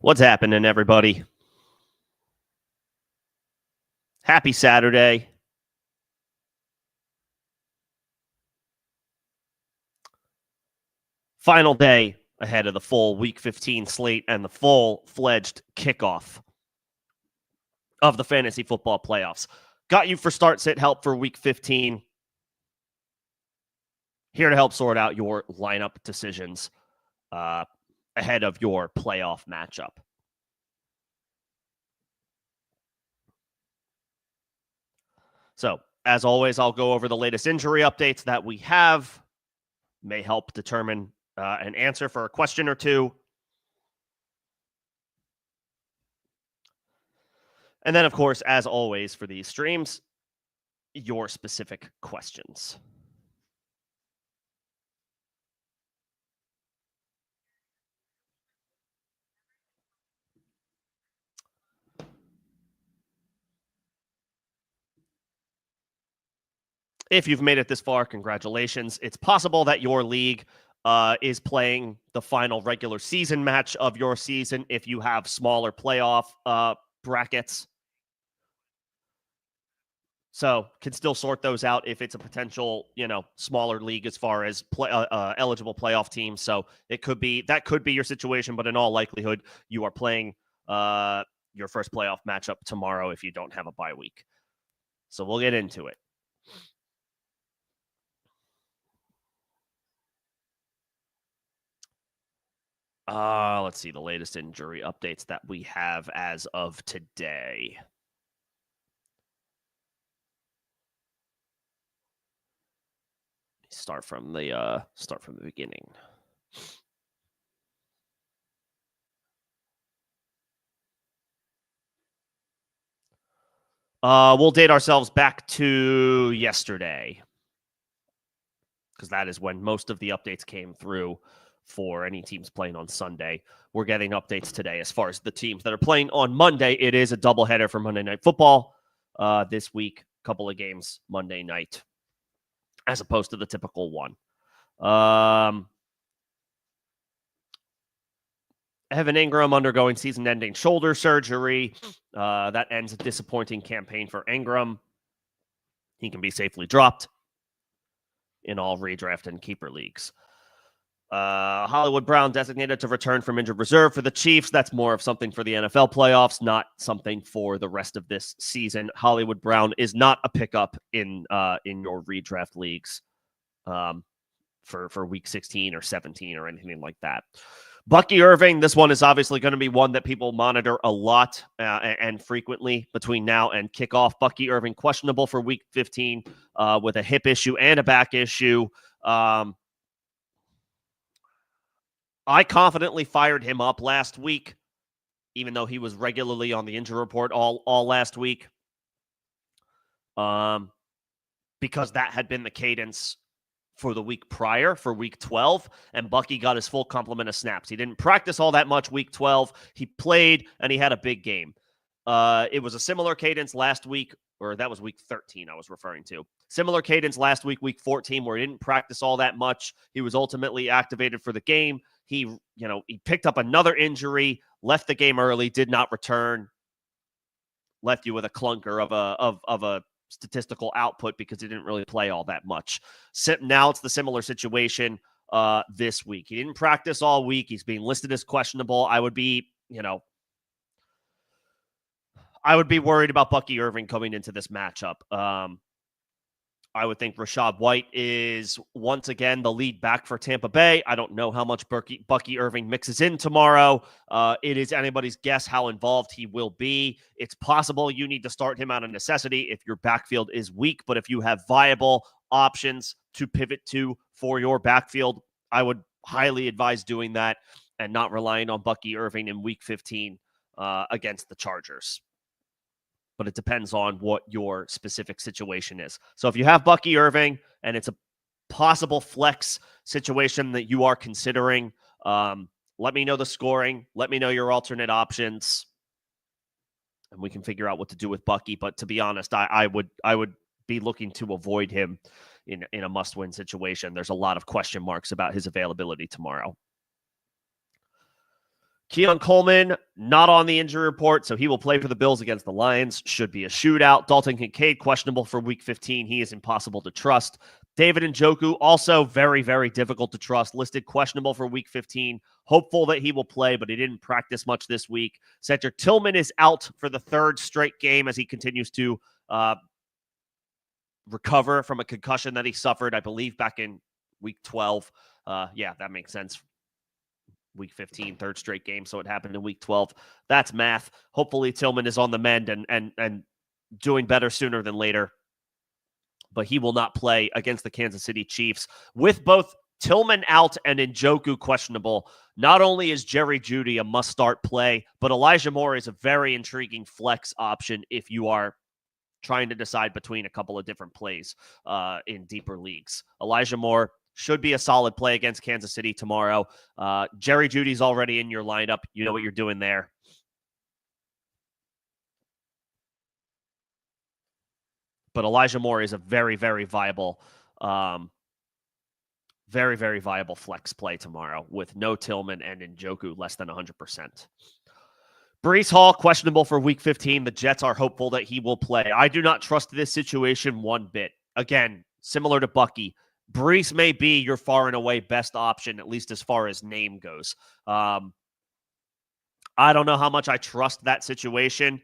What's happening, everybody? Happy Saturday. Final day ahead of the full Week 15 slate and the full-fledged kickoff of the fantasy football playoffs. Got you for start sit help for Week 15. Here to help sort out your lineup decisions ahead of your playoff matchup. So, as always, I'll go over the latest injury updates that we have. May help determine an answer for a question or two. And then, of course, as always for these streams, your specific questions. If you've made it this far, congratulations. It's possible that your league is playing the final regular season match of your season if you have smaller playoff brackets. So can still sort those out if it's a potential, smaller league as far as eligible playoff teams. So that could be your situation, but in all likelihood, you are playing your first playoff matchup tomorrow if you don't have a bye week. So we'll get into it. Let's see the latest injury updates that we have as of today. Start from the beginning. We'll date ourselves back to yesterday, because that is when most of the updates came through for any teams playing on Sunday. We're getting updates today as far as the teams that are playing on Monday. It is a doubleheader for Monday Night Football this week. Couple of games Monday night, as opposed to the typical one. Evan Ingram undergoing season-ending shoulder surgery. That ends a disappointing campaign for Ingram. He can be safely dropped in all redraft and keeper leagues. Hollywood Brown designated to return from injured reserve for the Chiefs. That's more of something for the NFL playoffs, not something for the rest of this season. Hollywood Brown is not a pickup in your redraft leagues for week 16 or 17 or anything like that. Bucky Irving, this one is obviously going to be one that people monitor a lot and frequently between now and kickoff. Bucky Irving questionable for week 15 with a hip issue and a back issue. I confidently fired him up last week, even though he was regularly on the injury report all last week, because that had been the cadence for the week prior, for week 12, and Bucky got his full complement of snaps. He didn't practice all that much week 12. He played, and he had a big game. It was a similar cadence last week, or that was week 13 I was referring to. Similar cadence last week, week 14, where he didn't practice all that much. He was ultimately activated for the game. He picked up another injury, left the game early, did not return, left you with a clunker of a statistical output because he didn't really play all that much. Now it's the similar situation this week. He didn't practice all week. He's being listed as questionable. I would be worried about Bucky Irving coming into this matchup. I would think Rachaad White is once again the lead back for Tampa Bay. I don't know how much Bucky Irving mixes in tomorrow. It is anybody's guess how involved he will be. It's possible you need to start him out of necessity if your backfield is weak, but if you have viable options to pivot to for your backfield, I would highly advise doing that and not relying on Bucky Irving in week 15 against the Chargers. But it depends on what your specific situation is. So if you have Bucky Irving and it's a possible flex situation that you are considering, let me know the scoring. Let me know your alternate options, and we can figure out what to do with Bucky. But to be honest, I would be looking to avoid him in a must-win situation. There's a lot of question marks about his availability tomorrow. Keon Coleman, not on the injury report, so he will play for the Bills against the Lions. Should be a shootout. Dalton Kincaid, questionable for Week 15. He is impossible to trust. David Njoku, also very, very difficult to trust. Listed questionable for Week 15. Hopeful that he will play, but he didn't practice much this week. Cedric Tillman is out for the third straight game as he continues to recover from a concussion that he suffered, I believe, back in Week 12. Yeah, that makes sense. Week 15, third straight game, so it happened in Week 12. That's math. Hopefully Tillman is on the mend and doing better sooner than later. But he will not play against the Kansas City Chiefs. With both Tillman out and Njoku questionable, not only is Jerry Jeudy a must-start play, but Elijah Moore is a very intriguing flex option if you are trying to decide between a couple of different plays in deeper leagues. Elijah Moore should be a solid play against Kansas City tomorrow. Jerry Jeudy's already in your lineup. You know what you're doing there. But Elijah Moore is a very, very viable, very, very viable flex play tomorrow with no Tillman and Njoku less than 100%. Breece Hall, questionable for Week 15. The Jets are hopeful that he will play. I do not trust this situation one bit. Again, similar to Bucky, Breece may be your far and away best option, at least as far as name goes. I don't know how much I trust that situation.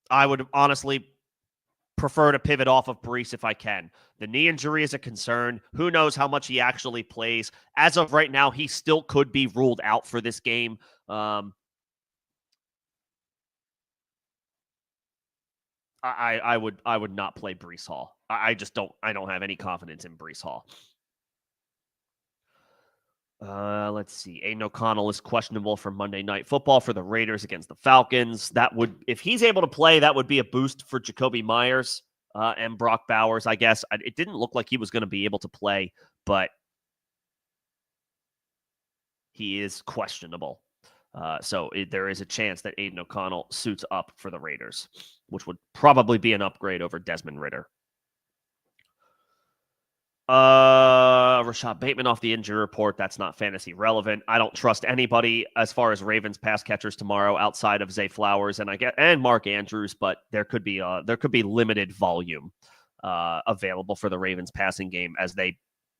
I would honestly prefer to pivot off of Breece if I can. The knee injury is a concern. Who knows how much he actually plays. As of right now, he still could be ruled out for this game. I would not play Breece Hall. I don't have any confidence in Breece Hall. Let's see. Aiden O'Connell is questionable for Monday Night Football for the Raiders against the Falcons. That would, if he's able to play, that would be a boost for Jacoby Myers and Brock Bowers, I guess. It didn't look like he was going to be able to play, but he is questionable. So there is a chance that Aiden O'Connell suits up for the Raiders, which would probably be an upgrade over Desmond Ridder. Rashad Bateman off the injury report. That's not fantasy relevant. I don't trust anybody as far as Ravens pass catchers tomorrow outside of Zay Flowers and Mark Andrews, but there could be limited volume available for the Ravens passing game as they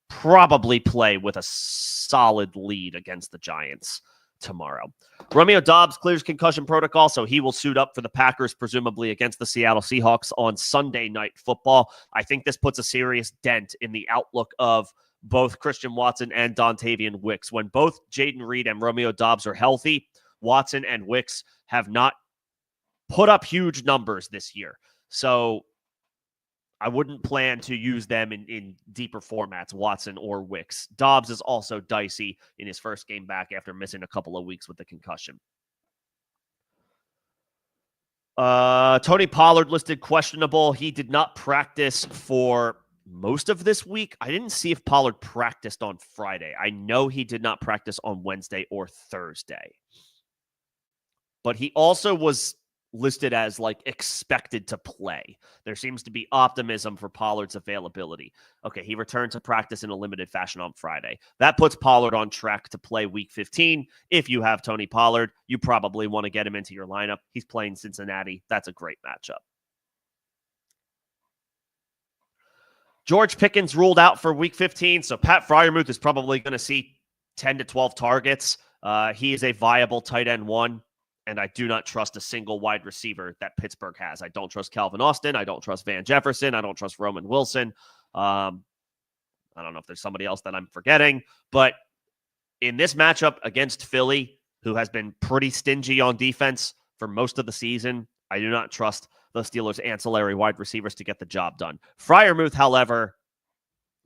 probably play with a solid lead against the Giants tomorrow. Romeo Doubs clears concussion protocol, so he will suit up for the Packers, presumably against the Seattle Seahawks on Sunday Night Football. I think this puts a serious dent in the outlook of both Christian Watson and Dontavian Wicks. When both Jaden Reed and Romeo Doubs are healthy, Watson and Wicks have not put up huge numbers this year. So I wouldn't plan to use them in deeper formats, Watson or Wicks. Doubs is also dicey in his first game back after missing a couple of weeks with the concussion. Tony Pollard listed questionable. He did not practice for most of this week. I didn't see if Pollard practiced on Friday. I know he did not practice on Wednesday or Thursday. But he also was listed as expected to play. There seems to be optimism for Pollard's availability. Okay, he returned to practice in a limited fashion on Friday. That puts Pollard on track to play Week 15. If you have Tony Pollard, you probably want to get him into your lineup. He's playing Cincinnati. That's a great matchup. George Pickens ruled out for Week 15, so Pat Freiermuth is probably going to see 10 to 12 targets. He is a viable tight end one. And I do not trust a single wide receiver that Pittsburgh has. I don't trust Calvin Austin. I don't trust Van Jefferson. I don't trust Roman Wilson. I don't know if there's somebody else that I'm forgetting. But in this matchup against Philly, who has been pretty stingy on defense for most of the season, I do not trust the Steelers' ancillary wide receivers to get the job done. Freiermuth, however,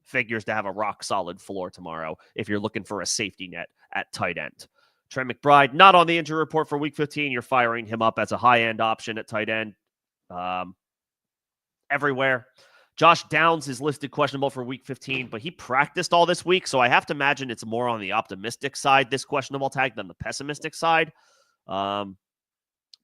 figures to have a rock-solid floor tomorrow if you're looking for a safety net at tight end. Trey McBride, not on the injury report for Week 15. You're firing him up as a high-end option at tight end everywhere. Josh Downs is listed questionable for Week 15, but he practiced all this week, so I have to imagine it's more on the optimistic side, this questionable tag, than the pessimistic side.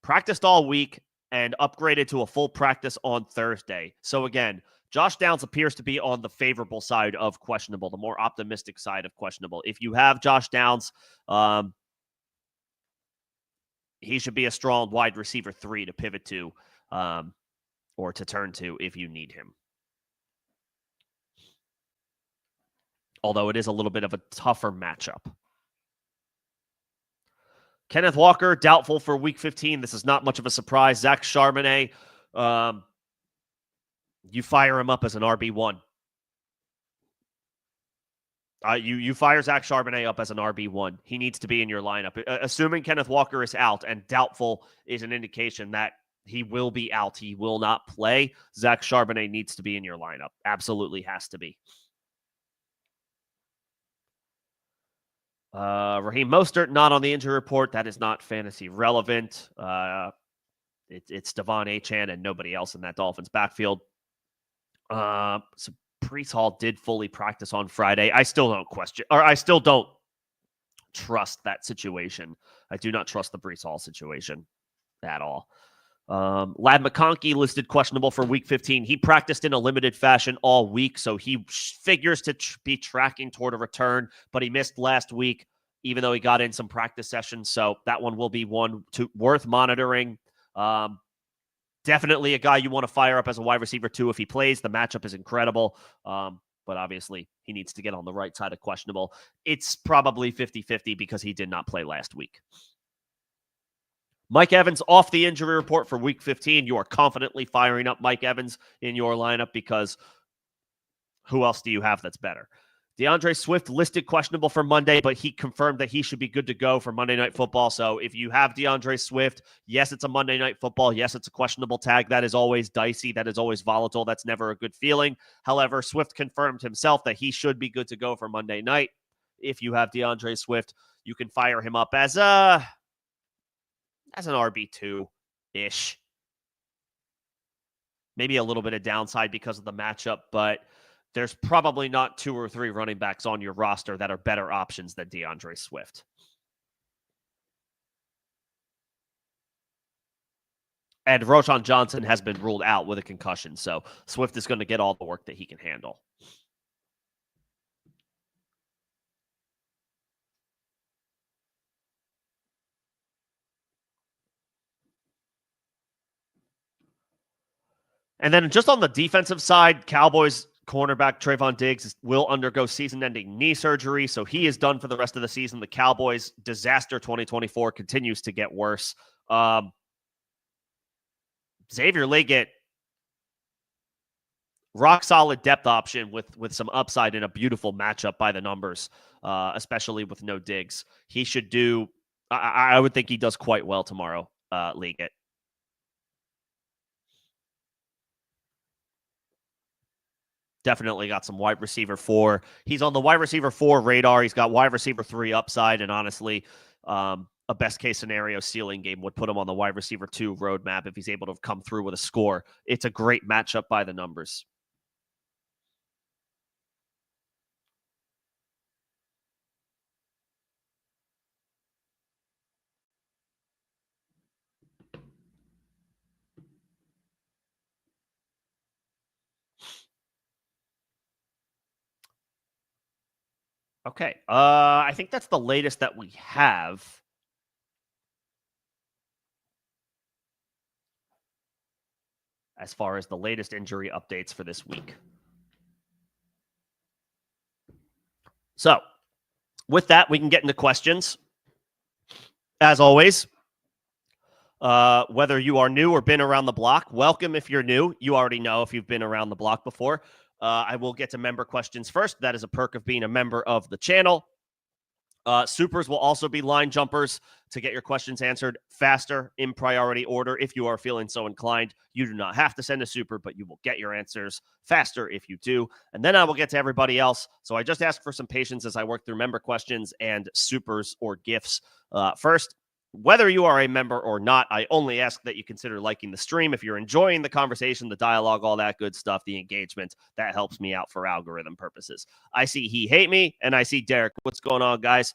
Practiced all week and upgraded to a full practice on Thursday. So again, Josh Downs appears to be on the favorable side of questionable, the more optimistic side of questionable. If you have Josh Downs, he should be a strong wide receiver 3 to pivot to or to turn to if you need him. Although it is a little bit of a tougher matchup. Kenneth Walker, doubtful for Week 15. This is not much of a surprise. Zach Charbonnet, you fire him up as an RB1. You fire Zach Charbonnet up as an RB1. He needs to be in your lineup. Assuming Kenneth Walker is out, and doubtful is an indication that he will be out. He will not play. Zach Charbonnet needs to be in your lineup. Absolutely has to be. Raheem Mostert, not on the injury report. That is not fantasy relevant. It's Devon Achane and nobody else in that Dolphins backfield. So Breece Hall did fully practice on Friday. I still don't trust that situation. I do not trust the Breece Hall situation at all. Ladd McConkey listed questionable for Week 15. He practiced in a limited fashion all week, so he figures to be tracking toward a return, but he missed last week, even though he got in some practice sessions, so that one will be worth monitoring. Definitely a guy you want to fire up as a wide receiver, too, if he plays. The matchup is incredible, but obviously he needs to get on the right side of questionable. It's probably 50-50 because he did not play last week. Mike Evans off the injury report for Week 15. You are confidently firing up Mike Evans in your lineup because who else do you have that's better? DeAndre Swift listed questionable for Monday, but he confirmed that he should be good to go for Monday Night Football. So if you have DeAndre Swift, yes, it's a Monday Night Football. Yes, it's a questionable tag. That is always dicey. That is always volatile. That's never a good feeling. However, Swift confirmed himself that he should be good to go for Monday night. If you have DeAndre Swift, you can fire him up as an RB2-ish. Maybe a little bit of downside because of the matchup, but there's probably not 2 or 3 running backs on your roster that are better options than DeAndre Swift. And Roschon Johnson has been ruled out with a concussion, so Swift is going to get all the work that he can handle. And then just on the defensive side, Cowboys cornerback Trayvon Diggs will undergo season-ending knee surgery, so he is done for the rest of the season. The Cowboys' disaster 2024 continues to get worse. Xavier Legette, rock-solid depth option with some upside in a beautiful matchup by the numbers, especially with no Diggs. He should do – I would think he does quite well tomorrow, Legette. Definitely got some wide receiver 4. He's on the wide receiver 4 radar. He's got wide receiver 3 upside, and honestly, a best case scenario ceiling game would put him on the wide receiver 2 roadmap if he's able to come through with a score. It's a great matchup by the numbers. Okay. I think that's the latest that we have. As far as the latest injury updates for this week. So, with that, we can get into questions. As always, whether you are new or been around the block, welcome if you're new. You already know if you've been around the block before. I will get to member questions first. That is a perk of being a member of the channel. Supers will also be line jumpers to get your questions answered faster in priority order. If you are feeling so inclined, you do not have to send a super, but you will get your answers faster if you do. And then I will get to everybody else. So I just ask for some patience as I work through member questions and supers or gifts. First, whether you are a member or not, I only ask that you consider liking the stream. If you're enjoying the conversation, the dialogue, all that good stuff, the engagement, that helps me out for algorithm purposes. I see He Hate Me, and I see Derek. What's going on, guys?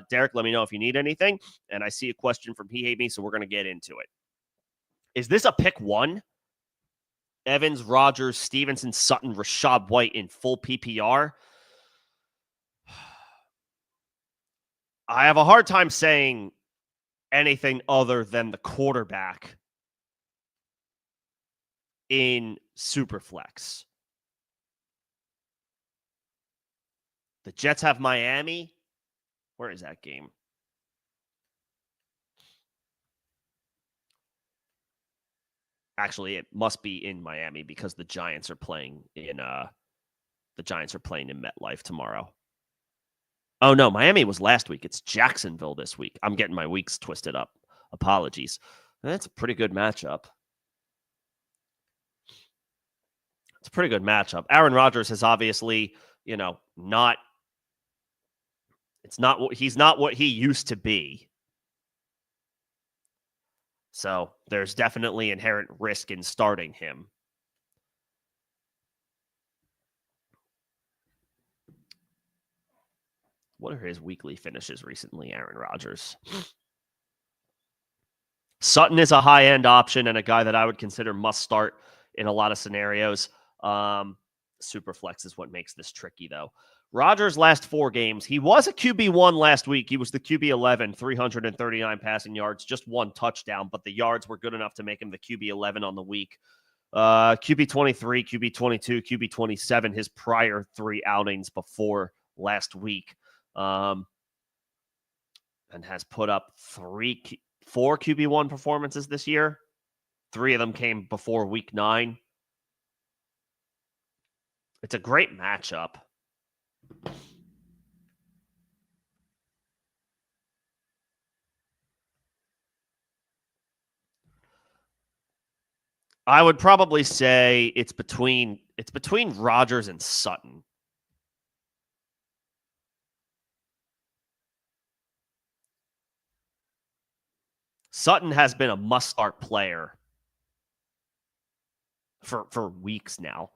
Derek, let me know if you need anything. And I see a question from He Hate Me, so we're going to get into it. Is this a pick 1? Evans, Rodgers, Stevenson, Sutton, Rashad White in full PPR? I have a hard time saying anything other than the quarterback in Superflex. The Jets have Miami. Where is that game? Actually, it must be in Miami because the Giants are playing in MetLife tomorrow. Oh no, Miami was last week. It's Jacksonville this week. I'm getting my weeks twisted up. Apologies. That's a pretty good matchup. It's a pretty good matchup. Aaron Rodgers has obviously, he's not what he used to be. So there's definitely inherent risk in starting him. What are his weekly finishes recently, Aaron Rodgers? Sutton is a high-end option and a guy that I would consider must start in a lot of scenarios. Superflex is what makes this tricky, though. Rodgers' last 4 games, he was a QB1 last week. He was the QB11, 339 passing yards, just 1 touchdown, but the yards were good enough to make him the QB11 on the week. QB23, QB22, QB27, his prior 3 outings before last week. And has put up 4 QB1 performances this year. 3 of them came before week 9. It's a great matchup. I would probably say it's between Rodgers and Sutton. Sutton has been a must-start player for weeks now.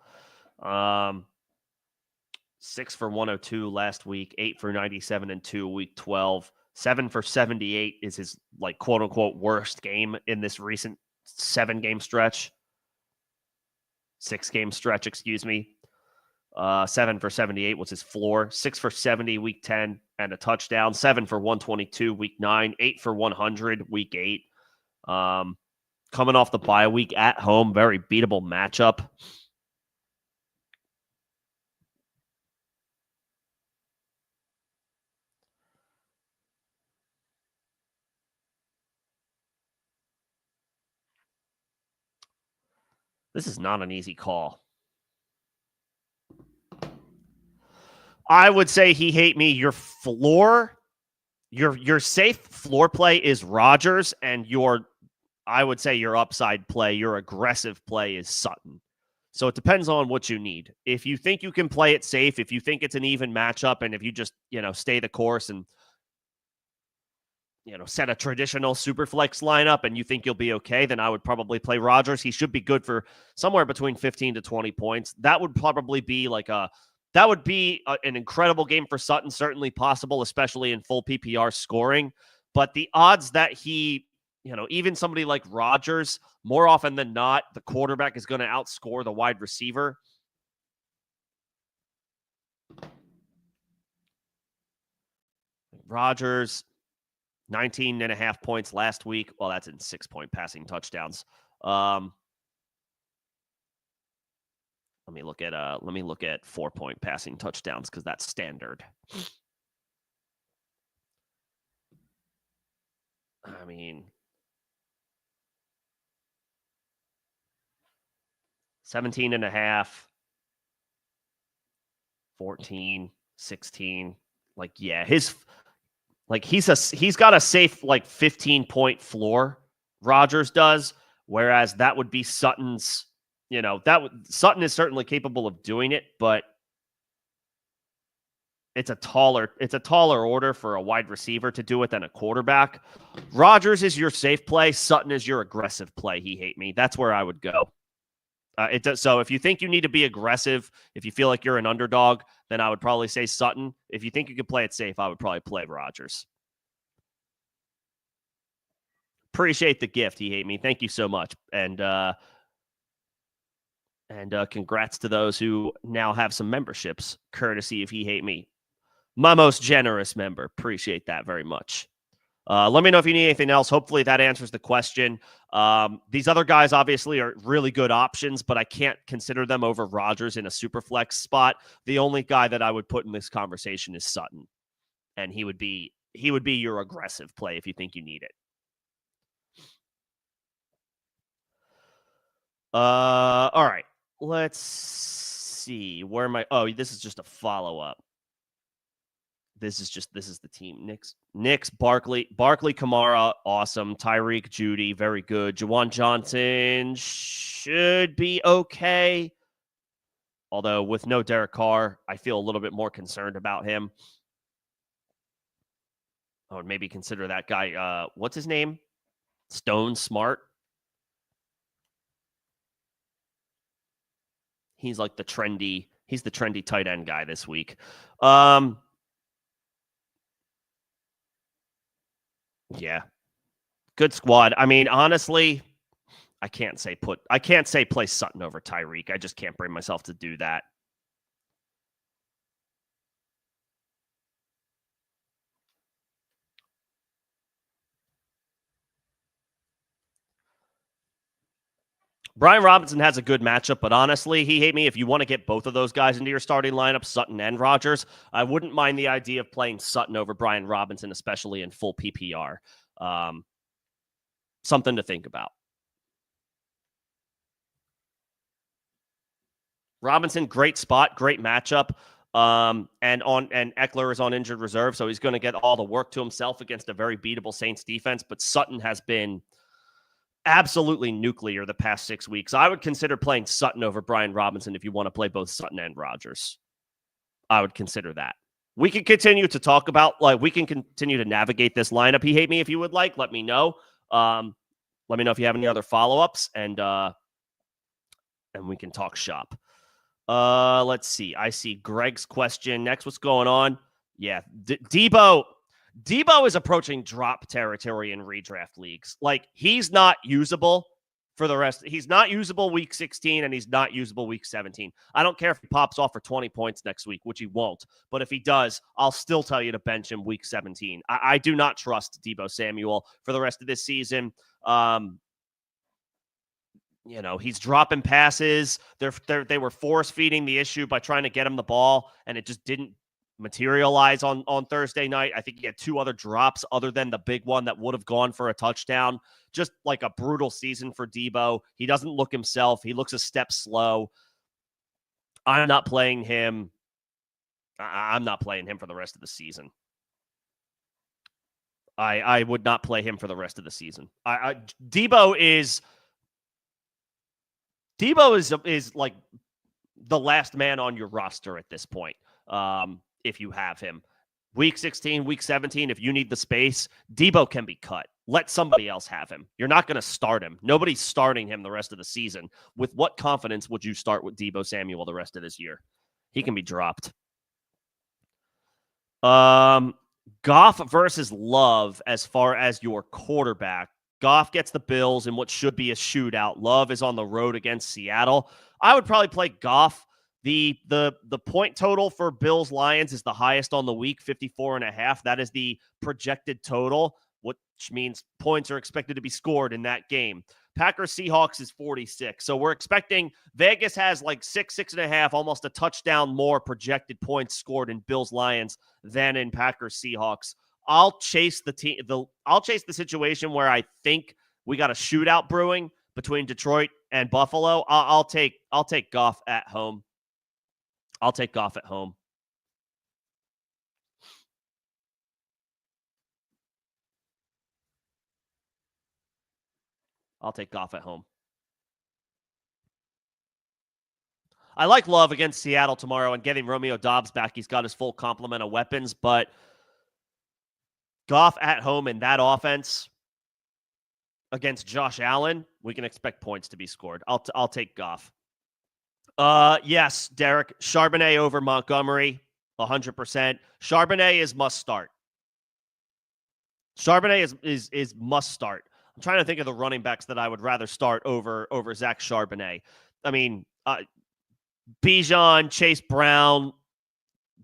6 for 102 last week, 8 for 97 and 2 week 12, 7 for 78 is his quote unquote worst game in this recent 6-game stretch, excuse me. 7 for 78 was his floor, 6 for 70 week 10 and a touchdown, 7 for 122 week 9, 8 for 100 week 8. Coming off the bye week at home, very beatable matchup. This is not an easy call. I would say he hate me. Your floor, your safe floor play is Rodgers, and I would say your upside play, your aggressive play is Sutton. So it depends on what you need. If you think you can play it safe, if you think it's an even matchup, and if you just, stay the course and, set a traditional super flex lineup and you think you'll be okay, then I would probably play Rodgers. He should be good for somewhere between 15 to 20 points. That would probably be an incredible game for Sutton, certainly possible, especially in full PPR scoring. But the odds that he, even somebody like Rodgers, more often than not, the quarterback is going to outscore the wide receiver. Rodgers, 19.5 points last week. Well, that's in 6-point passing touchdowns. Let me look at 4-point passing touchdowns because that's standard. I mean, 17.5, 14, 16. He's got a safe 15-point floor. Rodgers does, whereas that would be Sutton's. Sutton is certainly capable of doing it, but it's a taller order for a wide receiver to do it than a quarterback. Rodgers is your safe play. Sutton is your aggressive play. He hate me. That's where I would go. It does. So if you think you need to be aggressive, if you feel like you're an underdog, then I would probably say Sutton. If you think you can play it safe, I would probably play Rodgers. Appreciate the gift. He hate me. Thank you so much. And congrats to those who now have some memberships, courtesy of He Hate Me. My most generous member. Appreciate that very much. Let me know if you need anything else. Hopefully that answers the question. These other guys obviously are really good options, but I can't consider them over Rodgers in a super flex spot. The only guy that I would put in this conversation is Sutton, and he would be your aggressive play if you think you need it. All right. Let's see. Where am I? Oh, this is just a follow-up. This is the team. Knicks, Barkley, Kamara, awesome. Tyreek, Judy, very good. Juwan Johnson should be okay. Although with no Derek Carr, I feel a little bit more concerned about him. I would maybe consider that guy. What's his name? Stone Smart. He's like the trendy tight end guy this week. Yeah. Good squad. I mean, honestly, I can't say play Sutton over Tyreek. I just can't bring myself to do that. Brian Robinson has a good matchup, but honestly, he hate me. If you want to get both of those guys into your starting lineup, Sutton and Rodgers, I wouldn't mind the idea of playing Sutton over Brian Robinson, especially in full PPR. Something to think about. Robinson, great spot, great matchup. And Eckler is on injured reserve, so he's going to get all the work to himself against a very beatable Saints defense. But Sutton has been absolutely nuclear the past 6 weeks. I would consider playing Sutton over Brian Robinson if you want to play both Sutton and Rodgers. I would consider that. We can continue to talk about, we can continue to navigate this lineup. He hate me if you would like. Let me know. Let me know if you have any other follow-ups, and we can talk shop. Let's see. I see Greg's question next. What's going on? Yeah, Debo is approaching drop territory in redraft leagues. Like, he's not usable for the rest. He's not usable week 16, and he's not usable week 17. I don't care if he pops off for 20 points next week, which he won't. But if he does, I'll still tell you to bench him week 17. I do not trust Debo Samuel for the rest of this season. He's dropping passes. They were force feeding the issue by trying to get him the ball, and it just didn't materialize on Thursday night. I think he had 2 other drops other than the big one that would have gone for a touchdown. Just like a brutal season for Debo. He doesn't look himself. He looks a step slow. I'm not playing him. I'm not playing him for the rest of the season. I would not play him for the rest of the season. Debo is like the last man on your roster at this point. If you have him. Week 16, week 17, if you need the space, Debo can be cut. Let somebody else have him. You're not going to start him. Nobody's starting him the rest of the season. With what confidence would you start with Debo Samuel the rest of this year? He can be dropped. Goff versus Love as far as your quarterback. Goff gets the Bills in what should be a shootout. Love is on the road against Seattle. I would probably play Goff. The point total for Bills Lions is the highest on the week, 54.5. That is the projected total, which means points are expected to be scored in that game. Packers Seahawks is 46. So we're expecting Vegas has like 6.5, almost a touchdown more projected points scored in Bills Lions than in Packers Seahawks. I'll chase the situation where I think we got a shootout brewing between Detroit and Buffalo. I'll take Goff at home. I'll take Goff at home. I'll take Goff at home. I like Love against Seattle tomorrow and getting Romeo Doubs back. He's got his full complement of weapons, but Goff at home in that offense against Josh Allen, we can expect points to be scored. I'll take Goff. Yes, Derek. Charbonnet over Montgomery, 100%. Charbonnet is must start. Charbonnet is must start. I'm trying to think of the running backs that I would rather start over Zach Charbonnet. I mean, Bijan, Chase Brown,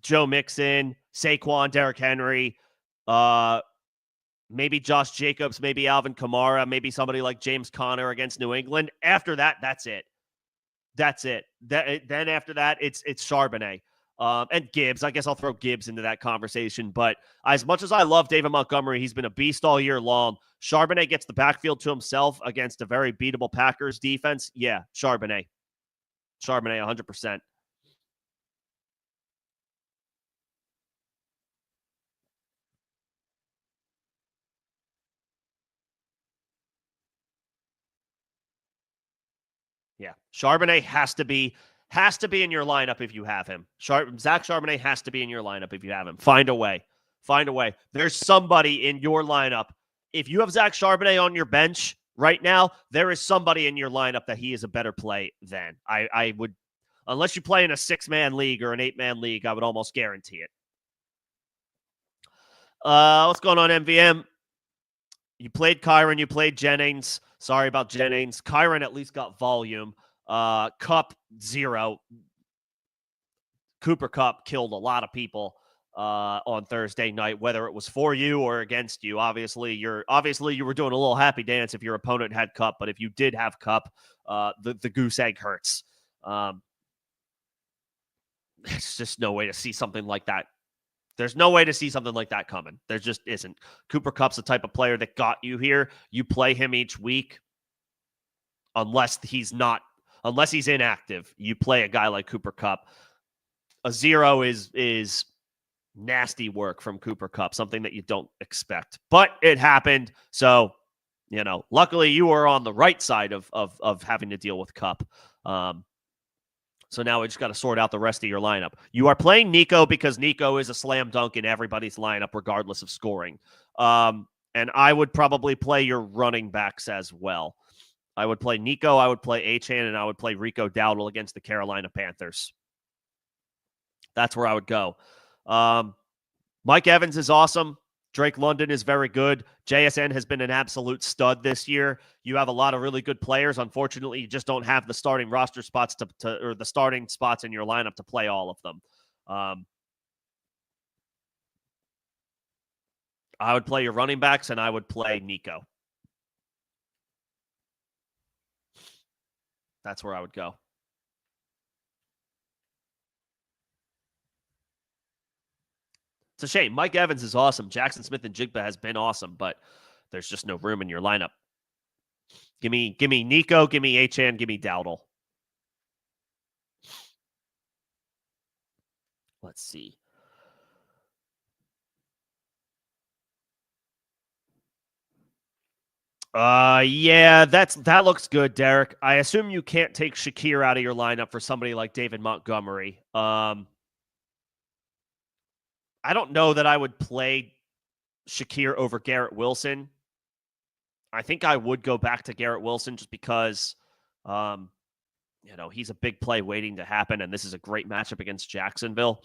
Joe Mixon, Saquon, Derrick Henry, maybe Josh Jacobs, maybe Alvin Kamara, maybe somebody like James Conner against New England. After that, that's it. That's it. Then after that, it's Charbonnet. And Gibbs. I guess I'll throw Gibbs into that conversation. But as much as I love David Montgomery, he's been a beast all year long. Charbonnet gets the backfield to himself against a very beatable Packers defense. Yeah, Charbonnet. Charbonnet, 100%. Yeah, Charbonnet has to be in your lineup if you have him. Zach Charbonnet has to be in your lineup if you have him. Find a way. Find a way. There's somebody in your lineup. If you have Zach Charbonnet on your bench right now, there is somebody in your lineup that he is a better play than. I would, unless you play in a 6-man league or an 8-man league, I would almost guarantee it. What's going on, MVM? You played Kyron, you played Jennings. Sorry about Jennings. Kyron at least got volume. Kupp, 0. Cooper Kupp killed a lot of people on Thursday night, whether it was for you or against you. Obviously, you were doing a little happy dance if your opponent had Kupp, but if you did have Kupp, the goose egg hurts. There's just no way to see something like that. There's no way to see something like that coming. There just isn't. Cooper Kupp's the type of player that got you here. You play him each week, unless he's inactive. You play a guy like Cooper Kupp. A 0 is nasty work from Cooper Kupp, something that you don't expect. But it happened. So, luckily you were on the right side of having to deal with Kupp. So now we just got to sort out the rest of your lineup. You are playing Nico because Nico is a slam dunk in everybody's lineup, regardless of scoring. And I would probably play your running backs as well. I would play Nico, I would play Achane, and I would play Rico Dowdle against the Carolina Panthers. That's where I would go. Mike Evans is awesome. Drake London is very good. JSN has been an absolute stud this year. You have a lot of really good players. Unfortunately, you just don't have the starting roster spots or the starting spots in your lineup to play all of them. I would play your running backs, and I would play Nico. That's where I would go. It's a shame. Mike Evans is awesome. Jackson Smith-Njigba has been awesome, but there's just no room in your lineup. Give me Nico, give me Achane, give me Dowdle. Let's see. Yeah, that looks good, Derek. I assume you can't take Shakir out of your lineup for somebody like David Montgomery. I don't know that I would play Shakir over Garrett Wilson. I think I would go back to Garrett Wilson just because, he's a big play waiting to happen, and this is a great matchup against Jacksonville.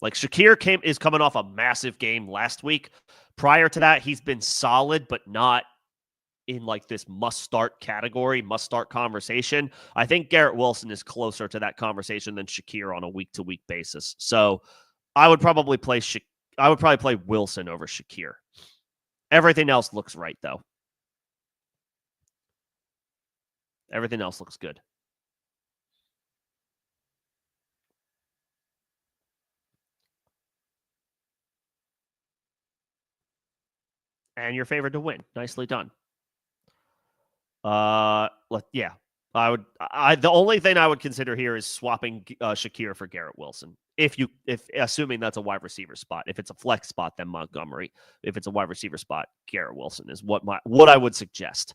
Like, Shakir is coming off a massive game last week. Prior to that, he's been solid, but not in like this must-start category, must-start conversation. I think Garrett Wilson is closer to that conversation than Shakir on a week-to-week basis. So I would probably play Wilson over Shakir. Everything else looks right, though. Everything else looks good. And you're favored to win. Nicely done. Yeah. The only thing I would consider here is swapping Shakir for Garrett Wilson. If assuming that's a wide receiver spot. If it's a flex spot, then Montgomery. If it's a wide receiver spot, Garrett Wilson is what I would suggest.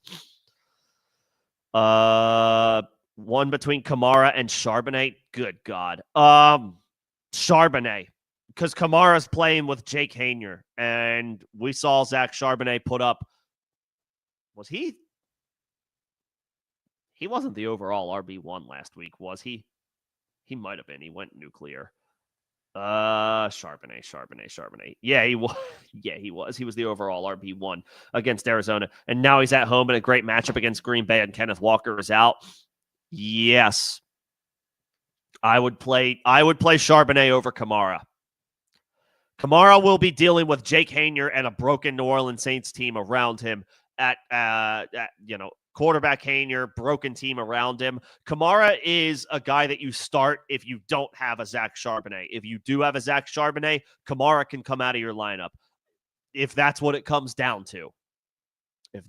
One between Kamara and Charbonnet. Good God. Charbonnet. Because Kamara's playing with Jake Haener, and we saw Zach Charbonnet put up. Was he? He wasn't the overall RB1 last week, was he? He might have been. He went nuclear. Charbonnet. Yeah, he was. Yeah, he was. He was the overall RB1 against Arizona, and now he's at home in a great matchup against Green Bay, and Kenneth Walker is out. Yes, I would play Charbonnet over Kamara. Kamara will be dealing with Jake Haener and a broken New Orleans Saints team around him at quarterback Haener, broken team around him. Kamara is a guy that you start if you don't have a Zach Charbonnet. If you do have a Zach Charbonnet, Kamara can come out of your lineup. If that's what it comes down to. I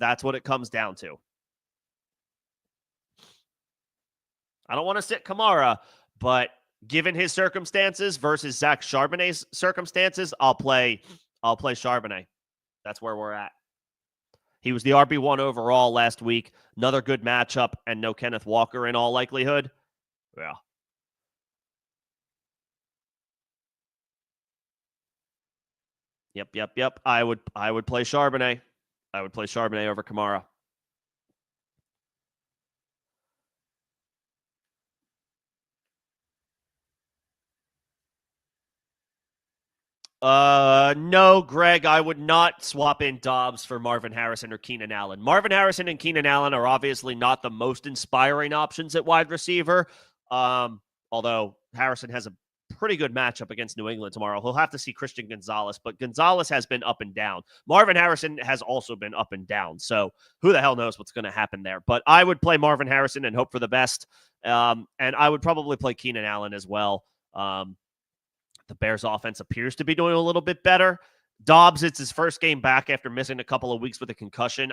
don't want to sit Kamara, but given his circumstances versus Zach Charbonnet's circumstances, I'll play Charbonnet. That's where we're at. He was the RB1 overall last week. Another good matchup, and no Kenneth Walker in all likelihood. Yeah. Yep. I would play Charbonnet. I would play Charbonnet over Kamara. No, Greg, I would not swap in Dobbs for Marvin Harrison or Keenan Allen. Marvin Harrison and Keenan Allen are obviously not the most inspiring options at wide receiver. Although Harrison has a pretty good matchup against New England tomorrow. He'll have to see Christian Gonzalez, but Gonzalez has been up and down. Marvin Harrison has also been up and down. So who the hell knows what's going to happen there? But I would play Marvin Harrison and hope for the best. And I would probably play Keenan Allen as well. The Bears offense appears to be doing a little bit better. Dobbs, it's his first game back after missing a couple of weeks with a concussion.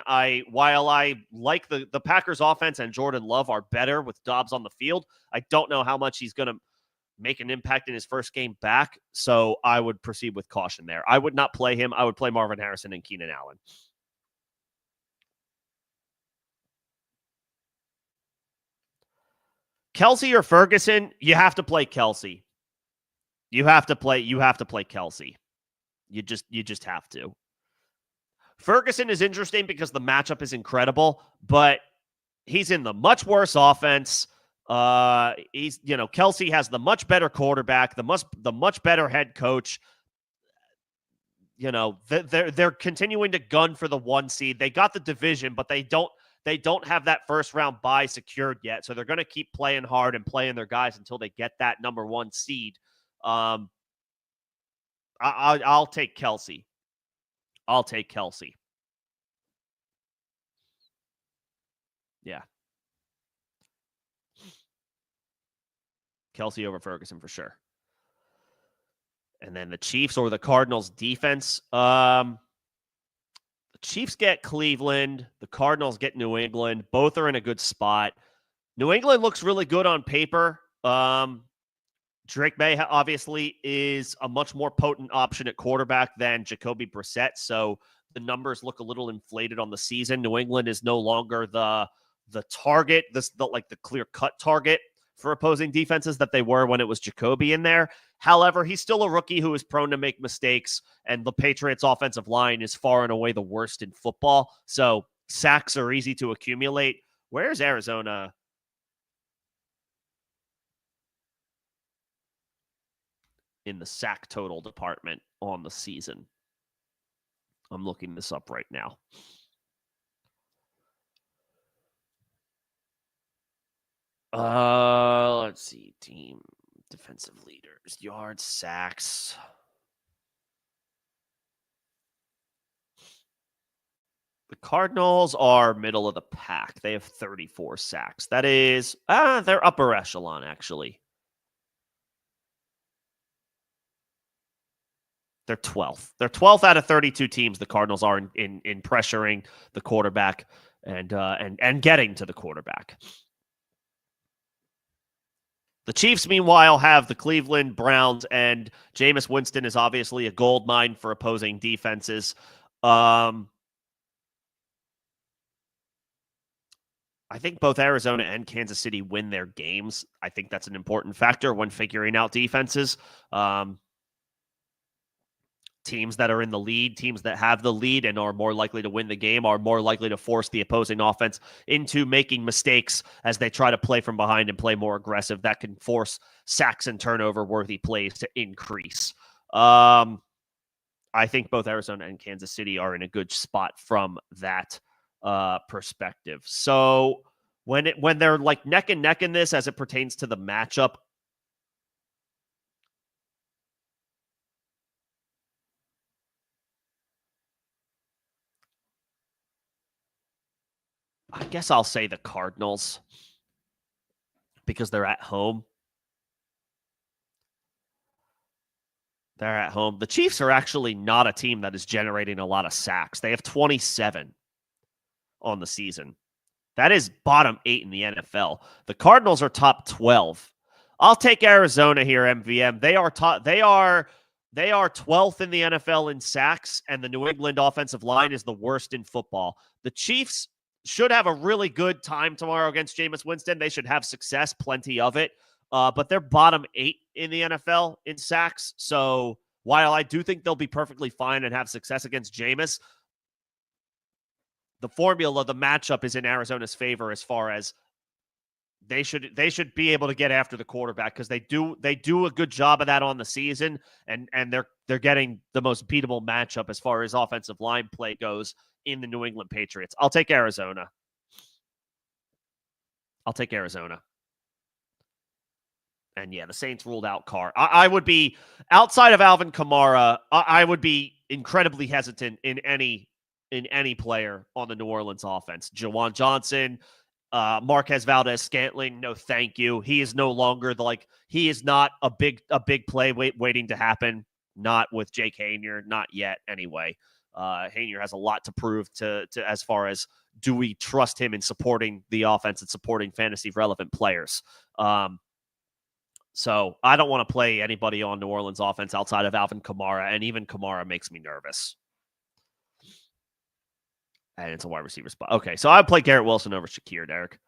While I like the Packers offense and Jordan Love are better with Dobbs on the field, I don't know how much he's going to make an impact in his first game back. So I would proceed with caution there. I would not play him. I would play Marvin Harrison and Keenan Allen. Kelsey or Ferguson, you have to play Kelsey. You have to play Kelsey. You just have to. Ferguson is interesting because the matchup is incredible, but he's in the much worse offense. Kelsey has the much better quarterback, the much better head coach. They're continuing to gun for the 1 seed. They got the division, but they don't have that first round bye secured yet. So they're going to keep playing hard and playing their guys until they get that number 1 seed. I'll take Kelsey. Yeah. Kelsey over Ferguson for sure. And then the Chiefs or the Cardinals defense. The Chiefs get Cleveland. The Cardinals get New England. Both are in a good spot. New England looks really good on paper. Drake May obviously is a much more potent option at quarterback than Jacoby Brissett, so the numbers look a little inflated on the season. New England is no longer the target, the clear-cut target for opposing defenses that they were when it was Jacoby in there. However, he's still a rookie who is prone to make mistakes, and the Patriots' offensive line is far and away the worst in football, so sacks are easy to accumulate. Where's Arizona? In the sack total department on the season. I'm looking this up right now. Let's see. Team defensive leaders, yards, sacks. The Cardinals are middle of the pack. They have 34 sacks. That is, they're upper echelon, actually. They're 12th. They're 12th out of 32 teams. The Cardinals are in pressuring the quarterback and getting to the quarterback. The Chiefs, meanwhile, have the Cleveland Browns, and Jameis Winston is obviously a gold mine for opposing defenses. I think both Arizona and Kansas City win their games. I think that's an important factor when figuring out defenses. Teams that are in the lead, teams that have the lead and are more likely to win the game are more likely to force the opposing offense into making mistakes as they try to play from behind and play more aggressive. That can force sacks and turnover-worthy plays to increase. I think both Arizona and Kansas City are in a good spot from that perspective. So when they're like neck and neck in this as it pertains to the matchup, I guess I'll say the Cardinals because they're at home. They're at home. The Chiefs are actually not a team that is generating a lot of sacks. They have 27 on the season. That is bottom 8 in the NFL. The Cardinals are top 12. I'll take Arizona here, MVM. They are 12th in the NFL in sacks, and the New England offensive line is the worst in football. The Chiefs should have a really good time tomorrow against Jameis Winston. They should have success, plenty of it. But they're bottom 8 in the NFL in sacks. So while I do think they'll be perfectly fine and have success against Jameis, the formula, the matchup is in Arizona's favor as far as they should be able to get after the quarterback because they do a good job of that on the season, and they're getting the most beatable matchup as far as offensive line play goes in the New England Patriots. I'll take Arizona. And yeah, the Saints ruled out Carr. I would be, outside of Alvin Kamara, I would be incredibly hesitant in any player on the New Orleans offense. Jawan Johnson, Marquez Valdez-Scantling, no thank you. He is no longer he is not a big play waiting to happen. Not with Jake Haener, not yet anyway. Haener has a lot to prove to as far as, do we trust him in supporting the offense and supporting fantasy relevant players. So I don't want to play anybody on New Orleans offense outside of Alvin Kamara, and even Kamara makes me nervous. And it's a wide receiver spot. Okay, so I'd play Garrett Wilson over Shakir, Derek.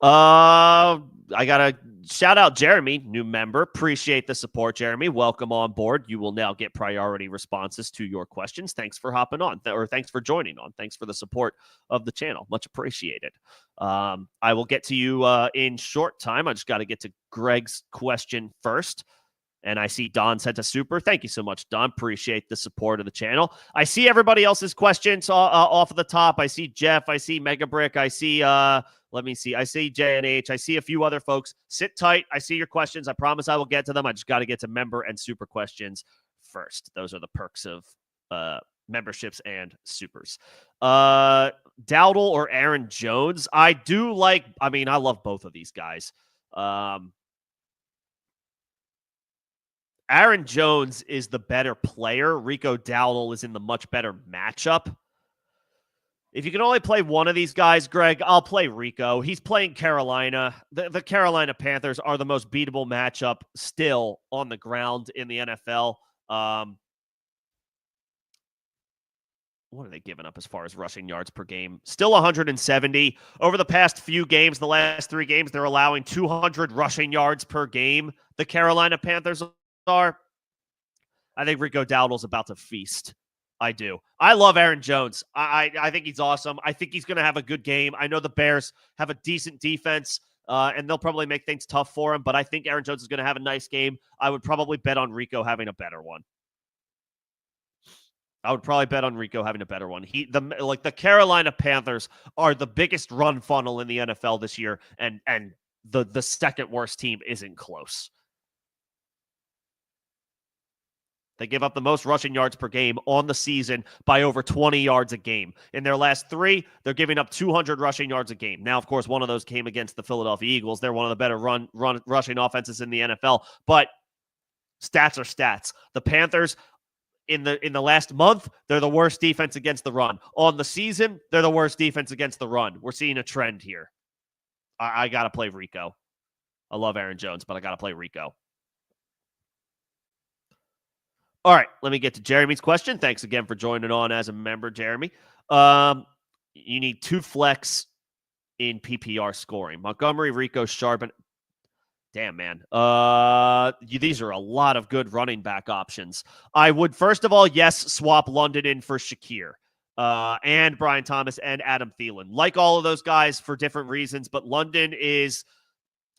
I got to shout out Jeremy, new member. Appreciate the support, Jeremy. Welcome on board. You will now get priority responses to your questions. Thanks for hopping on, or thanks for joining on. Thanks for the support of the channel. Much appreciated. I will get to you in short time. I just got to get to Greg's question first. And I see Don sent a super. Thank you so much, Don. Appreciate the support of the channel. I see everybody else's questions off of the top. I see Jeff. I see Megabrick. I see, let me see. I see J&H. I see a few other folks. Sit tight. I see your questions. I promise I will get to them. I just got to get to member and super questions first. Those are the perks of memberships and supers. Dowdle or Aaron Jones? I love both of these guys. Aaron Jones is the better player. Rico Dowdle is in the much better matchup. If you can only play one of these guys, Greg, I'll play Rico. He's playing Carolina. The Carolina Panthers are the most beatable matchup still on the ground in the NFL. What are they giving up as far as rushing yards per game? Still 170. Over the past few games, the last 3 games, they're allowing 200 rushing yards per game. The Carolina Panthers are. I think Rico Dowdle's about to feast. I do. I love Aaron Jones. I think he's awesome. I think he's going to have a good game. I know the Bears have a decent defense, and they'll probably make things tough for him, but I think Aaron Jones is going to have a nice game. I would probably bet on Rico having a better one. The Carolina Panthers are the biggest run funnel in the NFL this year, and the second worst team isn't close. They give up the most rushing yards per game on the season by over 20 yards a game. In their last 3, they're giving up 200 rushing yards a game. Now, of course, one of those came against the Philadelphia Eagles. They're one of the better rushing offenses in the NFL. But stats are stats. The Panthers, in the last month, they're the worst defense against the run. On the season, they're the worst defense against the run. We're seeing a trend here. I got to play Rico. I love Aaron Jones, but I got to play Rico. All right, let me get to Jeremy's question. Thanks again for joining on as a member, Jeremy. You need 2 flex in PPR scoring. Montgomery, Rico, Sharp, and damn, man. These are a lot of good running back options. I would, first of all, yes, swap London in for Shakir and Brian Thomas and Adam Thielen. Like all of those guys for different reasons, but London is,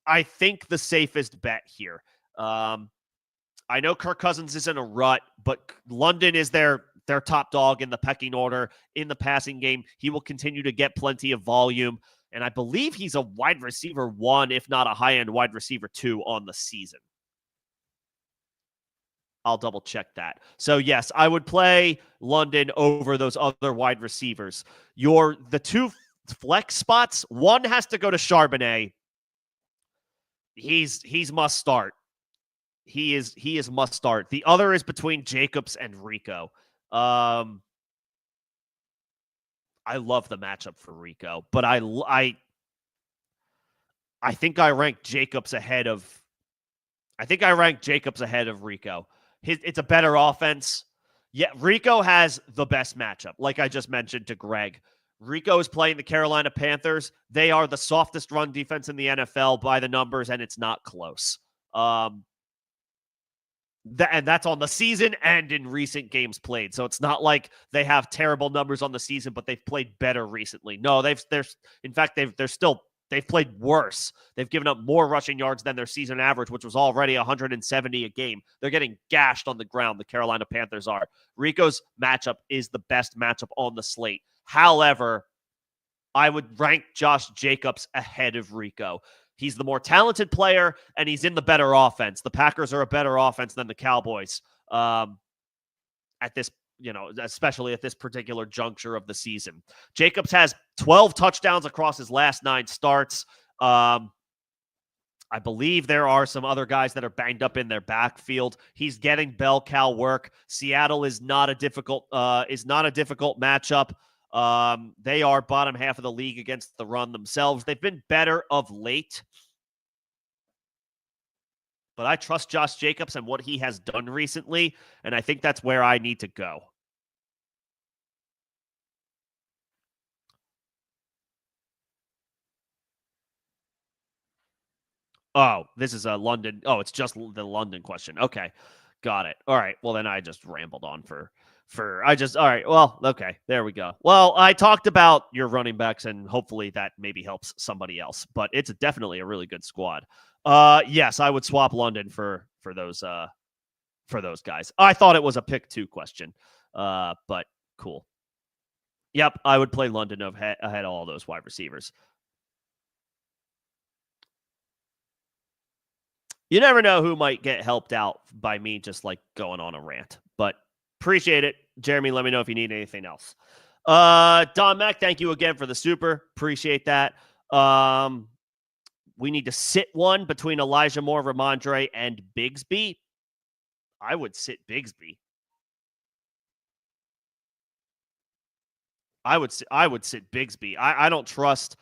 I think, the safest bet here. I know Kirk Cousins is in a rut, but London is their top dog in the pecking order in the passing game. He will continue to get plenty of volume, and I believe he's a wide receiver 1, if not a high-end wide receiver 2 on the season. I'll double-check that. So, yes, I would play London over those other wide receivers. The two flex spots, one has to go to Charbonnet. He's must start. He is must start. The other is between Jacobs and Rico. I love the matchup for Rico, but I think I rank Jacobs ahead of Rico. It's a better offense. Yeah, Rico has the best matchup. Like I just mentioned to Greg, Rico is playing the Carolina Panthers. They are the softest run defense in the NFL by the numbers, and it's not close. And that's on the season and in recent games played. So it's not like they have terrible numbers on the season, but they've played better recently. No, they've played worse. They've given up more rushing yards than their season average, which was already 170 a game. They're getting gashed on the ground, the Carolina Panthers are. Rico's matchup is the best matchup on the slate. However, I would rank Josh Jacobs ahead of Rico. He's the more talented player, and he's in the better offense. The Packers are a better offense than the Cowboys at this, especially at this particular juncture of the season. Jacobs has 12 touchdowns across his last 9 starts. I believe there are some other guys that are banged up in their backfield. He's getting bell cow work. Seattle is not a difficult matchup. They are bottom half of the league against the run themselves. They've been better of late. But I trust Josh Jacobs and what he has done recently, and I think that's where I need to go. Oh, this is a London. Oh, it's just the London question. Okay. Got it. All right. Well, then I just rambled on all right. Well, okay. There we go. Well, I talked about your running backs, and hopefully that maybe helps somebody else, but it's definitely a really good squad. Yes, I would swap London for those guys. I thought it was a pick 2 question. But cool. Yep, I would play London ahead of all those wide receivers. You never know who might get helped out by me just like going on a rant, but appreciate it. Jeremy, let me know if you need anything else. Don Mack, thank you again for the super. Appreciate that. We need to sit one between Elijah Moore, Ramondre, and Bigsby. I would sit Bigsby. I would sit Bigsby. I don't trust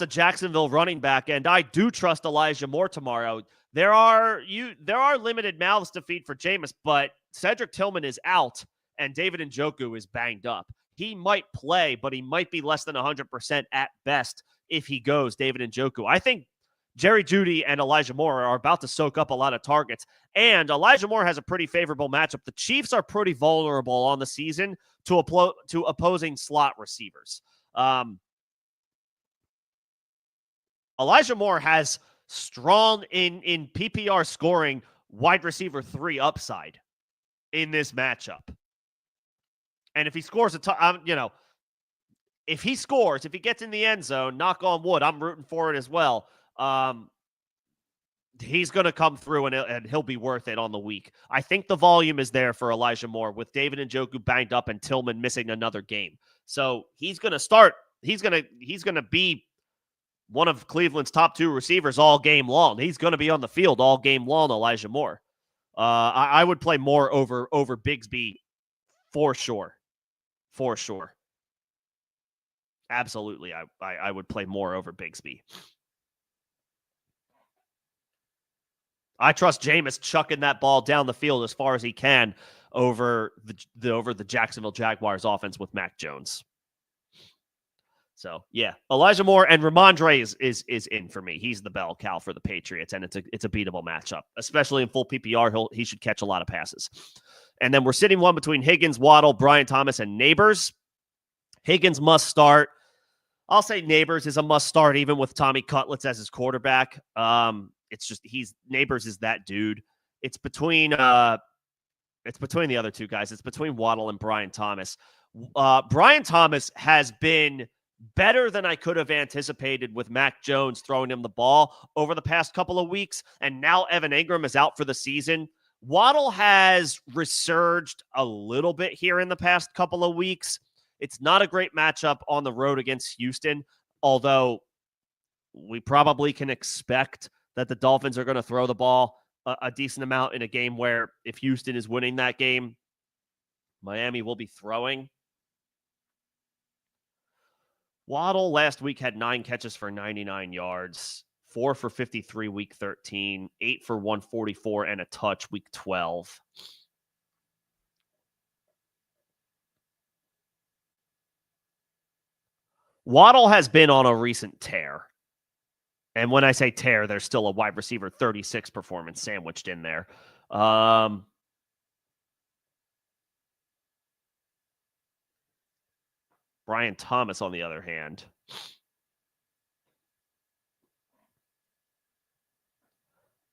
a Jacksonville running back, and I do trust Elijah Moore tomorrow. There are limited mouths to feed for Jameis, but Cedric Tillman is out, and David Njoku is banged up. He might play, but he might be less than 100% at best if he goes, David Njoku. I think Jerry Jeudy and Elijah Moore are about to soak up a lot of targets, and Elijah Moore has a pretty favorable matchup. The Chiefs are pretty vulnerable on the season to opposing slot receivers. Elijah Moore has strong in PPR scoring wide receiver 3 upside in this matchup. And if he scores if he gets in the end zone, knock on wood, I'm rooting for it as well. He's going to come through and he'll be worth it on the week. I think the volume is there for Elijah Moore with David Njoku banged up and Tillman missing another game. So he's going to start. He's going to be one of Cleveland's top 2 receivers all game long. He's going to be on the field all game long, Elijah Moore. I would play Moore over Bigsby for sure. For sure. Absolutely, I would play Moore over Bigsby. I trust Jameis chucking that ball down the field as far as he can over the Jacksonville Jaguars offense with Mac Jones. So, yeah, Elijah Moore and Ramondre is in for me. He's the bell cow for the Patriots, and it's a beatable matchup, especially in full PPR. He should catch a lot of passes. And then we're sitting one between Higgins, Waddle, Brian Thomas, and Neighbors. Higgins must start. I'll say Neighbors is a must start, even with Tommy Cutlets as his quarterback. It's just Neighbors is that dude. It's between the other 2 guys. It's between Waddle and Brian Thomas. Brian Thomas has been better than I could have anticipated with Mac Jones throwing him the ball over the past couple of weeks, and now Evan Ingram is out for the season. Waddle has resurged a little bit here in the past couple of weeks. It's not a great matchup on the road against Houston, although we probably can expect that the Dolphins are going to throw the ball a decent amount in a game where if Houston is winning that game, Miami will be throwing. Waddle last week had 9 catches for 99 yards, 4 for 53 week 13, 8 for 144, and a touch week 12. Waddle has been on a recent tear. And when I say tear, there's still a wide receiver 36 performance sandwiched in there. Brian Thomas, on the other hand,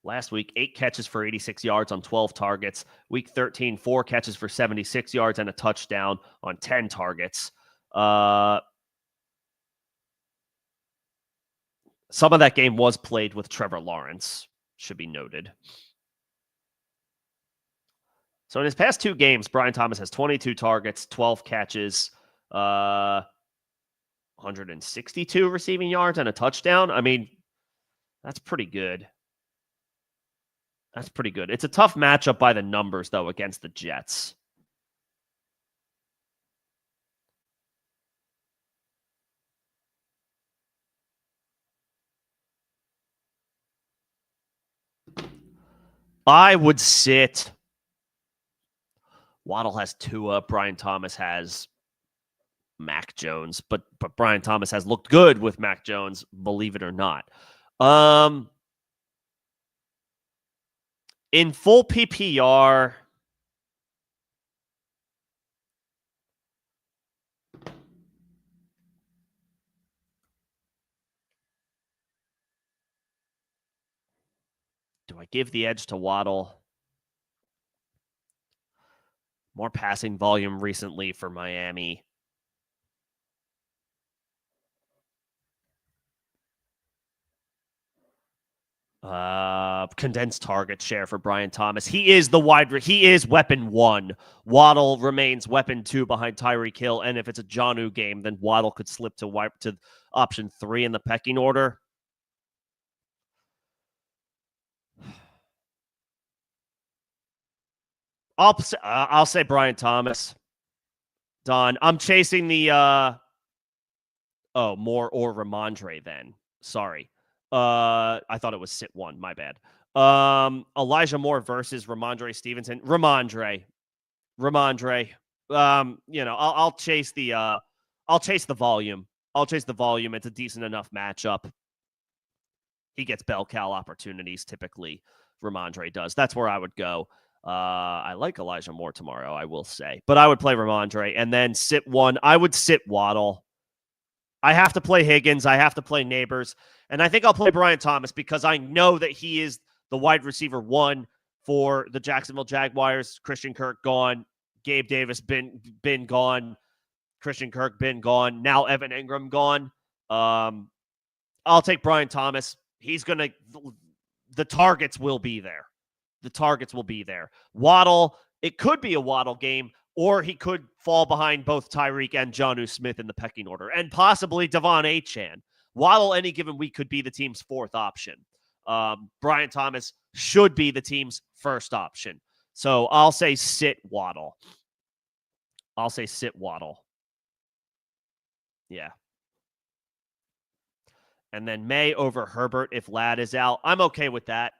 last week, 8 catches for 86 yards on 12 targets. Week 13, 4 catches for 76 yards and a touchdown on 10 targets. Some of that game was played with Trevor Lawrence, should be noted. So in his past 2 games, Brian Thomas has 22 targets, 12 catches, 162 receiving yards, and a touchdown. I mean, that's pretty good. That's pretty good. It's a tough matchup by the numbers, though, against the Jets. I would sit. Waddle has Tua. Brian Thomas has Mac Jones, but Brian Thomas has looked good with Mac Jones, believe it or not. In full PPR, do I give the edge to Waddle? More passing volume recently for Miami. Condensed target share for Brian Thomas. He is weapon 1. Waddle remains weapon 2 behind Tyreek Hill, and if it's a Jonnu game, then Waddle could slip to option 3 in the pecking order. I'll say Brian Thomas. Don, I'm chasing the Moore or Ramondre then. Sorry. I thought it was sit 1, my bad. Elijah Moore versus Ramondre Stevenson. Ramondre. I'll chase the volume. It's a decent enough matchup. He gets bell cow opportunities typically. Ramondre does. That's where I would go. I like Elijah Moore tomorrow, I will say. But I would play Ramondre and then sit 1. I would sit Waddle. I have to play Higgins. I have to play Neighbors. And I think I'll play Brian Thomas because I know that he is the wide receiver 1 for the Jacksonville Jaguars. Christian Kirk gone. Gabe Davis been gone. Christian Kirk been gone. Now Evan Ingram gone. I'll take Brian Thomas. The targets will be there. Waddle, it could be a Waddle game, or he could fall behind both Tyreek and Jonnu Smith in the pecking order, and possibly Devon Achane. Waddle any given week could be the team's 4th option. Brian Thomas should be the team's 1st option. So I'll say sit Waddle. Yeah. And then May over Herbert if Ladd is out. I'm okay with that.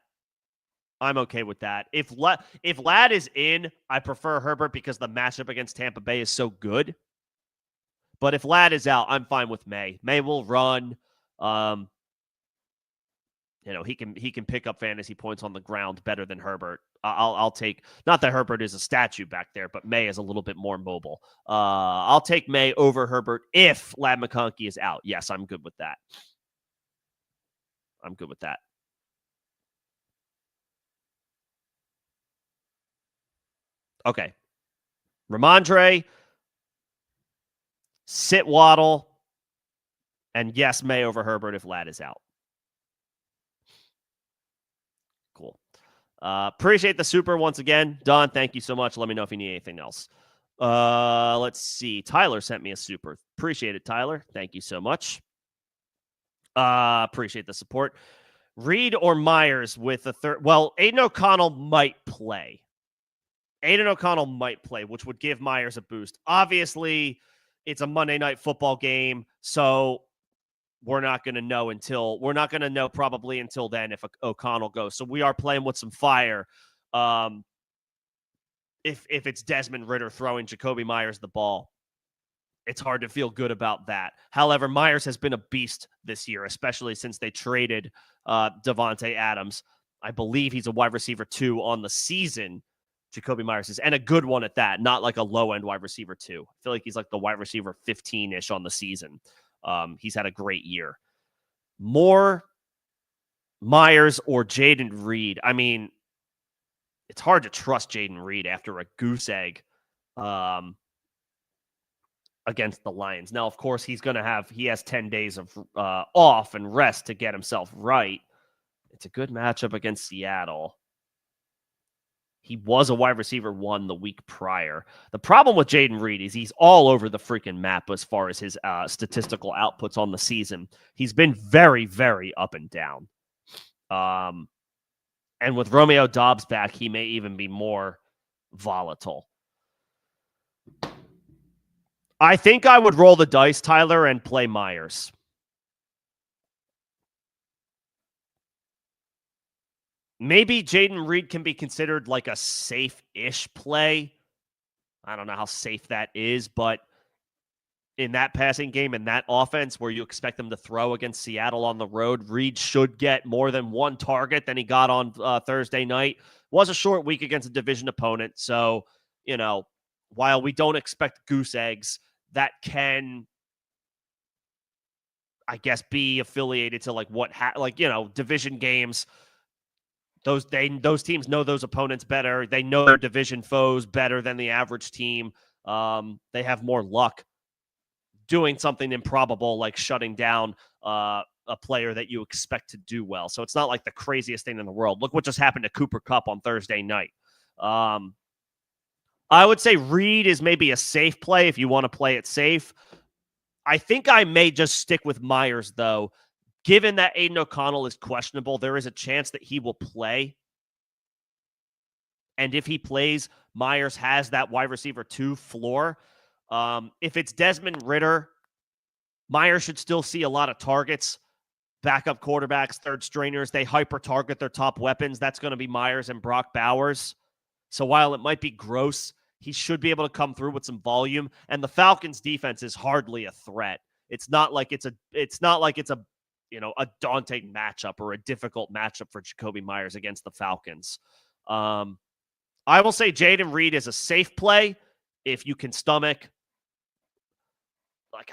If Ladd is in, I prefer Herbert because the matchup against Tampa Bay is so good. But if Ladd is out, I'm fine with May. May will run. He can pick up fantasy points on the ground better than Herbert. I'll take, not that Herbert is a statue back there, but May is a little bit more mobile. I'll take May over Herbert if Ladd McConkey is out. Yes, I'm good with that. Okay. Ramondre, sit Waddle, and yes, May over Herbert if Ladd is out. Cool. Appreciate the super once again. Don, thank you so much. Let me know if you need anything else. Let's see. Tyler sent me a super. Appreciate it, Tyler. Thank you so much. Appreciate the support. Reed or Myers with the third. Well, Aiden O'Connell might play. Which would give Myers a boost. Obviously, it's a Monday Night Football game, so we're not going to know probably until then if O'Connell goes. So we are playing with some fire. If it's Desmond Ridder throwing Jacoby Myers the ball, it's hard to feel good about that. However, Myers has been a beast this year, especially since they traded Devontae Adams. I believe he's a wide receiver 2 on the season. Jacoby Myers is, and a good one at that, not like a low-end wide receiver 2. I feel like he's like the wide receiver 15-ish on the season. He's had a great year. More Myers or Jaden Reed? I mean, it's hard to trust Jaden Reed after a goose egg against the Lions. Now, of course, he has 10 days of off and rest to get himself right. It's a good matchup against Seattle. He was a wide receiver 1 the week prior. The problem with Jaden Reed is he's all over the freaking map as far as his statistical outputs on the season. He's been very, very up and down. And with Romeo Doubs back, he may even be more volatile. I think I would roll the dice, Tyler, and play Myers. Maybe Jaden Reed can be considered like a safe-ish play. I don't know how safe that is, but in that passing game, in that offense where you expect them to throw against Seattle on the road, Reed should get more than one target than he got on Thursday night. Was a short week against a division opponent. So, while we don't expect goose eggs, that can, I guess, be affiliated to division games. Those teams know those opponents better. They know their division foes better than the average team. They have more luck doing something improbable like shutting down a player that you expect to do well. So it's not like the craziest thing in the world. Look what just happened to Cooper Kupp on Thursday night. I would say Reed is maybe a safe play if you want to play it safe. I think I may just stick with Myers, though. Given that Aiden O'Connell is questionable, there is a chance that he will play. And if he plays, Myers has that wide receiver 2 floor. If it's Desmond Ridder, Myers should still see a lot of targets. Backup quarterbacks, third stringers, they hyper-target their top weapons. That's going to be Myers and Brock Bowers. So while it might be gross, he should be able to come through with some volume. And the Falcons' defense is hardly a threat. It's not like it's a daunting matchup or a difficult matchup for Jacoby Myers against the Falcons. I will say Jaden Reed is a safe play if you can stomach.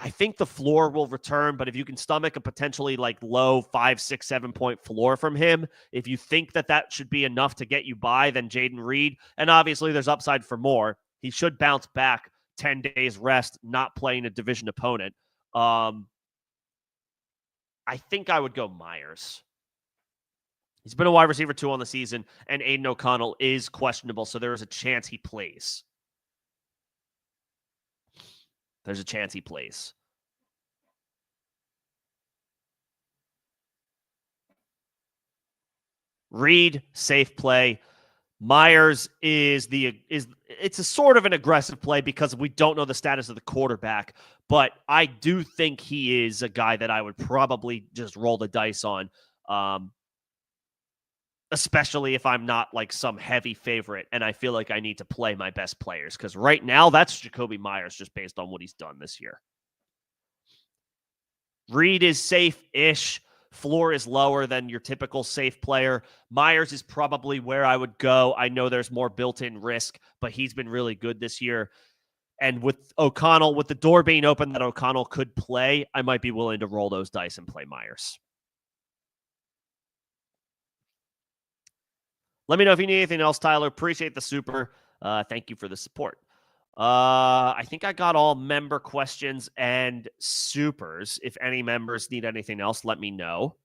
I think the floor will return, but if you can stomach a potentially low 5, 6, 7 point floor from him, if you think that should be enough to get you by, then Jaden Reed. And obviously there's upside for more. He should bounce back 10 days rest, not playing a division opponent. I think I would go Myers. He's been a wide receiver 2 on the season, and Aiden O'Connell is questionable, so there is a chance he plays. There's a chance he plays. Reed, safe play. Myers it's a sort of an aggressive play because we don't know the status of the quarterback, but I do think he is a guy that I would probably just roll the dice on, especially if I'm not some heavy favorite and I feel like I need to play my best players, because right now that's Jacoby Myers just based on what he's done this year. Reed is safe-ish. Floor is lower than your typical safe player. Myers is probably where I would go. I know there's more built-in risk, but he's been really good this year. And with O'Connell, with the door being open that O'Connell could play, I might be willing to roll those dice and play Myers. Let me know if you need anything else, Tyler. Appreciate the super. Thank you for the support. I think I got all member questions and supers. If any members need anything else, let me know.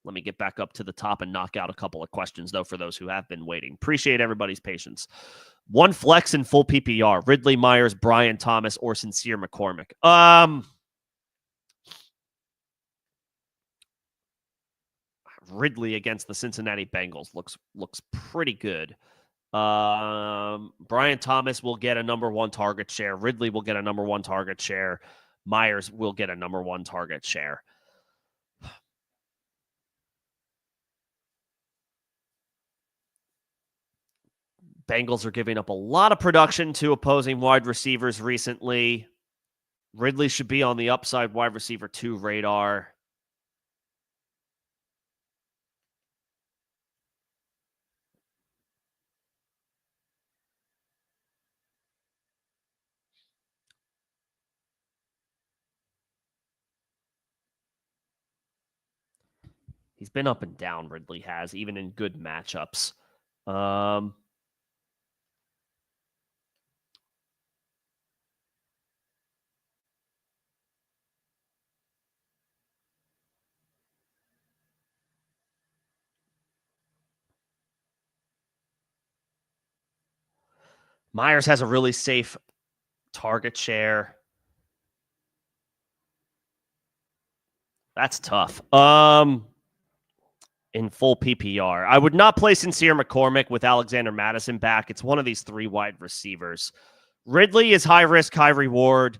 Let me get back up to the top and knock out a couple of questions, though, for those who have been waiting. Appreciate everybody's patience. One flex in full PPR: Ridley, Myers, Brian Thomas, or Sincere McCormick. Ridley against the Cincinnati Bengals looks pretty good. Brian Thomas will get a number 1 target share. Ridley will get a number 1 target share. Myers will get a number 1 target share. Bengals are giving up a lot of production to opposing wide receivers recently. Ridley should be on the upside wide receiver 2 radar. He's been up and down, Ridley has, even in good matchups. Myers has a really safe target share. That's tough. In full PPR, I would not play Sincere McCormick with Alexander Mattison back. It's one of these 3 wide receivers. Ridley is high risk, high reward.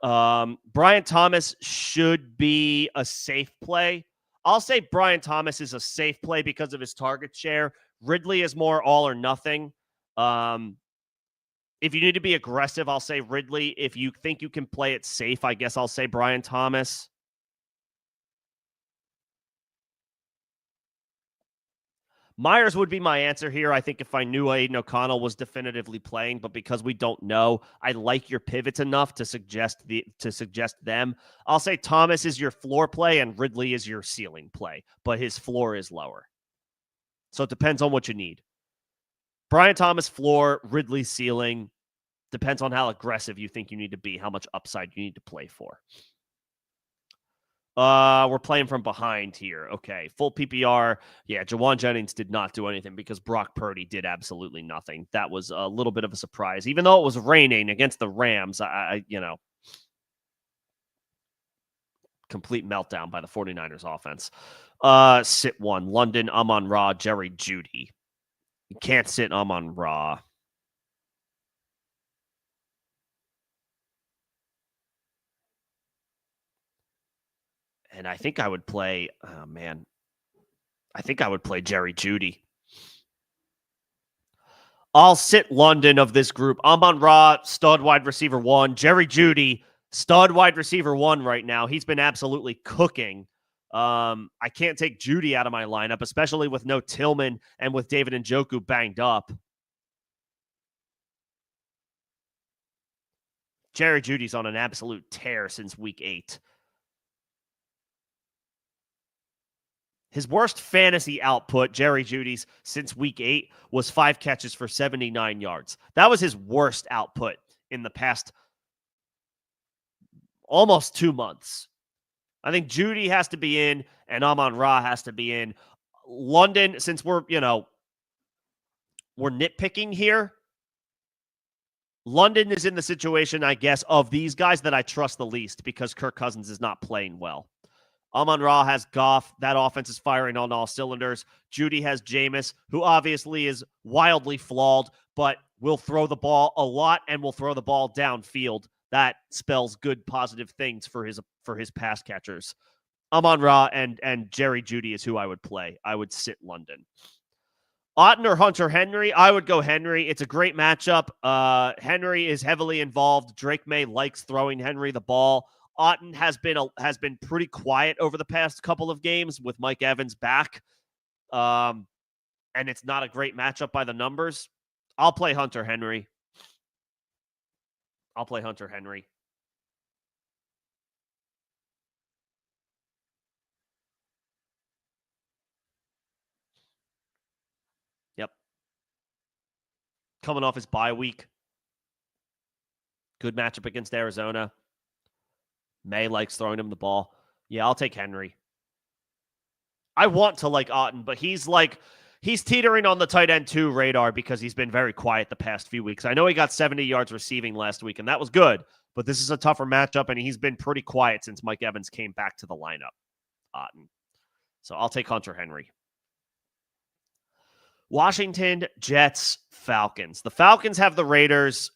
Brian Thomas should be a safe play. I'll say Brian Thomas is a safe play because of his target share. Ridley is more all or nothing. If you need to be aggressive, I'll say Ridley. If you think you can play it safe, I guess I'll say Brian Thomas. Myers would be my answer here. I think if I knew Aiden O'Connell was definitively playing, but because we don't know, I like your pivots enough to suggest them. I'll say Thomas is your floor play and Ridley is your ceiling play, but his floor is lower. So it depends on what you need. Brian Thomas floor, Ridley ceiling. Depends on how aggressive you think you need to be, how much upside you need to play for. We're playing from behind here. Okay, full PPR. Yeah, Jawan Jennings did not do anything because Brock Purdy did absolutely nothing. That was a little bit of a surprise. Even though it was raining against the Rams, complete meltdown by the 49ers offense. Sit 1. London, Amon-Ra, Jerry Jeudy. You can't sit Amon-Ra. And I think I would play, I think I would play Jerry Jeudy. I'll sit London of this group. Amon-Ra, stud wide receiver 1. Jerry Jeudy, stud wide receiver 1 right now. He's been absolutely cooking. I can't take Jeudy out of my lineup, especially with no Tillman and with David Njoku banged up. Jerry Jeudy's on an absolute tear since week 8. His worst fantasy output, Jerry Jeudy's, since week 8 was 5 catches for 79 yards. That was his worst output in the past almost 2 months. I think Jeudy has to be in and Amon-Ra has to be in. London, since we're nitpicking here, London is in the situation, I guess, of these guys that I trust the least because Kirk Cousins is not playing well. Amon-Ra has Goff. That offense is firing on all cylinders. Jeudy has Jameis, who obviously is wildly flawed, but will throw the ball a lot and will throw the ball downfield. That spells good, positive things for his pass catchers. Amon-Ra and Jerry Jeudy is who I would play. I would sit London. Otton or Hunter Henry? I would go Henry. It's a great matchup. Henry is heavily involved. Drake May likes throwing Henry the ball. Otton has been pretty quiet over the past couple of games with Mike Evans back. And it's not a great matchup by the numbers. I'll play Hunter Henry. Yep. Coming off his bye week. Good matchup against Arizona. May likes throwing him the ball. Yeah, I'll take Henry. I want to like Otton, but he's teetering on the tight end 2 radar because he's been very quiet the past few weeks. I know he got 70 yards receiving last week, and that was good, but this is a tougher matchup, and he's been pretty quiet since Mike Evans came back to the lineup. Otton. So I'll take Hunter Henry. Washington, Jets, Falcons. The Falcons have the Raiders.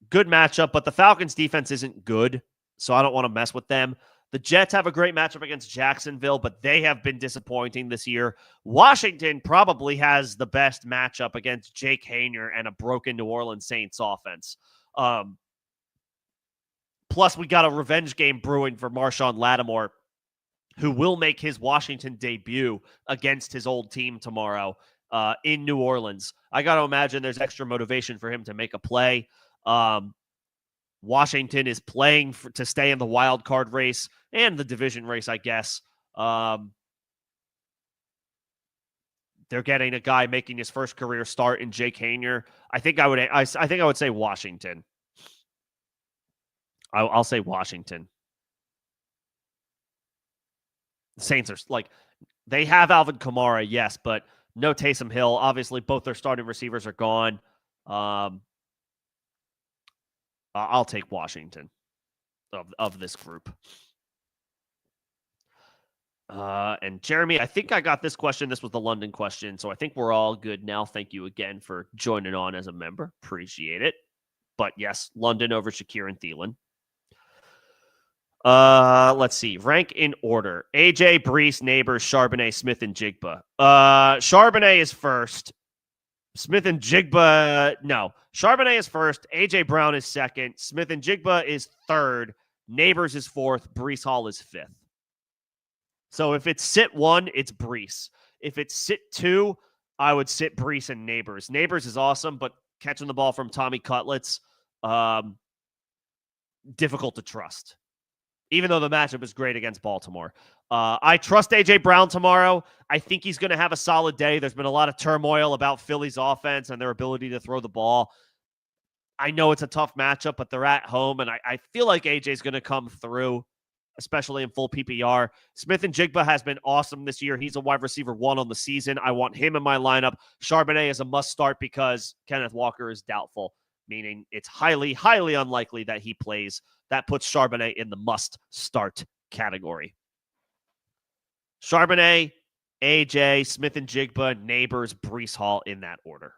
Good matchup, but the Falcons' defense isn't good, so I don't want to mess with them. The Jets have a great matchup against Jacksonville, but they have been disappointing this year. Washington probably has the best matchup against Jake Haener and a broken New Orleans Saints offense. Plus, we got a revenge game brewing for Marshawn Lattimore, who will make his Washington debut against his old team tomorrow in New Orleans. I got to imagine there's extra motivation for him to make a play. Washington is playing to stay in the wild card race and the division race, I guess. They're getting a guy making his first career start in Jake Haener. I think I would say Washington. I'll say Washington. The Saints are like, they have Alvin Kamara, yes, but no Taysom Hill. Obviously, both their starting receivers are gone. I'll take Washington of this group. And Jeremy, I think I got this question. This was the London question, so I think we're all good now. Thank you again for joining on as a member. Appreciate it. But yes, London over Shakir and Thielen. Let's see. Rank in order. AJ, Brees, Neighbors, Charbonnet, Smith, and Jigba. Charbonnet is first. Smith and Jigba, no. Charbonnet is first. AJ Brown is second. Smith and Jigba is third. Neighbors is fourth. Brees Hall is fifth. So if it's sit 1, it's Brees. If it's sit 2, I would sit Brees and Neighbors. Neighbors is awesome, but catching the ball from Tommy Cutlets, difficult to trust. Even though the matchup is great against Baltimore. I trust A.J. Brown tomorrow. I think he's going to have a solid day. There's been a lot of turmoil about Philly's offense and their ability to throw the ball. I know it's a tough matchup, but they're at home, and I feel like A.J.'s going to come through, especially in full PPR. Smith and Jigba has been awesome this year. He's a wide receiver 1 on the season. I want him in my lineup. Charbonnet is a must-start because Kenneth Walker is doubtful, meaning it's highly, highly unlikely that he plays. That puts Charbonnet in the must-start category. Charbonnet, AJ, Smith and Jigba, Neighbors, Brees Hall in that order.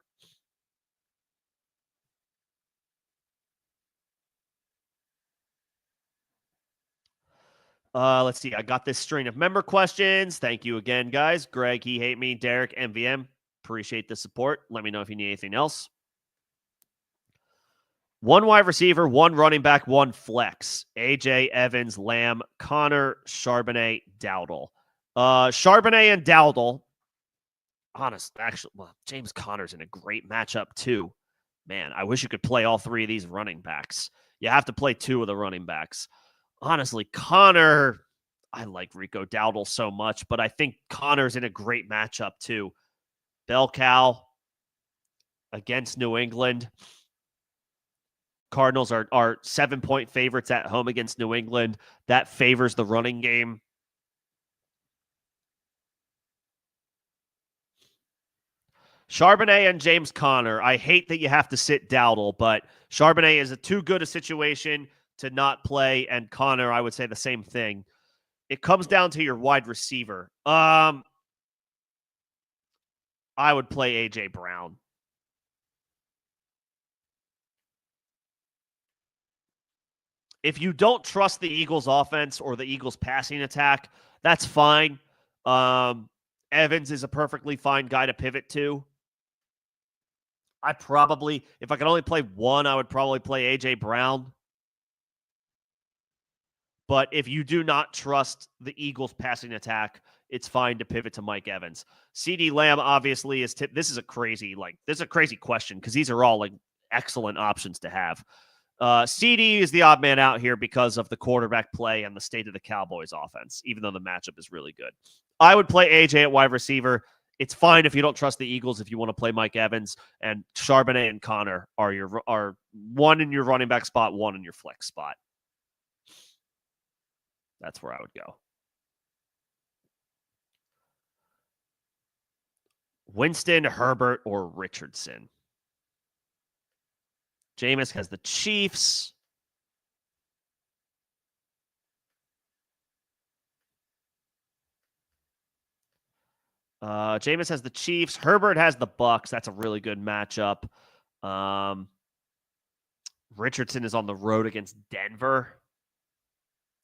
Let's see. I got this string of member questions. Thank you again, guys. Greg, He Hate Me, Derek, MVM. Appreciate the support. Let me know if you need anything else. 1 wide receiver, 1 running back, 1 flex. AJ, Evans, Lamb, Connor, Charbonnet, Dowdle. Charbonnet and Dowdle. James Conner's in a great matchup too. Man, I wish you could play all 3 of these running backs. You have to play 2 of the running backs. Honestly, Connor, I like Rico Dowdle so much, but I think Connor's in a great matchup too. Bell cow against New England. Cardinals are 7-point favorites at home against New England. That favors the running game. Charbonnet and James Conner. I hate that you have to sit Dowdle, but Charbonnet is too good a situation to not play, and Conner, I would say the same thing. It comes down to your wide receiver. I would play A.J. Brown. If you don't trust the Eagles offense or the Eagles passing attack, that's fine. Evans is a perfectly fine guy to pivot to. If I could only play 1, I would probably play A.J. Brown. But if you do not trust the Eagles passing attack, it's fine to pivot to Mike Evans. CeeDee Lamb obviously is this is a crazy question because these are all excellent options to have. CeeDee is the odd man out here because of the quarterback play and the state of the Cowboys offense, even though the matchup is really good. I would play AJ at wide receiver. It's fine if you don't trust the Eagles if you want to play Mike Evans, and Charbonnet and Connor are 1 in your running back spot, 1 in your flex spot. That's where I would go. Winston, Herbert, or Richardson. Jameis has the Chiefs. Jameis has the Chiefs. Herbert has the Bucks. That's a really good matchup. Richardson is on the road against Denver.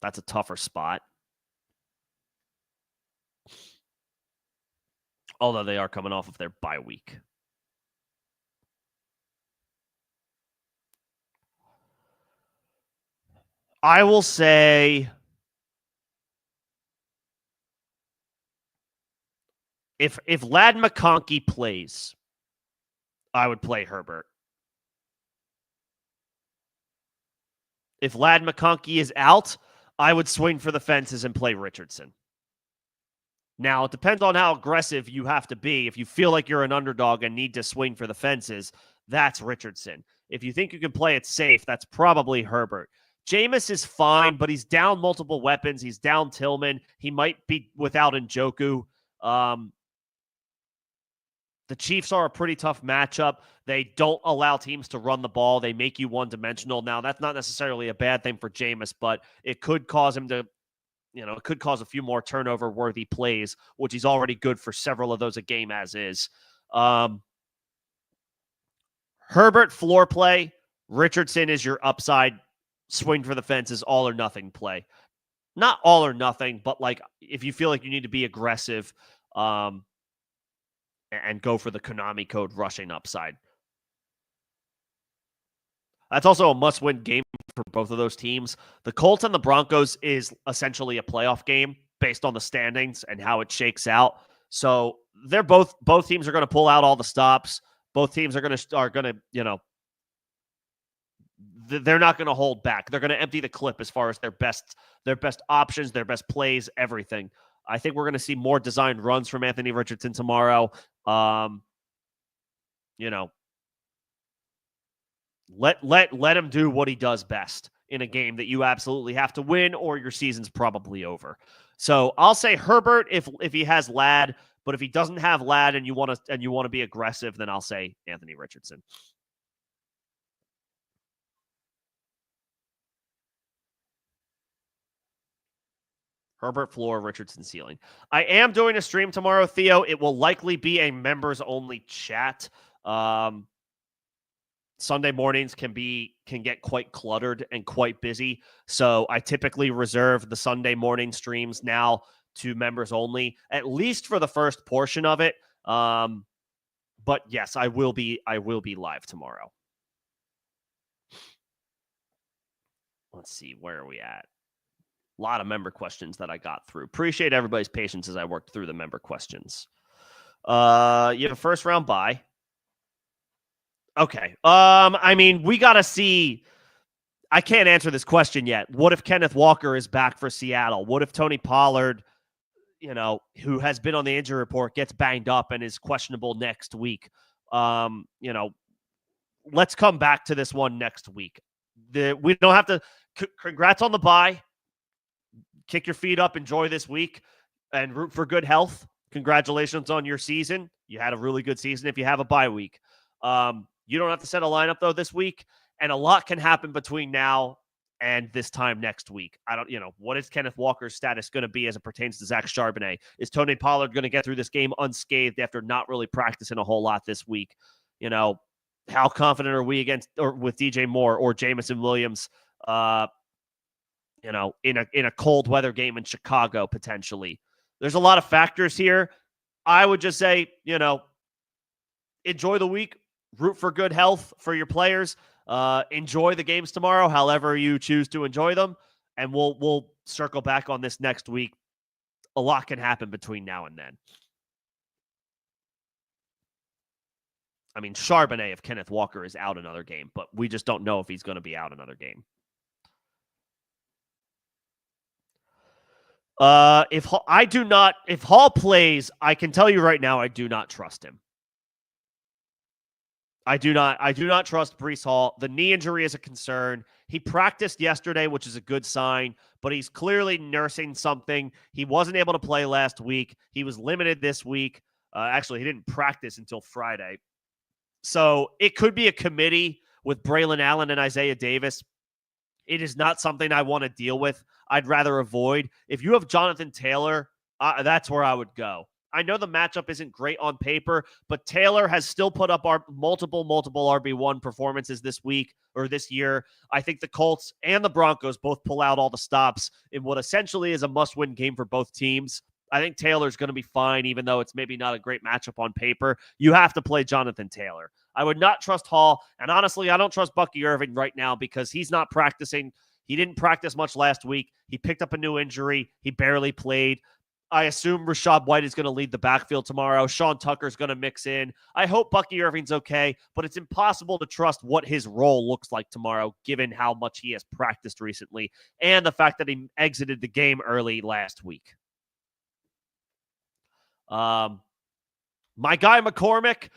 That's a tougher spot. Although they are coming off of their bye week. I will say if Ladd McConkey plays, I would play Herbert. If Ladd McConkey is out, I would swing for the fences and play Richardson. Now, it depends on how aggressive you have to be. If you feel like you're an underdog and need to swing for the fences, that's Richardson. If you think you can play it safe, that's probably Herbert. Jameis is fine, but he's down multiple weapons. He's down Tillman. He might be without Njoku. The Chiefs are a pretty tough matchup. They don't allow teams to run the ball. They make you one-dimensional. Now, that's not necessarily a bad thing for Jameis, but it could cause him to, it could cause a few more turnover-worthy plays, which he's already good for several of those a game as is. Herbert, floor play. Richardson is your upside swing for the fences, all or nothing play. Not all or nothing, but like if you feel like you need to be aggressive, and go for the Konami code rushing upside. That's also a must-win game for both of those teams. The Colts and the Broncos is essentially a playoff game based on the standings and how it shakes out. So they're both teams are going to pull out all the stops. Both teams are going to they're not going to hold back. They're going to empty the clip as far as their best options, their best plays, everything. I think we're going to see more designed runs from Anthony Richardson tomorrow. Let him do what he does best in a game that you absolutely have to win, or your season's probably over. So I'll say Herbert if he has Ladd, but if he doesn't have Ladd and you want to be aggressive, then I'll say Anthony Richardson. Herbert floor, Richardson ceiling. I am doing a stream tomorrow, Theo. It will likely be a members-only chat. Sunday mornings can get quite cluttered and quite busy. So I typically reserve the Sunday morning streams now to members only, at least for the first portion of it. But yes, I will be live tomorrow. Let's see, where are we at? A lot of member questions that I got through. Appreciate everybody's patience as I worked through the member questions. You have a first round bye. Okay. I mean, we got to see. I can't answer this question yet. What if Kenneth Walker is back for Seattle? What if Tony Pollard, who has been on the injury report, gets banged up and is questionable next week? Let's come back to this one next week. We don't have to. Congrats on the bye. Kick your feet up, enjoy this week, and root for good health. Congratulations on your season. You had a really good season if you have a bye week. You don't have to set a lineup, though, this week, and a lot can happen between now and this time next week. What is Kenneth Walker's status going to be as it pertains to Zach Charbonnet? Is Tony Pollard going to get through this game unscathed after not really practicing a whole lot this week? How confident are we with DJ Moore or Jameson Williams, in a cold weather game in Chicago, potentially? There's a lot of factors here. I would just say, enjoy the week, root for good health for your players, enjoy the games tomorrow, however you choose to enjoy them, and we'll circle back on this next week. A lot can happen between now and then. I mean, Charbonnet, if Kenneth Walker is out another game, but we just don't know if he's going to be out another game. If Hall plays, I can tell you right now, I do not trust him. I do not trust Breece Hall. The knee injury is a concern. He practiced yesterday, which is a good sign, but he's clearly nursing something. He wasn't able to play last week. He was limited this week. Actually, he didn't practice until Friday. So it could be a committee with Braylon Allen and Isaiah Davis. It is not something I want to deal with. I'd rather avoid. If you have Jonathan Taylor, that's where I would go. I know the matchup isn't great on paper, but Taylor has still put up multiple RB1 performances this week or this year. I think the Colts and the Broncos both pull out all the stops in what essentially is a must-win game for both teams. I think Taylor's going to be fine, even though it's maybe not a great matchup on paper. You have to play Jonathan Taylor. I would not trust Hall, and honestly, I don't trust Bucky Irving right now because he's not practicing. He didn't practice much last week. He picked up a new injury. He barely played. I assume Rachaad White is going to lead the backfield tomorrow. Sean Tucker's going to mix in. I hope Bucky Irving's okay, but it's impossible to trust what his role looks like tomorrow, given how much he has practiced recently and the fact that he exited the game early last week. My guy McCormick,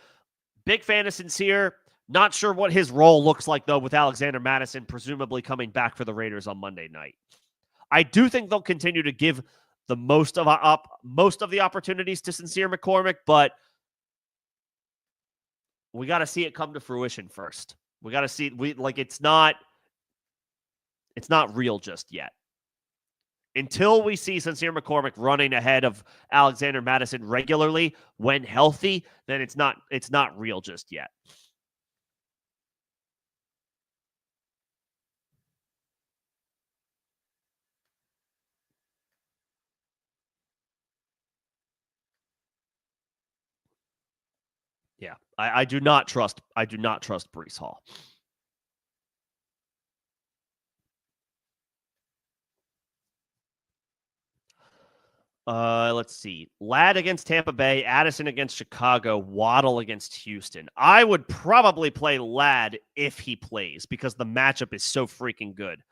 big fan of Sincere. Not sure what his role looks like, though, with Alexander Mattison presumably coming back for the Raiders on Monday night. I do think they'll continue to give the most of the opportunities to Sincere McCormick, but we got to see it come to fruition first. We got to see it's not real just yet. Until we see Sincere McCormick running ahead of Alexander Mattison regularly when healthy, then it's not real just yet. Yeah, I do not trust Breece Hall. Let's see. Ladd against Tampa Bay, Addison against Chicago, Waddle against Houston. I would probably play Ladd if he plays because the matchup is so freaking good.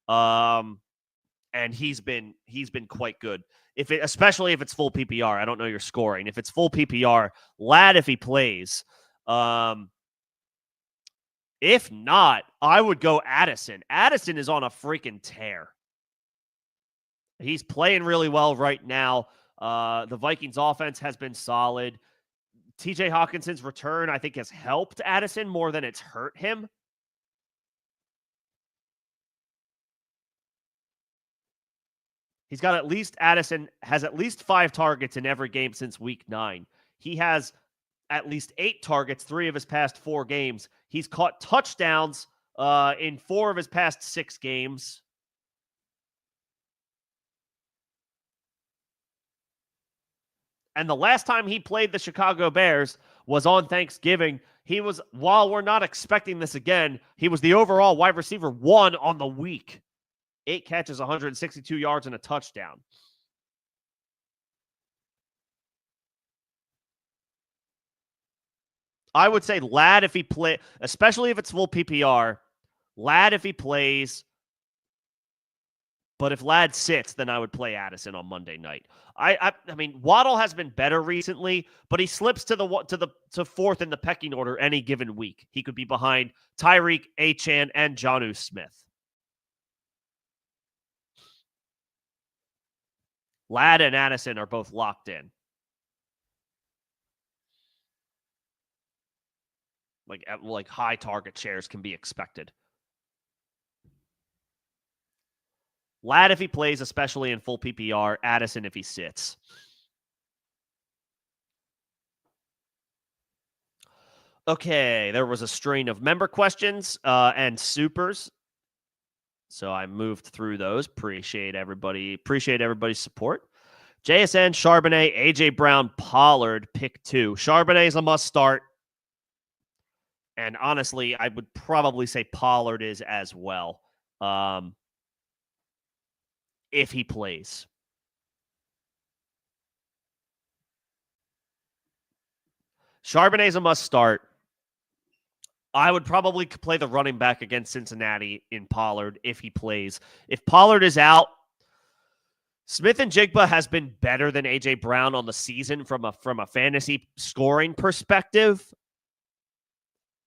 And he's been quite good. Especially if it's full PPR. I don't know your scoring. If it's full PPR, Ladd if he plays. If not, I would go Addison. Addison is on a freaking tear. He's playing really well right now. The Vikings offense has been solid. TJ Hawkinson's return, I think, has helped Addison more than it's hurt him. He's got Addison has at least 5 targets in every game since week 9. He has at least 8 targets 3 of his past 4 games. He's caught touchdowns in 4 of his past 6 games. And the last time he played the Chicago Bears was on Thanksgiving. While we're not expecting this again, he was the overall wide receiver 1 on the week. 8 catches, 162 yards, and a touchdown. I would say Ladd if he play, especially if it's full PPR. Ladd if he plays. But if Ladd sits, then I would play Addison on Monday night. I mean, Waddle has been better recently, but he slips to fourth in the pecking order any given week. He could be behind Tyreek, Achane, and Jonnu Smith. Ladd and Addison are both locked in. Like high target shares can be expected. Ladd if he plays, especially in full PPR. Addison if he sits. Okay, there was a string of member questions and supers. So I moved through those. Appreciate everybody's support. JSN, Charbonnet, AJ Brown, Pollard, pick 2. Charbonnet is a must start. And honestly, I would probably say Pollard is as well. If he plays. Charbonnet is a must start. I would probably play the running back against Cincinnati in Pollard if he plays. If Pollard is out, Smith-Njigba has been better than A.J. Brown on the season from a fantasy scoring perspective.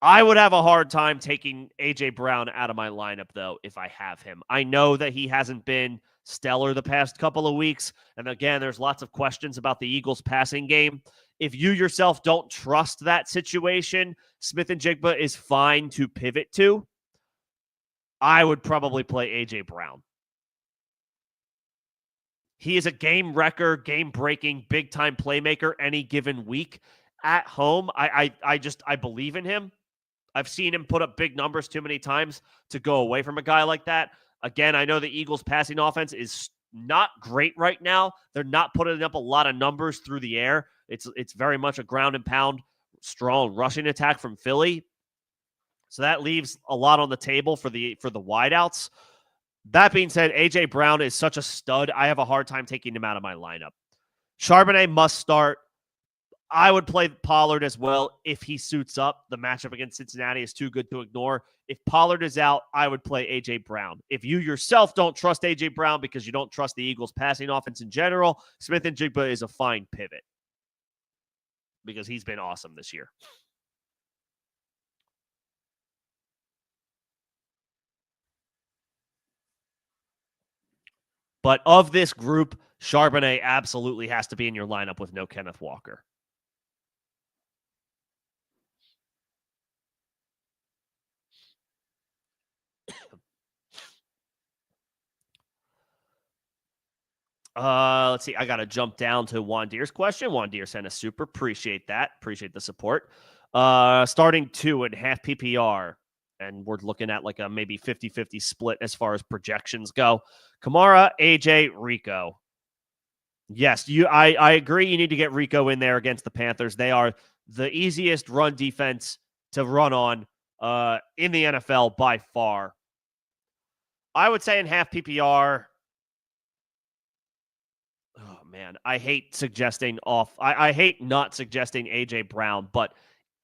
I would have a hard time taking A.J. Brown out of my lineup, though, if I have him. I know that he hasn't been stellar the past couple of weeks. And again, there's lots of questions about the Eagles' passing game. If you yourself don't trust that situation, Smith-Njigba is fine to pivot to. I would probably play A.J. Brown. He is a game wrecker, game-breaking, big-time playmaker any given week. At home, I believe in him. I've seen him put up big numbers too many times to go away from a guy like that. Again, I know the Eagles' passing offense is not great right now. They're not putting up a lot of numbers through the air. It's very much a ground and pound, strong rushing attack from Philly. So that leaves a lot on the table for the wideouts. That being said, A.J. Brown is such a stud. I have a hard time taking him out of my lineup. Charbonnet must start. I would play Pollard as well if he suits up. The matchup against Cincinnati is too good to ignore. If Pollard is out, I would play A.J. Brown. If you yourself don't trust A.J. Brown because you don't trust the Eagles' passing offense in general, Smith-Njigba is a fine pivot because he's been awesome this year. But of this group, Charbonnet absolutely has to be in your lineup with no Kenneth Walker. Let's see. I got to jump down to Juan Deer's question. Juan Deer sent a super. Appreciate that. Appreciate the support. Starting 2.5 PPR. And we're looking at like a maybe 50-50 split as far as projections go. Kamara, AJ, Rico. Yes, I agree. You need to get Rico in there against the Panthers. They are the easiest run defense to run on in the NFL by far. I would say in half PPR. Oh man, I hate suggesting I hate not suggesting AJ Brown, but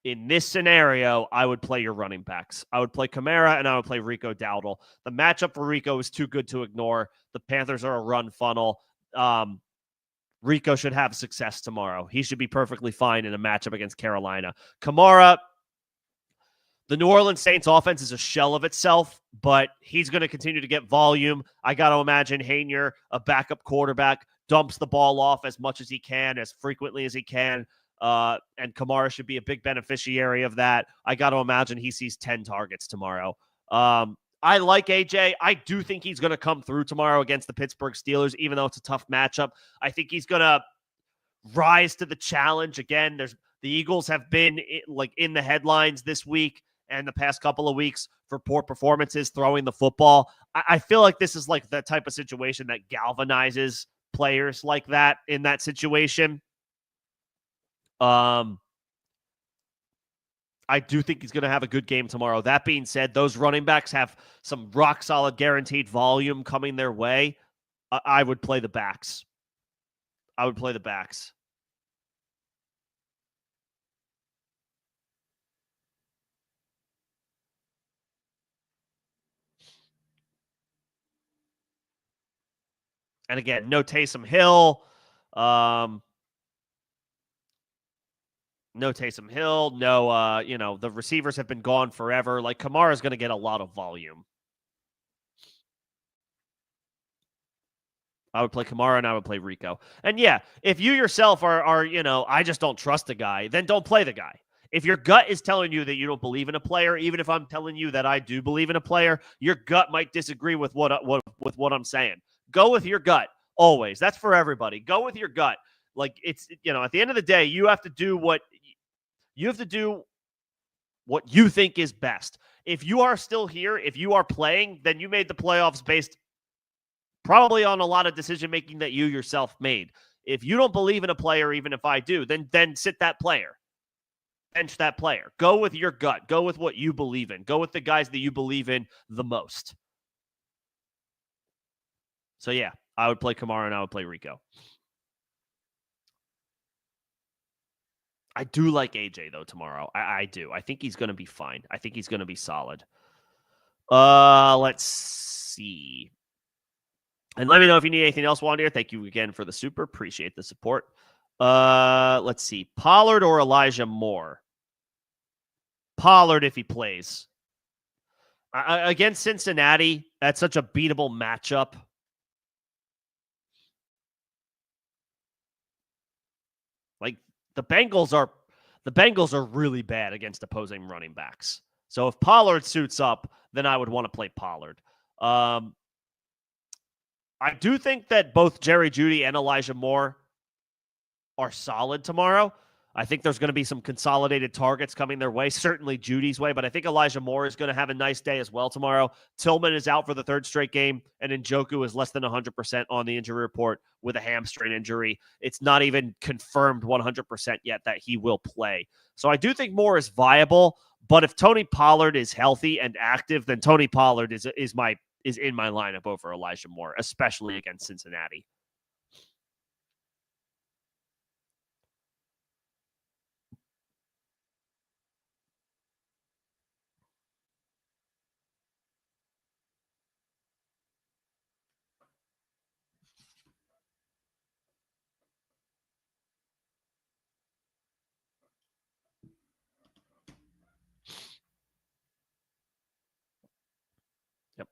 in this scenario, I would play your running backs. I would play Kamara and I would play Rico Dowdle. The matchup for Rico is too good to ignore. The Panthers are a run funnel. Rico should have success tomorrow. He should be perfectly fine in a matchup against Carolina. Kamara, the New Orleans Saints offense is a shell of itself, but he's going to continue to get volume. I got to imagine Hainier, a backup quarterback, dumps the ball off as much as he can, as frequently as he can. And Kamara should be a big beneficiary of that. I got to imagine he sees 10 targets tomorrow. I like AJ. I do think he's going to come through tomorrow against the Pittsburgh Steelers, even though it's a tough matchup. I think he's going to rise to the challenge. Again, the Eagles have been in the headlines this week and the past couple of weeks for poor performances throwing the football. I feel like this is like the type of situation that galvanizes players like that in that situation. I do think he's going to have a good game tomorrow. That being said, those running backs have some rock-solid guaranteed volume coming their way. I would play the backs. I would play the backs. And again, no Taysom Hill. No Taysom Hill. No, the receivers have been gone forever. Like, Kamara's going to get a lot of volume. I would play Kamara and I would play Rico. And yeah, if you yourself are I just don't trust the guy, then don't play the guy. If your gut is telling you that you don't believe in a player, even if I'm telling you that I do believe in a player, your gut might disagree with what I'm saying. Go with your gut always. That's for everybody. Go with your gut. Like, it's, at the end of the day, you have to do what you think is best. If you are still here, if you are playing, then you made the playoffs based probably on a lot of decision-making that you yourself made. If you don't believe in a player, even if I do, then sit that player. Bench that player. Go with your gut. Go with what you believe in. Go with the guys that you believe in the most. So, yeah, I would play Kamara and I would play Rico. I do like AJ, though, tomorrow. I do. I think he's going to be fine. I think he's going to be solid. Let's see. And let me know if you need anything else, Wandier. Thank you again for the super. Appreciate the support. Let's see. Pollard or Elijah Moore? Pollard if he plays. Against Cincinnati, that's such a beatable matchup. Like, the Bengals are really bad against opposing running backs. So if Pollard suits up, then I would want to play Pollard. I do think that both Jerry Jeudy and Elijah Moore are solid tomorrow. I think there's going to be some consolidated targets coming their way, certainly Judy's way, but I think Elijah Moore is going to have a nice day as well tomorrow. Tillman is out for the third straight game, and Njoku is less than 100% on the injury report with a hamstring injury. It's not even confirmed 100% yet that he will play. So I do think Moore is viable, but if Tony Pollard is healthy and active, then Tony Pollard is in my lineup over Elijah Moore, especially against Cincinnati. Yep.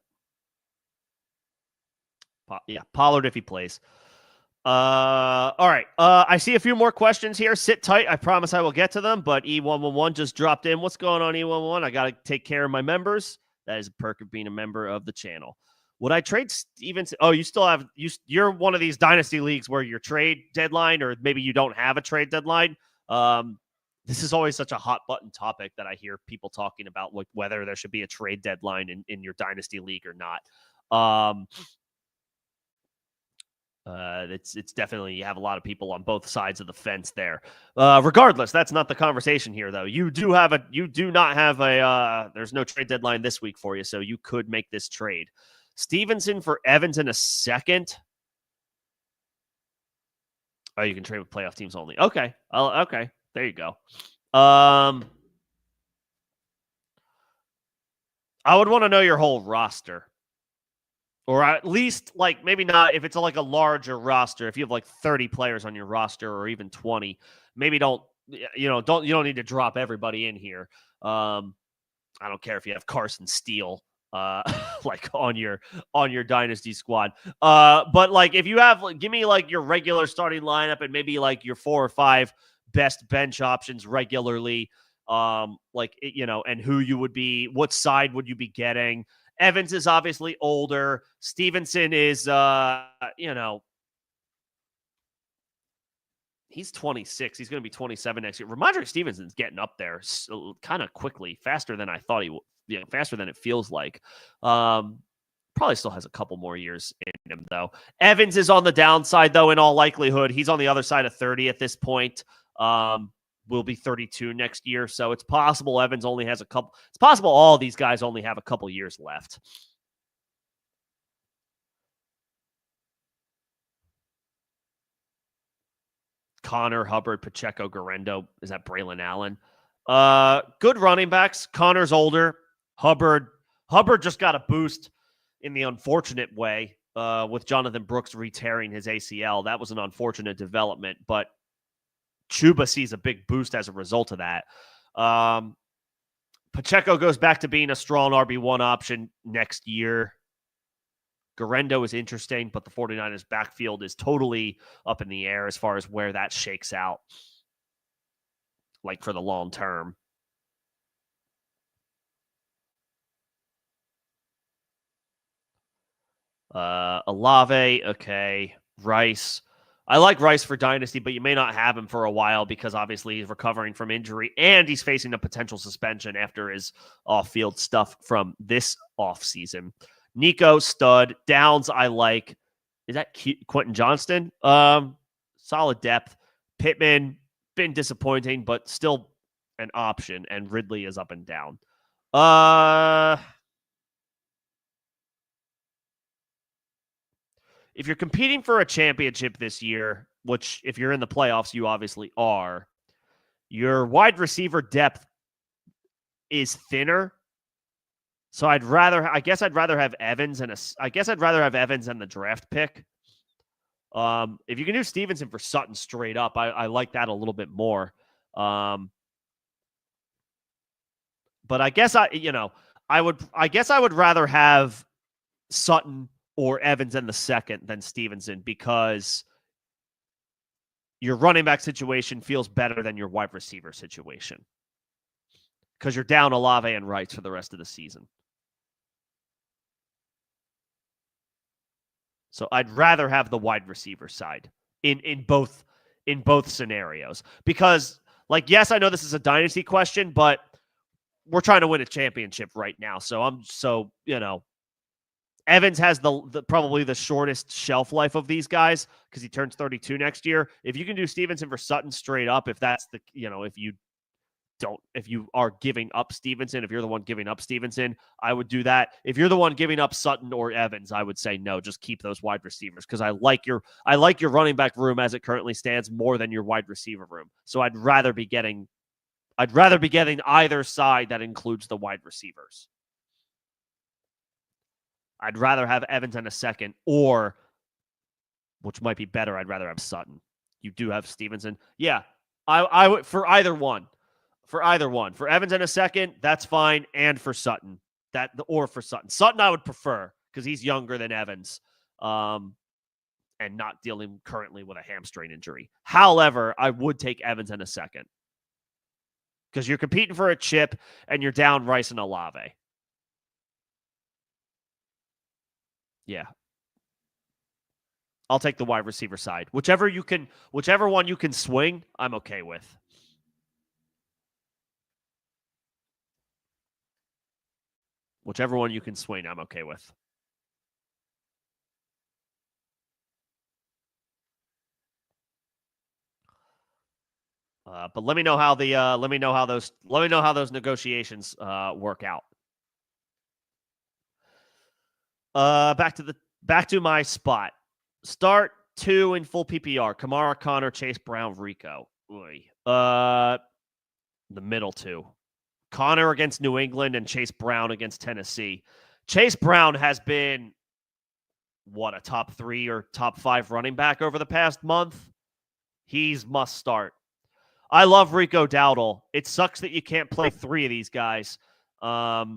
Yeah, Pollard if he plays. All right. I see a few more questions here. Sit tight. I promise I will get to them. But E111 just dropped in. What's going on, E111? I got to take care of my members. That is a perk of being a member of the channel. Would I trade Stevenson? Oh, you still have you're one of these dynasty leagues where your trade deadline, or maybe you don't have a trade deadline. This is always such a hot button topic that I hear people talking about, like whether there should be a trade deadline in your dynasty league or not. It's definitely, you have a lot of people on both sides of the fence there. Regardless, that's not the conversation here, though. You do not have there's no trade deadline this week for you, so you could make this trade. Stevenson for Evans in a second. Oh, you can trade with playoff teams only. Okay. Okay. There you go. I would want to know your whole roster. Or at least, like, maybe not if it's like a larger roster. If you have like 30 players on your roster or even 20, maybe you don't need to drop everybody in here. I don't care if you have Carson Steele like on your dynasty squad. But like if you have, give me like your regular starting lineup and maybe like your 4 or 5 best bench options regularly. And who you would be, what side would you be getting? Evans is obviously older. Stevenson is, he's 26. He's going to be 27 next year. Ramondre Stevenson's getting up there kind of quickly, faster than I thought he would. Faster than it feels like. Probably still has a couple more years in him, though. Evans is on the downside, though, in all likelihood. He's on the other side of 30 at this point. Will be 32 next year. So it's possible Evans only has it's possible all these guys only have a couple years left. Connor, Hubbard, Pacheco, Garendo. Is that Braylon Allen? Good running backs. Connor's older. Hubbard just got a boost in the unfortunate way with Jonathan Brooks re-tearing his ACL. That was an unfortunate development, but Chuba sees a big boost as a result of that. Pacheco goes back to being a strong RB1 option next year. Garendo is interesting, but the 49ers backfield is totally up in the air as far as where that shakes out, like for the long term. Olave, okay. Rice. I like Rice for Dynasty, but you may not have him for a while because obviously he's recovering from injury and he's facing a potential suspension after his off-field stuff from this offseason. Nico, stud. Downs, I like. Is that Quentin Johnston? Solid depth. Pittman, been disappointing, but still an option. And Ridley is up and down. If you're competing for a championship this year, which if you're in the playoffs, you obviously are, your wide receiver depth is thinner. So I guess I'd rather have Evans and the draft pick. If you can do Stevenson for Sutton straight up, I like that a little bit more. But I guess I would rather have Sutton or Evans in the second than Stevenson because your running back situation feels better than your wide receiver situation because you're down Olave and Wright for the rest of the season. So I'd rather have the wide receiver side in both scenarios because, like, yes, I know this is a dynasty question, but we're trying to win a championship right now. So Evans has the probably the shortest shelf life of these guys because he turns 32 next year. If you can do Stevenson for Sutton straight up, if that's the if you are giving up Stevenson, if you're the one giving up Stevenson, I would do that. If you're the one giving up Sutton or Evans, I would say no, just keep those wide receivers because I like your running back room as it currently stands more than your wide receiver room. So I'd rather be getting either side that includes the wide receivers. I'd rather have Evans in a second, or, which might be better, I'd rather have Sutton. You do have Stevenson. Yeah, I would for either one. For Evans in a second, that's fine, and for Sutton. For Sutton. Sutton I would prefer because he's younger than Evans. And not dealing currently with a hamstring injury. However, I would take Evans in a second. Because you're competing for a chip and you're down Rice and Olave. Yeah. I'll take the wide receiver side. Whichever one you can swing, I'm okay with. Whichever one you can swing, I'm okay with. But let me know how those negotiations work out. Back to my spot. Start 2 in full PPR. Kamara, Connor, Chase Brown, Rico. The middle 2. Connor against New England and Chase Brown against Tennessee. Chase Brown has been a top 3 or top 5 running back over the past month. He's must start. I love Rico Dowdle. It sucks that you can't play 3 of these guys. But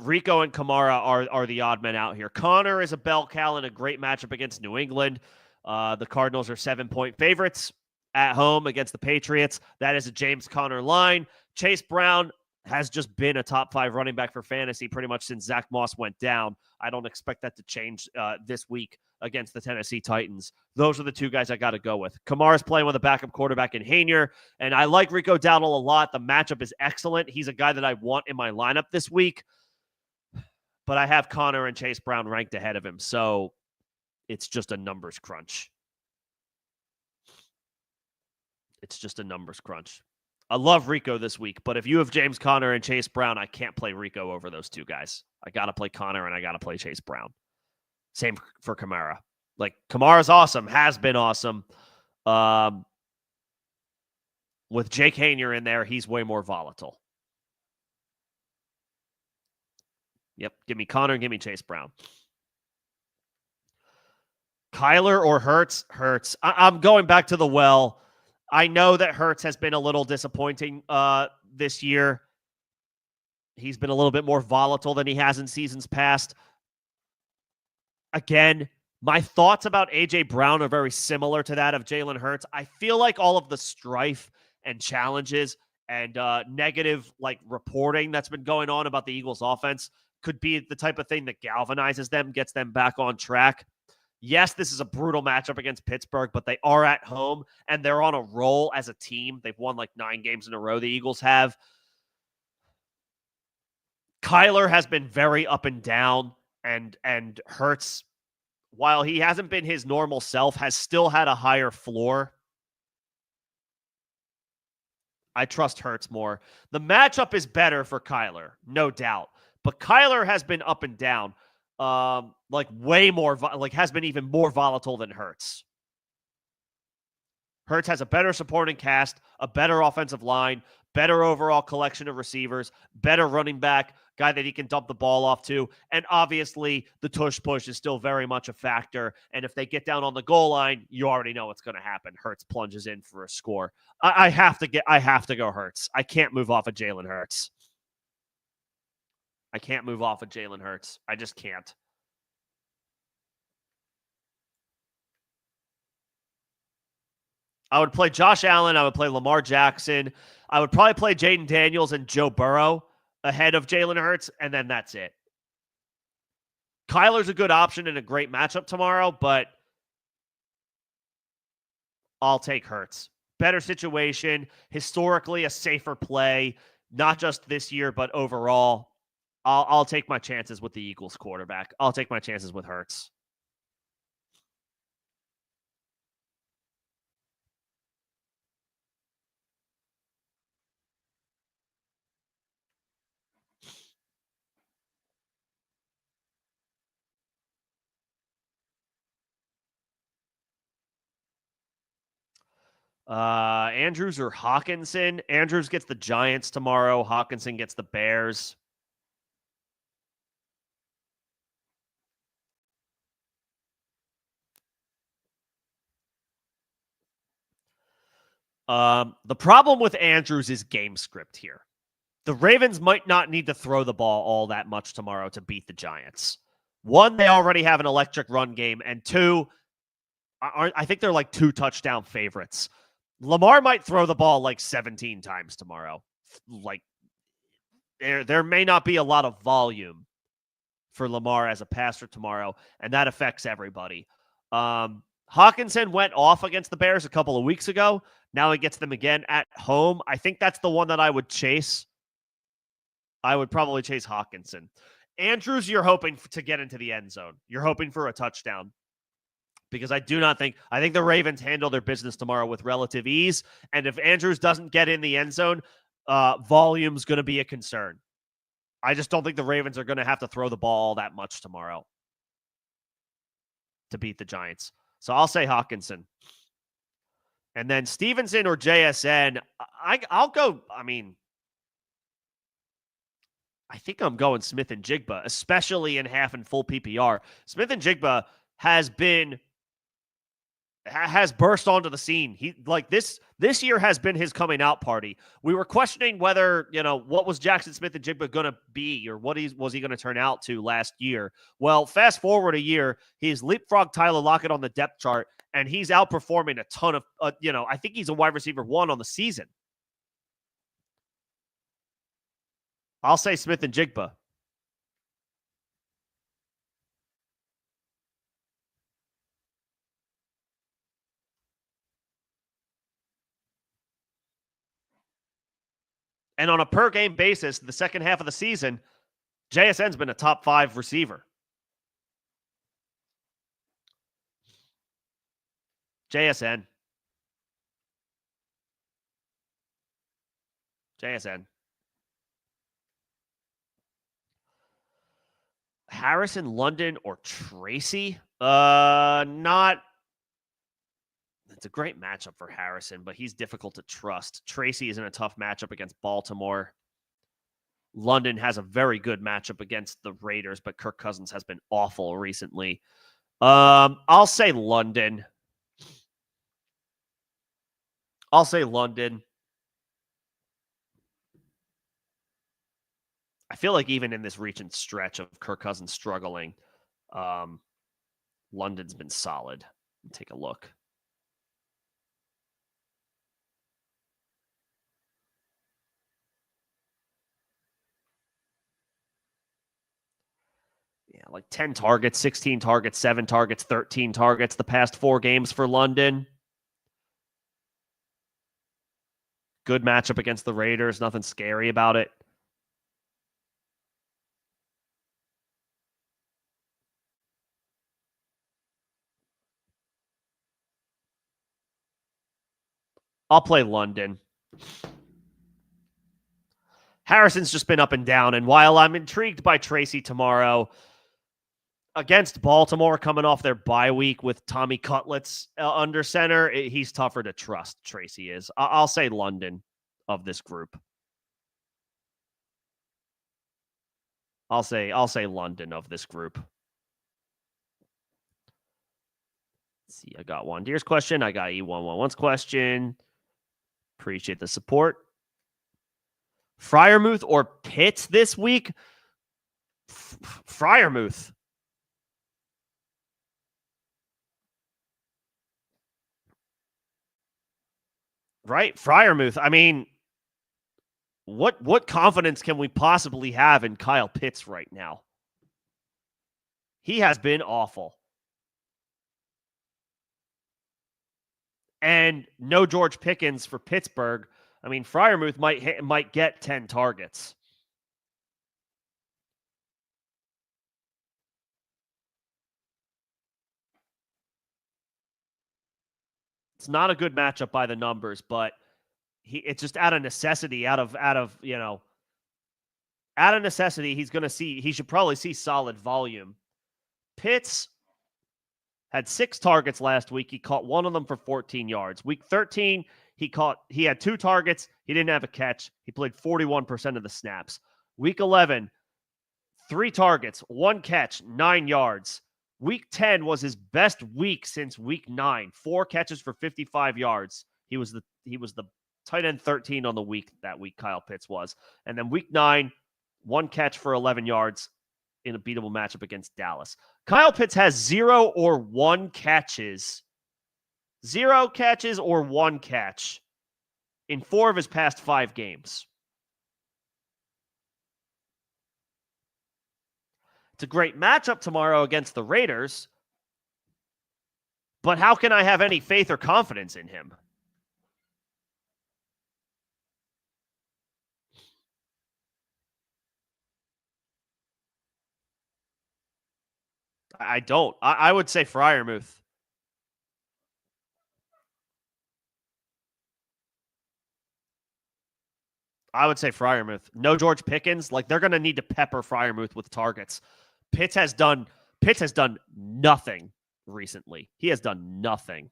Rico and Kamara are the odd men out here. Connor is a bell cow in a great matchup against New England. The Cardinals are 7-point favorites at home against the Patriots. That is a James Conner line. Chase Brown has just been a top 5 running back for fantasy pretty much since Zach Moss went down. I don't expect that to change this week against the Tennessee Titans. Those are the 2 guys I got to go with. Kamara's playing with a backup quarterback in Hainier, and I like Rico Dowdle a lot. The matchup is excellent. He's a guy that I want in my lineup this week, but I have Connor and Chase Brown ranked ahead of him, so it's just a numbers crunch. I love Rico this week, but if you have James Conner and Chase Brown, I can't play Rico over those 2 guys. I got to play Connor and I got to play Chase Brown. Same for Kamara. Like, Kamara's awesome, has been awesome. With Jake Hainier in there, he's way more volatile. Yep, give me Connor, give me Chase Brown. Kyler or Hurts? Hurts. I'm going back to the well. I know that Hurts has been a little disappointing this year. He's been a little bit more volatile than he has in seasons past. Again, my thoughts about A.J. Brown are very similar to that of Jalen Hurts. I feel like all of the strife and challenges and negative reporting that's been going on about the Eagles offense could be the type of thing that galvanizes them, gets them back on track. Yes, this is a brutal matchup against Pittsburgh, but they are at home and they're on a roll as a team. They've won 9 games in a row, the Eagles have. Kyler has been very up and down, and Hurts, while he hasn't been his normal self, has still had a higher floor. I trust Hurts more. The matchup is better for Kyler, no doubt. But Kyler has been up and down. Way more, has been even more volatile than Hurts. Hurts has a better supporting cast, a better offensive line, better overall collection of receivers, better running back, guy that he can dump the ball off to. And obviously, the tush push is still very much a factor. And if they get down on the goal line, you already know what's going to happen. Hurts plunges in for a score. I have to go Hurts. I can't move off of Jalen Hurts. I just can't. I would play Josh Allen. I would play Lamar Jackson. I would probably play Jaden Daniels and Joe Burrow ahead of Jalen Hurts, and then that's it. Kyler's a good option in a great matchup tomorrow, but I'll take Hurts. Better situation, historically a safer play, not just this year, but overall. I'll take my chances with the Eagles quarterback. I'll take my chances with Hurts. Andrews or Hawkinson? Andrews gets the Giants tomorrow. Hawkinson gets the Bears. The problem with Andrews is game script here. The Ravens might not need to throw the ball all that much tomorrow to beat the Giants. One, they already have an electric run game, and two, I think they're like 2 touchdown favorites. Lamar might throw the ball like 17 times tomorrow. Like there may not be a lot of volume for Lamar as a passer tomorrow, and that affects everybody. Hawkinson went off against the Bears a couple of weeks ago. Now he gets them again at home. I think that's the one that I would chase. I would probably chase Hawkinson. Andrews, you're hoping to get into the end zone. You're hoping for a touchdown. Because I think the Ravens handle their business tomorrow with relative ease. And if Andrews doesn't get in the end zone, volume's going to be a concern. I just don't think the Ravens are going to have to throw the ball that much tomorrow to beat the Giants. So I'll say Hawkinson. And then Stevenson or JSN, I'll go, I think I'm going Smith and Jigba, especially in half and full PPR. Smith and Jigba has burst onto the scene. He this year has been his coming out party. We were questioning whether, what was Jackson Smith and Jigba going to be or what was he going to turn out to last year. Well, fast forward a year, he's leapfrogged Tyler Lockett on the depth chart, and he's outperforming a ton of, I think he's a wide receiver 1 on the season. I'll say Smith and Jigba. And on a per-game basis, the second half of the season, JSN's been a top 5 receiver. JSN. Harrison, London, or Tracy? Not. It's a great matchup for Harrison, but he's difficult to trust. Tracy is in a tough matchup against Baltimore. London has a very good matchup against the Raiders, but Kirk Cousins has been awful recently. I'll say London. I feel like even in this recent stretch of Kirk Cousins struggling, London's been solid. Take a look. Yeah, like 10 targets, 16 targets, 7 targets, 13 targets the past 4 games for London. Good matchup against the Raiders. Nothing scary about it. I'll play London. Harrison's just been up and down, and while I'm intrigued by Tracy tomorrow, against Baltimore coming off their bye week with Tommy Cutlets under center, he's tougher to trust, Tracy is. I'll say London of this group. I'll say London of this group. Let's see, I got Juan Deer's question. I got E111's question. Appreciate the support. Freiermuth or Pitts this week? Freiermuth. Right? Freiermuth. I mean, what confidence can we possibly have in Kyle Pitts right now? He has been awful. And no George Pickens for Pittsburgh. I mean, Freiermuth might get 10 targets. It's not a good matchup by the numbers, but it's just out of necessity, out of necessity, he should probably see solid volume. Pitts had 6 targets last week. He caught one of them for 14 yards. Week 13, he had 2 targets. He didn't have a catch. He played 41% of the snaps. Week 11, 3 targets, 1 catch, 9 yards. Week 10 was his best week since week 9. 4 catches for 55 yards. He was the tight end 13 on the week that week, Kyle Pitts was. And then week 9, 1 catch for 11 yards in a beatable matchup against Dallas. Kyle Pitts has 0 or 1 catches. 0 catches or 1 catch in 4 of his past 5 games. It's a great matchup tomorrow against the Raiders, but how can I have any faith or confidence in him? I don't. I would say Freiermuth. I would say Freiermuth. No George Pickens. Like, they're going to need to pepper Freiermuth with targets. Pitts has done nothing recently. He has done nothing.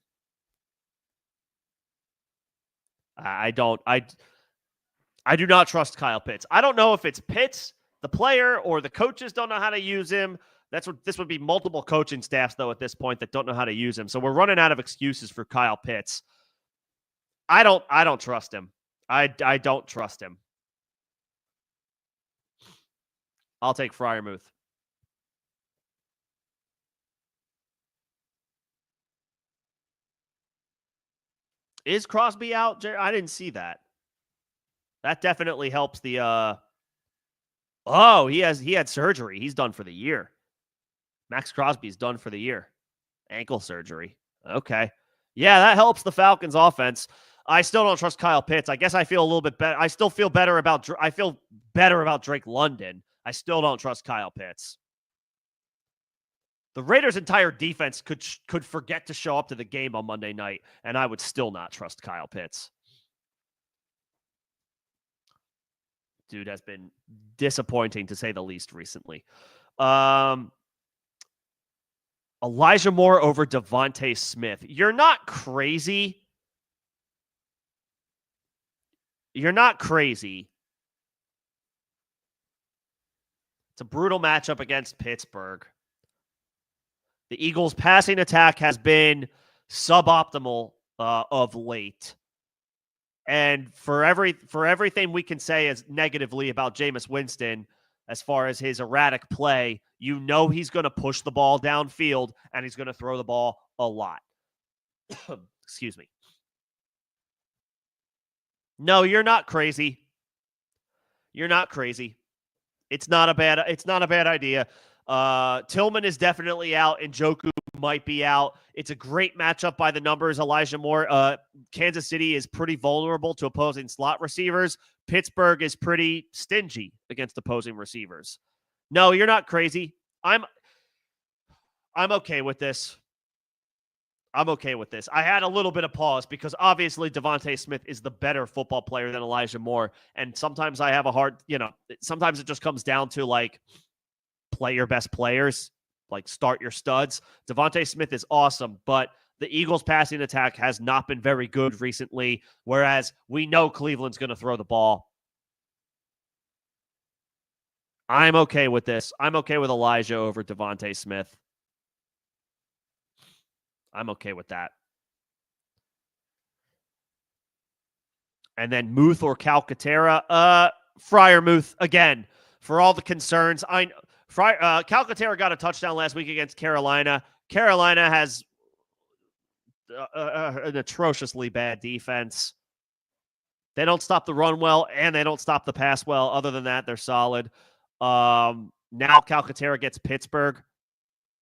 I do not trust Kyle Pitts. I don't know if it's Pitts, the player, or the coaches don't know how to use him. This would be multiple coaching staffs, though, at this point that don't know how to use him. So we're running out of excuses for Kyle Pitts. I don't trust him. I don't trust him. I'll take Freiermuth. Is Crosby out? I didn't see that. That definitely helps the he had surgery. He's done for the year. Max Crosby's done for the year. Ankle surgery. Okay. Yeah, that helps the Falcons offense. I still don't trust Kyle Pitts. I guess I feel a little bit better. I feel better about Drake London. I still don't trust Kyle Pitts. The Raiders' entire defense could forget to show up to the game on Monday night, and I would still not trust Kyle Pitts. Dude has been disappointing, to say the least, recently. Elijah Moore over Devontae Smith. You're not crazy. You're not crazy. It's a brutal matchup against Pittsburgh. The Eagles' passing attack has been suboptimal of late. And for everything we can say as negatively about Jameis Winston, as far as his erratic play, you know he's going to push the ball downfield and he's going to throw the ball a lot. Excuse me. No, you're not crazy. You're not crazy. It's not a bad idea. Tillman is definitely out, and Njoku might be out. It's a great matchup by the numbers. Elijah Moore. Kansas City is pretty vulnerable to opposing slot receivers. Pittsburgh is pretty stingy against opposing receivers. No, you're not crazy. I'm okay with this. I'm okay with this. I had a little bit of pause because obviously Devontae Smith is the better football player than Elijah Moore. And sometimes I have a hard, sometimes it just comes down to like play your best players, like start your studs. Devontae Smith is awesome, but the Eagles' passing attack has not been very good recently, whereas we know Cleveland's going to throw the ball. I'm okay with this. I'm okay with Elijah over Devontae Smith. I'm okay with that. And then Muth or Calcaterra. Freiermuth, again, for all the concerns. Calcaterra got a touchdown last week against Carolina. Carolina has an atrociously bad defense. They don't stop the run well, and they don't stop the pass well. Other than that, they're solid. Now Calcaterra gets Pittsburgh.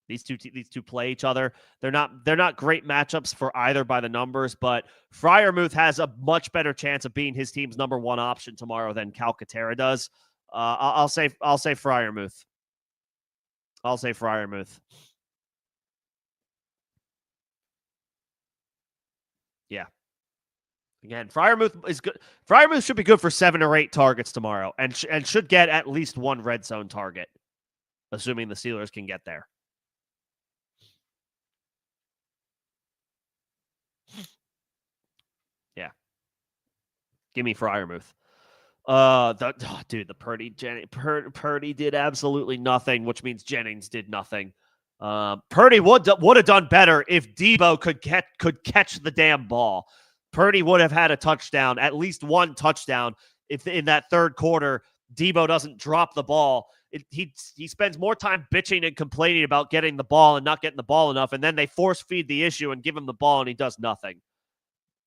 These two play each other. They're not great matchups for either by the numbers, but Freiermuth has a much better chance of being his team's number one option tomorrow than Calcaterra does. I'll say Freiermuth. I'll say Freiermuth. Yeah. Again, Freiermuth is good. Freiermuth should be good for 7 or 8 targets tomorrow, and should get at least one red zone target, assuming the Steelers can get there. Yeah. Give me Freiermuth. The Purdy did absolutely nothing, which means Jennings did nothing. Purdy would have done better if Debo could catch the damn ball. Purdy would have had a touchdown, at least one touchdown, if in that third quarter Debo doesn't drop the ball. He spends more time bitching and complaining about getting the ball and not getting the ball enough, and then they force feed the issue and give him the ball, and he does nothing.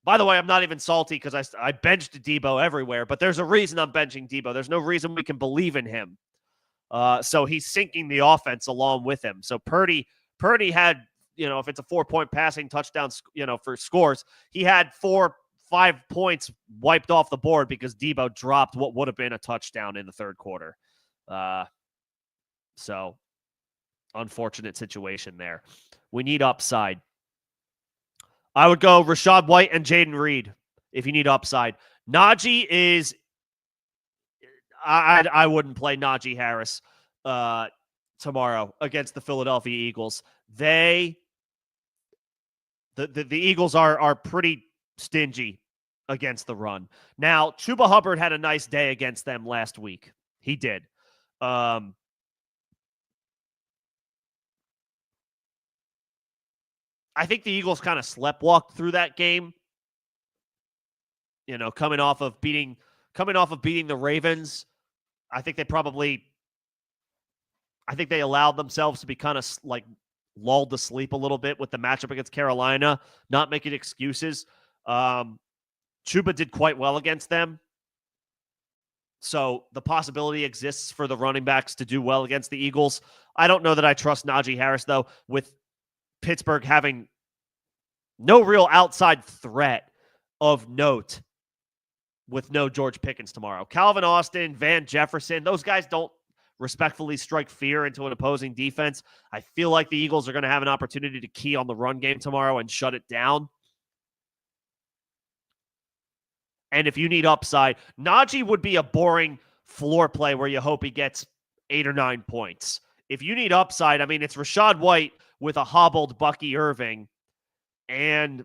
By the way, I'm not even salty because I benched Debo everywhere, but there's a reason I'm benching Debo. There's no reason we can believe in him. So he's sinking the offense along with him. So Purdy had, if it's a 4-point passing touchdown, for scores, he had 4-5 points wiped off the board because Debo dropped what would have been a touchdown in the third quarter. So unfortunate situation there. We need upside. I would go Rachaad White and Jaden Reed if you need upside. Najee is I wouldn't play Najee Harris tomorrow against the Philadelphia Eagles. The Eagles are pretty stingy against the run. Now, Chuba Hubbard had a nice day against them last week. He did. I think the Eagles kind of sleptwalked through that game. Coming off of beating the Ravens, I think they allowed themselves to be kind of like lulled to sleep a little bit with the matchup against Carolina, not making excuses. Chuba did quite well against them. So the possibility exists for the running backs to do well against the Eagles. I don't know that I trust Najee Harris, though, with Pittsburgh having no real outside threat of note with no George Pickens tomorrow. Calvin Austin, Van Jefferson, those guys don't respectfully strike fear into an opposing defense. I feel like the Eagles are going to have an opportunity to key on the run game tomorrow and shut it down. And if you need upside, Najee would be a boring floor play where you hope he gets 8 or 9 points. If you need upside, it's Rachaad White with a hobbled Bucky Irving, and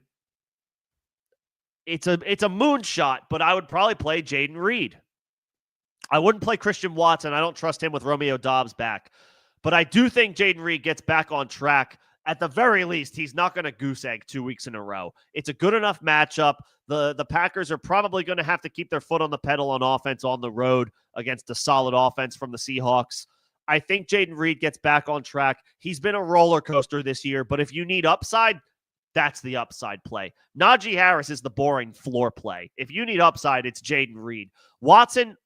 it's a moonshot, but I would probably play Jaden Reed. I wouldn't play Christian Watson. I don't trust him with Romeo Doubs back. But I do think Jaden Reed gets back on track. At the very least, he's not going to goose egg 2 weeks in a row. It's a good enough matchup. The Packers are probably going to have to keep their foot on the pedal on offense on the road against a solid offense from the Seahawks. I think Jaden Reed gets back on track. He's been a roller coaster this year, but if you need upside, that's the upside play. Najee Harris is the boring floor play. If you need upside, it's Jaden Reed. Watson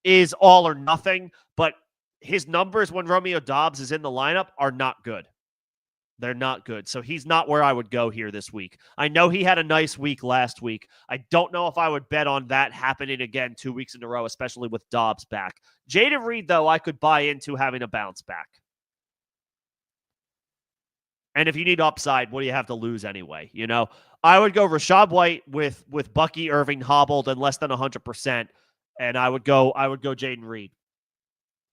is all or nothing, but his numbers when Romeo Doubs is in the lineup are not good. They're not good. So he's not where I would go here this week. I know he had a nice week last week. I don't know if I would bet on that happening again 2 weeks in a row, especially with Doubs back. Jaden Reed, though, I could buy into having a bounce back. And if you need upside, what do you have to lose anyway? I would go Rachaad White with Bucky Irving hobbled and less than 100%, and I would go Jaden Reed.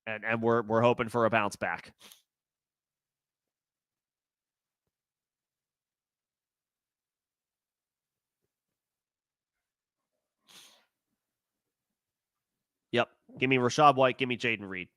And we're hoping for a bounce back. Yep. Give me Rachaad White. Give me Jaden Reed.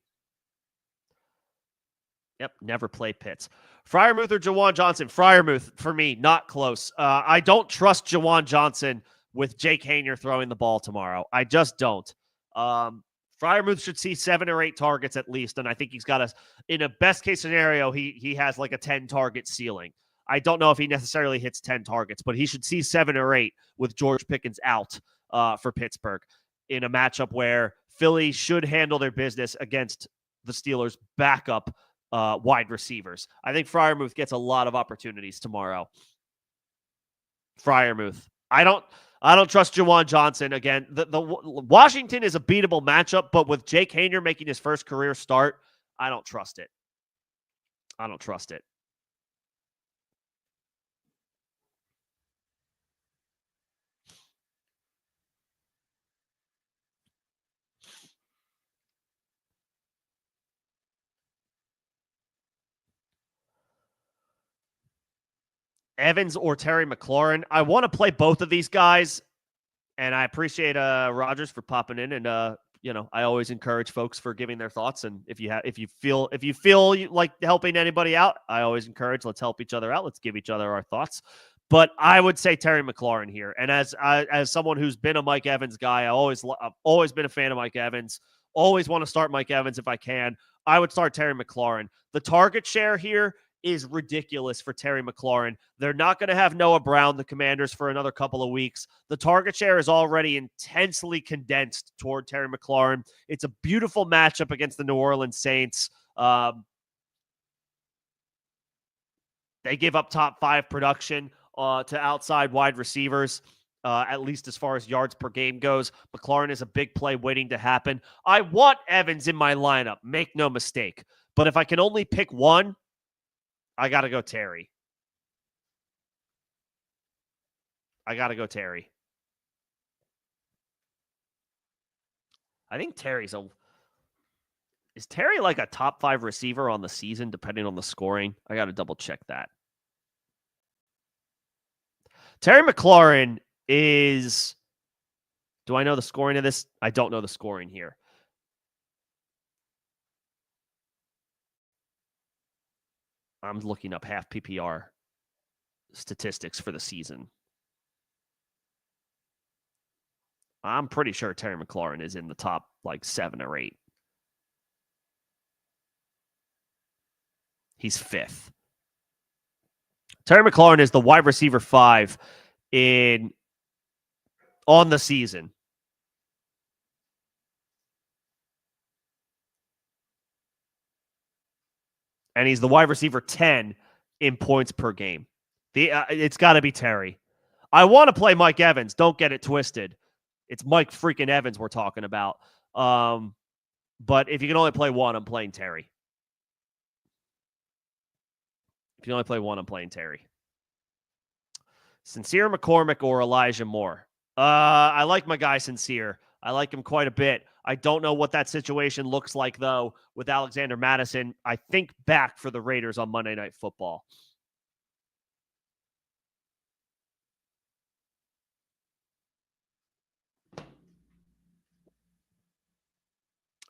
Yep. Never play Pitts. Freiermuth or Jawan Johnson? Freiermuth, for me, not close. I don't trust Jawan Johnson with Jake Haener throwing the ball tomorrow. I just don't. Freiermuth should see 7 or 8 targets at least, and I think he's got in a best-case scenario, he has like a 10-target ceiling. I don't know if he necessarily hits 10 targets, but he should see 7 or 8 with George Pickens out. for Pittsburgh in a matchup where Philly should handle their business against the Steelers' backup wide receivers. I think Freiermuth gets a lot of opportunities tomorrow. Freiermuth. I don't trust Juwan Johnson again. The Washington is a beatable matchup, but with Jake Haener making his first career start, I don't trust it. I don't trust it. Evans or Terry McLaurin. I want to play both of these guys, and I appreciate Rogers for popping in. And I always encourage folks for giving their thoughts. And if you feel like helping anybody out, I always encourage, let's help each other out. Let's give each other our thoughts. But I would say Terry McLaurin here. And as someone who's been a Mike Evans guy, I've always been a fan of Mike Evans. Always want to start Mike Evans if I can. I would start Terry McLaurin. The target share here is ridiculous for Terry McLaurin. They're not going to have Noah Brown, the Commanders, for another couple of weeks. The target share is already intensely condensed toward Terry McLaurin. It's a beautiful matchup against the New Orleans Saints. They give up top 5 production to outside wide receivers, at least as far as yards per game goes. McLaurin is a big play waiting to happen. I want Evans in my lineup, make no mistake. But if I can only pick one, I got to go Terry. I think Terry's is Terry like a top 5 receiver on the season, depending on the scoring? I got to double check that. Terry McLaurin is, do I know the scoring of this? I don't know the scoring here. I'm looking up half PPR statistics for the season. I'm pretty sure Terry McLaurin is in the top 7 or 8. He's 5th. Terry McLaurin is the wide receiver 5 on the season. And he's the wide receiver 10 in points per game. It's got to be Terry. I want to play Mike Evans. Don't get it twisted. It's Mike freaking Evans we're talking about. But if you can only play one, I'm playing Terry. If you only play one, I'm playing Terry. Sincere McCormick or Elijah Moore? I like my guy Sincere. I like him quite a bit. I don't know what that situation looks like, though, with Alexander Mattison, I think, back for the Raiders on Monday Night Football.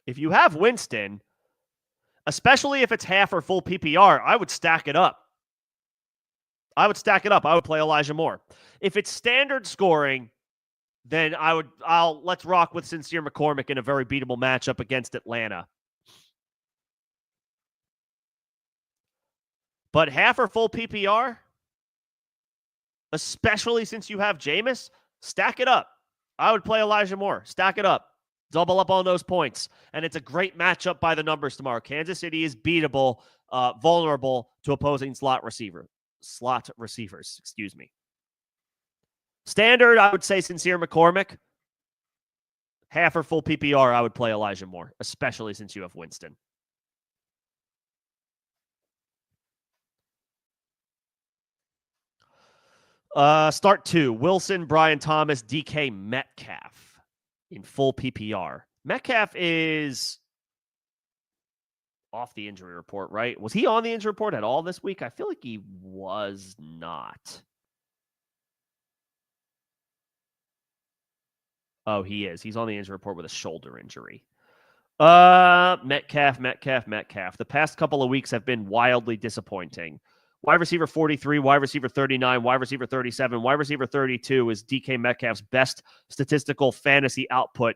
If you have Winston, especially if it's half or full PPR, I would stack it up. I would play Elijah Moore. If it's standard scoring, then let's rock with Sincere McCormick in a very beatable matchup against Atlanta. But half or full PPR, especially since you have Jameis, stack it up. I would play Elijah Moore. Stack it up. Double up on those points. And it's a great matchup by the numbers tomorrow. Kansas City is beatable, vulnerable to opposing slot receivers. Standard, I would say Sincere McCormick. Half or full PPR, I would play Elijah Moore, especially since you have Winston. Start 2. Wilson, Brian Thomas, DK Metcalf in full PPR. Metcalf is off the injury report, right? Was he on the injury report at all this week? I feel like he was not. Oh, he is. He's on the injury report with a shoulder injury. Metcalf. The past couple of weeks have been wildly disappointing. Wide receiver 43, wide receiver 39, wide receiver 37, wide receiver 32 is DK Metcalf's best statistical fantasy output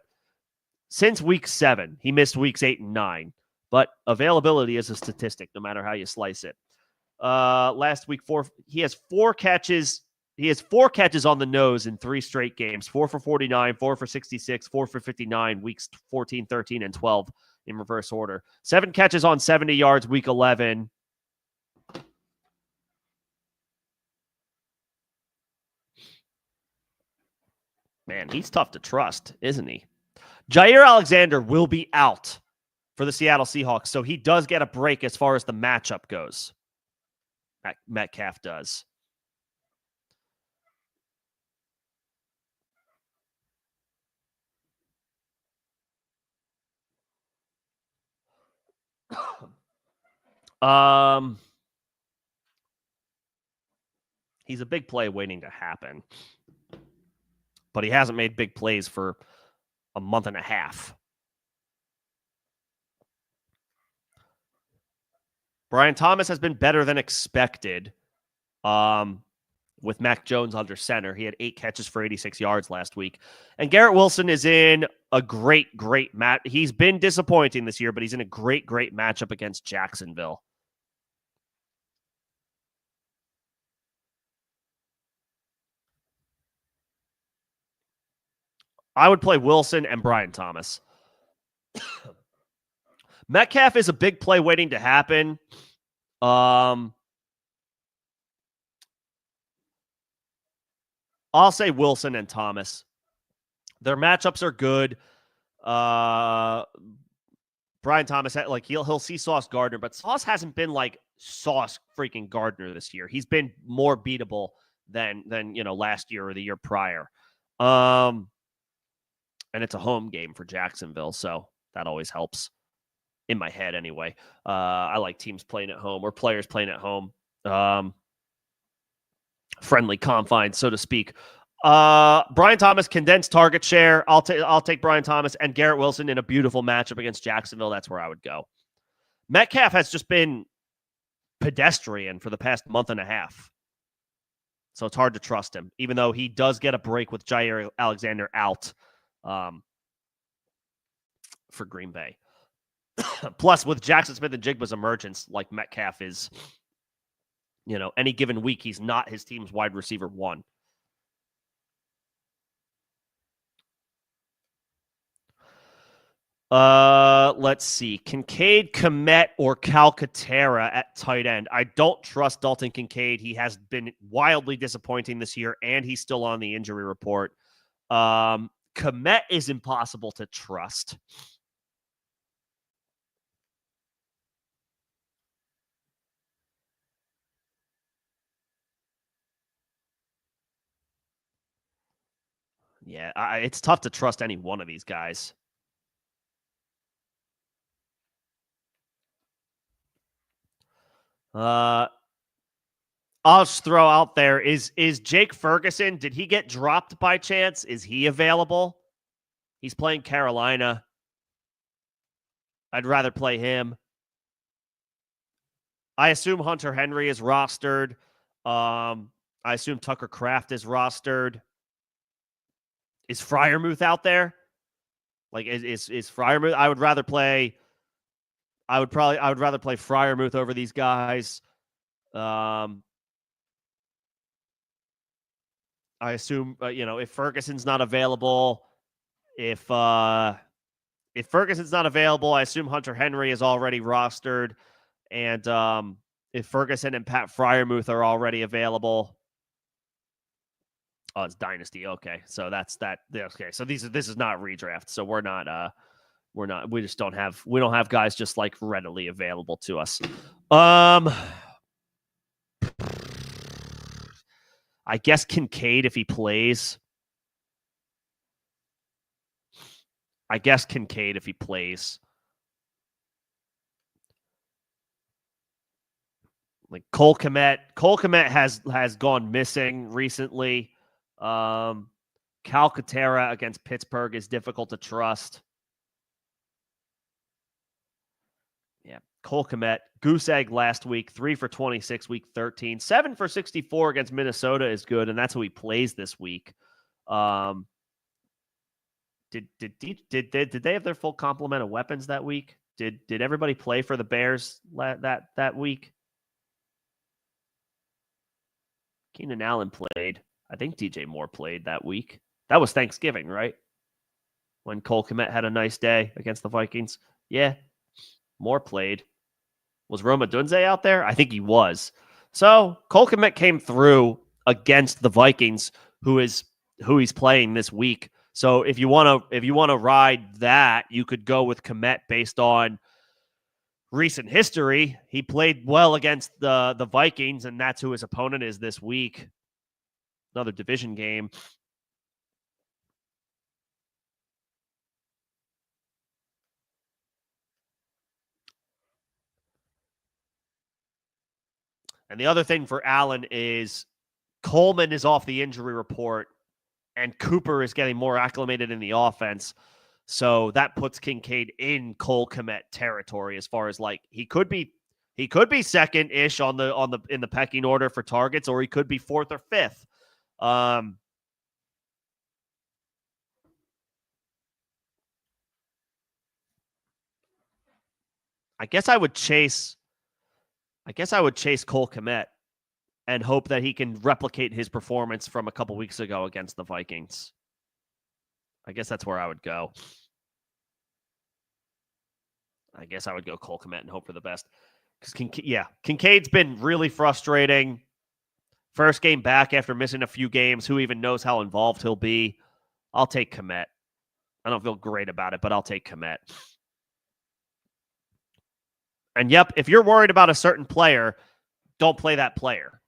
since week 7. He missed weeks 8 and 9, but availability is a statistic no matter how you slice it. Last week, he has 4 catches He has 4 catches on the nose in 3 straight games, 4 for 49, 4 for 66, 4 for 59, weeks 14, 13, and 12 in reverse order. 7 catches on 70 yards, week 11. Man, he's tough to trust, isn't he? Jair Alexander will be out for the Seattle Seahawks, so he does get a break as far as the matchup goes. Metcalf does. He's a big play waiting to happen, but he hasn't made big plays for a month and a half. Brian Thomas has been better than expected. With Mac Jones under center, he had 8 catches for 86 yards last week. And Garrett Wilson is in a great match. He's been disappointing this year, but he's in a great matchup against Jacksonville. I would play Wilson and Brian Thomas. Metcalf is a big play waiting to happen. I'll say Wilson and Thomas. Their matchups are good. Brian Thomas, like he'll see Sauce Gardner, but Sauce hasn't been like Sauce freaking Gardner this year. He's been more beatable than last year or the year prior. And it's a home game for Jacksonville, so that always helps in my head anyway. I like teams playing at home or players playing at home. Friendly confines, so to speak. Brian Thomas, condensed target share. I'll take Brian Thomas and Garrett Wilson in a beautiful matchup against Jacksonville. That's where I would go. Metcalf has just been pedestrian for the past month and a half. So it's hard to trust him, even though he does get a break with Jair Alexander out for Green Bay. Plus, with Jackson Smith and Jigba's emergence, like Metcalf is, any given week, he's not his team's wide receiver 1. Let's see. Kincaid, Kmet, or Calcaterra at tight end. I don't trust Dalton Kincaid. He has been wildly disappointing this year, and he's still on the injury report. Kmet is impossible to trust. Yeah, it's tough to trust any one of these guys. I'll just throw out there, is Jake Ferguson, did he get dropped by chance? Is he available? He's playing Carolina. I'd rather play him. I assume Hunter Henry is rostered. I assume Tucker Kraft is rostered. Is Freiermuth out there? Like, is Freiermuth? I would rather play Freiermuth over these guys. I assume if Ferguson's not available, if Ferguson's not available, I assume Hunter Henry is already rostered, and if Ferguson and Pat Freiermuth are already available. Oh, it's Dynasty. Okay, so that's that. Okay, so this is not redraft. So we don't have guys just like readily available to us. I guess Kincaid if he plays. Like Cole Kmet has gone missing recently. Calcaterra against Pittsburgh is difficult to trust. Yeah, Cole Kmet, goose egg last week, 3 for 26, week 13, 7 for 64 against Minnesota is good, and that's who he plays this week. Did they have their full complement of weapons that week? Did everybody play for the Bears that week? Keenan Allen played. I think DJ Moore played that week. That was Thanksgiving, right? When Cole Kmet had a nice day against the Vikings. Yeah, Moore played. Was Roma Dunze out there? I think he was. So Cole Kmet came through against the Vikings, who he's playing this week. So if you want to ride that, you could go with Kmet based on recent history. He played well against the Vikings, and that's who his opponent is this week. Another division game. And the other thing for Allen is Coleman is off the injury report, and Cooper is getting more acclimated in the offense. So that puts Kincaid in Cole Kmet territory as far as like he could be second-ish in the pecking order for targets, or he could be fourth or fifth. I guess I would chase Cole Kmet and hope that he can replicate his performance from a couple weeks ago against the Vikings. I guess that's where I would go. I guess I would go Cole Kmet and hope for the best. Because Kincaid's been really frustrating. First game back after missing a few games. Who even knows how involved he'll be? I'll take Kmet. I don't feel great about it, but I'll take Kmet. And yep, if you're worried about a certain player, don't play that player.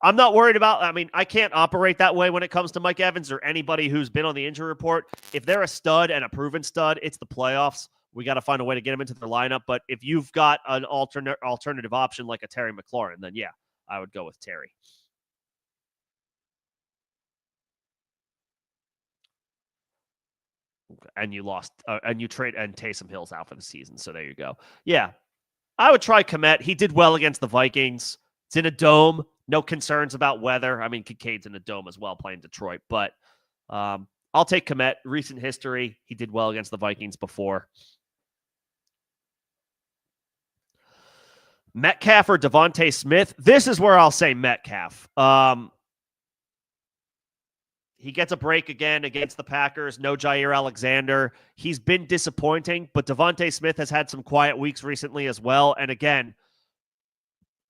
I'm not worried about, I can't operate that way when it comes to Mike Evans or anybody who's been on the injury report. If they're a stud and a proven stud, it's the playoffs. We got to find a way to get them into their lineup. But if you've got an alternative option like a Terry McLaurin, then yeah, I would go with Terry. And you lost, and you trade, and Taysom Hill's out for the season. So there you go. Yeah, I would try Kmet. He did well against the Vikings. It's in a dome. No concerns about weather. Kincaid's in a dome as well, playing Detroit. But I'll take Kmet. Recent history. He did well against the Vikings before. Metcalf or Devontae Smith? This is where I'll say Metcalf. He gets a break again against the Packers. No Jair Alexander. He's been disappointing, but Devontae Smith has had some quiet weeks recently as well. And again,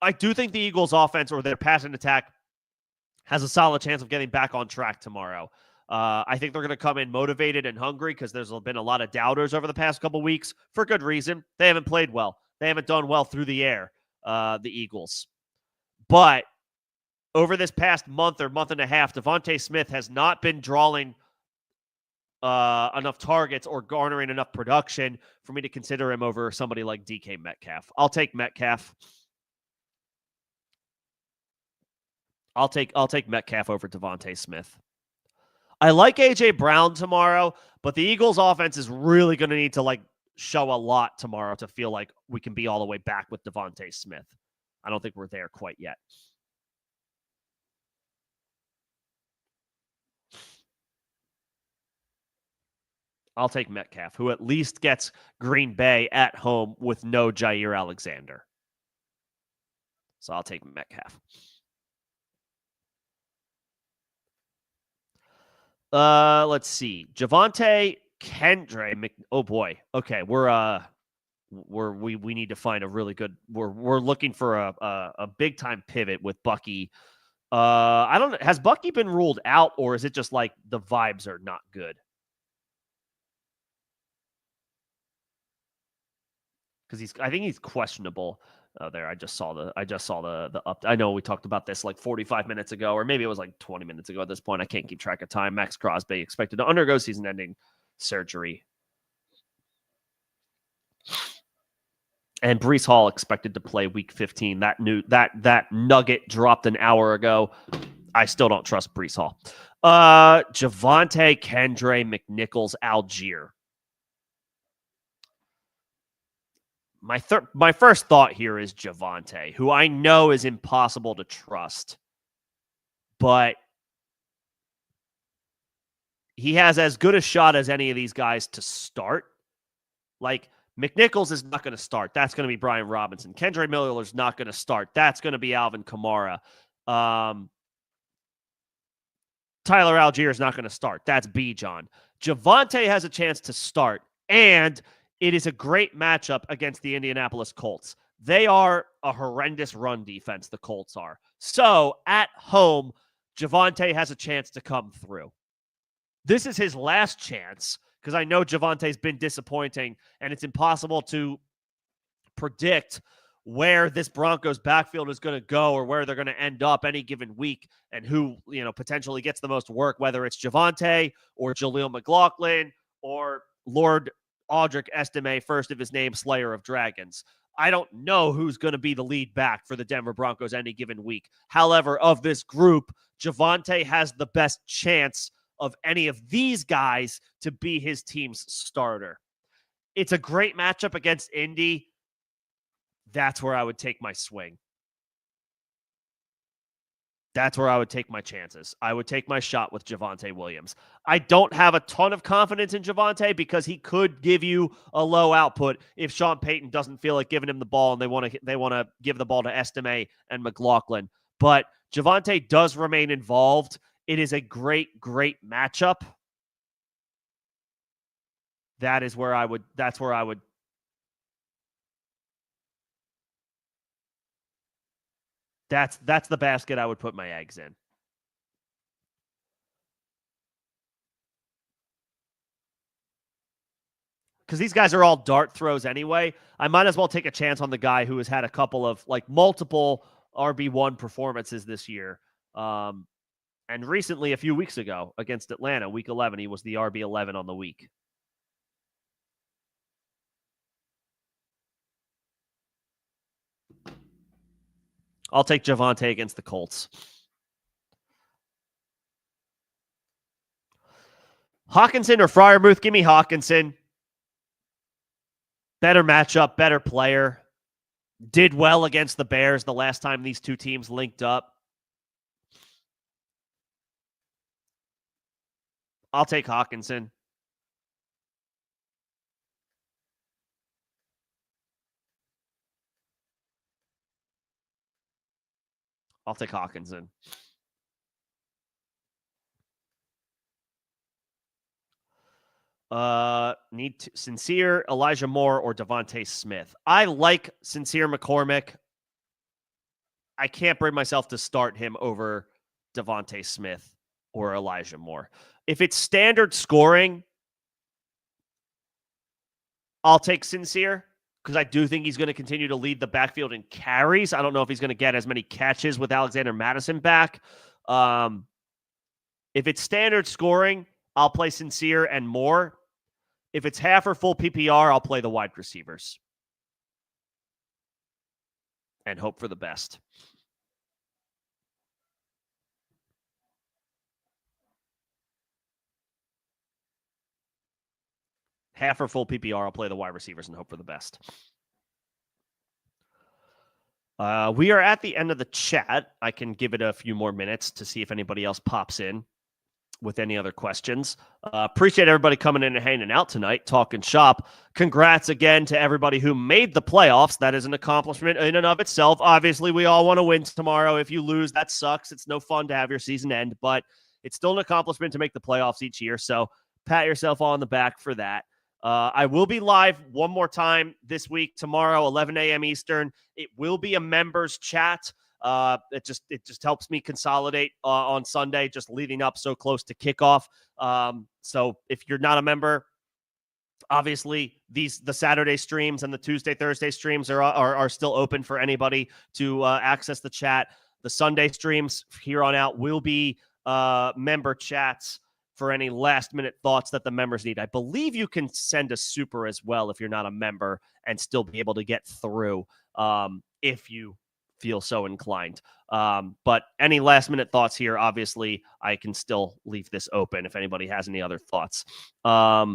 I do think the Eagles' offense or their passing attack has a solid chance of getting back on track tomorrow. I think they're going to come in motivated and hungry because there's been a lot of doubters over the past couple weeks for good reason. They haven't played well. They haven't done well through the air, the Eagles. But over this past month or month and a half, Devontae Smith has not been drawing enough targets or garnering enough production for me to consider him over somebody like DK Metcalf. I'll take Metcalf. I'll take Metcalf over Devontae Smith. I like A.J. Brown tomorrow, but the Eagles' offense is really going to need to show a lot tomorrow to feel like we can be all the way back with Devontae Smith. I don't think we're there quite yet. I'll take Metcalf, who at least gets Green Bay at home with no Jair Alexander. So I'll take Metcalf. Let's see. Javonte Kendra. Oh boy. Okay, we need to find a really good. We're looking for a big time pivot with Bucky. I don't know. Has Bucky been ruled out, or is it just like the vibes are not good? Because I think he's questionable. Oh, there. I just saw the up. I know we talked about this like 45 minutes ago, or maybe it was like 20 minutes ago at this point. I can't keep track of time. Max Crosby expected to undergo season-ending surgery. And Breece Hall expected to play week 15. That nugget dropped an hour ago. I still don't trust Breece Hall. Javonte, Kendra, McNichols, Algier. My first thought here is Javonte, who I know is impossible to trust, but he has as good a shot as any of these guys to start. Like, McNichols is not going to start. That's going to be Brian Robinson. Kendra Miller is not going to start. That's going to be Alvin Kamara. Tyler Algier is not going to start. That's Bijan. Javonte has a chance to start, and it is a great matchup against the Indianapolis Colts. They are a horrendous run defense, the Colts are. So, at home, Javonte has a chance to come through. This is his last chance because I know Javonte's been disappointing, and it's impossible to predict where this Broncos backfield is going to go or where they're going to end up any given week and who, potentially gets the most work, whether it's Javonte or Jaleel McLaughlin or Lord Audric Estime, first of his name, Slayer of Dragons. I don't know who's going to be the lead back for the Denver Broncos any given week. However, of this group, Javonte has the best chance of any of these guys to be his team's starter. It's a great matchup against Indy. That's where I would take my swing. That's where I would take my chances. I would take my shot with Javonte Williams. I don't have a ton of confidence in Javonte because he could give you a low output if Sean Payton doesn't feel like giving him the ball and they want to give the ball to Estime and McLaughlin. But Javonte does remain involved. It is a great, great matchup. That's where I would That's the basket I would put my eggs in. Because these guys are all dart throws anyway. I might as well take a chance on the guy who has had a couple of multiple RB1 performances this year. And recently, a few weeks ago against Atlanta, week 11, he was the RB11 on the week. I'll take Javonte against the Colts. Hawkinson or Freiermuth? Give me Hawkinson. Better matchup, better player. Did well against the Bears the last time these two teams linked up. I'll take Hawkinson. I'll take Hawkinson. Sincere, Elijah Moore, or Devontae Smith. I like Sincere McCormick. I can't bring myself to start him over Devontae Smith or Elijah Moore. If it's standard scoring, I'll take Sincere because I do think he's going to continue to lead the backfield in carries. I don't know if he's going to get as many catches with Alexander Mattison back. If it's standard scoring, I'll play Sincere and Moore. If it's half or full PPR, I'll play the wide receivers and hope for the best. Half or full PPR, I'll play the wide receivers and hope for the best. We are at the end of the chat. I can give it a few more minutes to see if anybody else pops in with any other questions. Appreciate everybody coming in and hanging out tonight, talking shop. Congrats again to everybody who made the playoffs. That is an accomplishment in and of itself. Obviously, we all want to win tomorrow. If you lose, that sucks. It's no fun to have your season end, but it's still an accomplishment to make the playoffs each year. So pat yourself on the back for that. I will be live one more time this week, tomorrow, 11 a.m. Eastern. It will be a members chat. It just helps me consolidate on Sunday, just leading up so close to kickoff. So if you're not a member, obviously the Saturday streams and the Tuesday, Thursday streams are still open for anybody to access the chat. The Sunday streams here on out will be member chats for any last-minute thoughts that the members need. I believe you can send a super as well if you're not a member and still be able to get through if you feel so inclined. But any last-minute thoughts here, obviously, I can still leave this open if anybody has any other thoughts. Let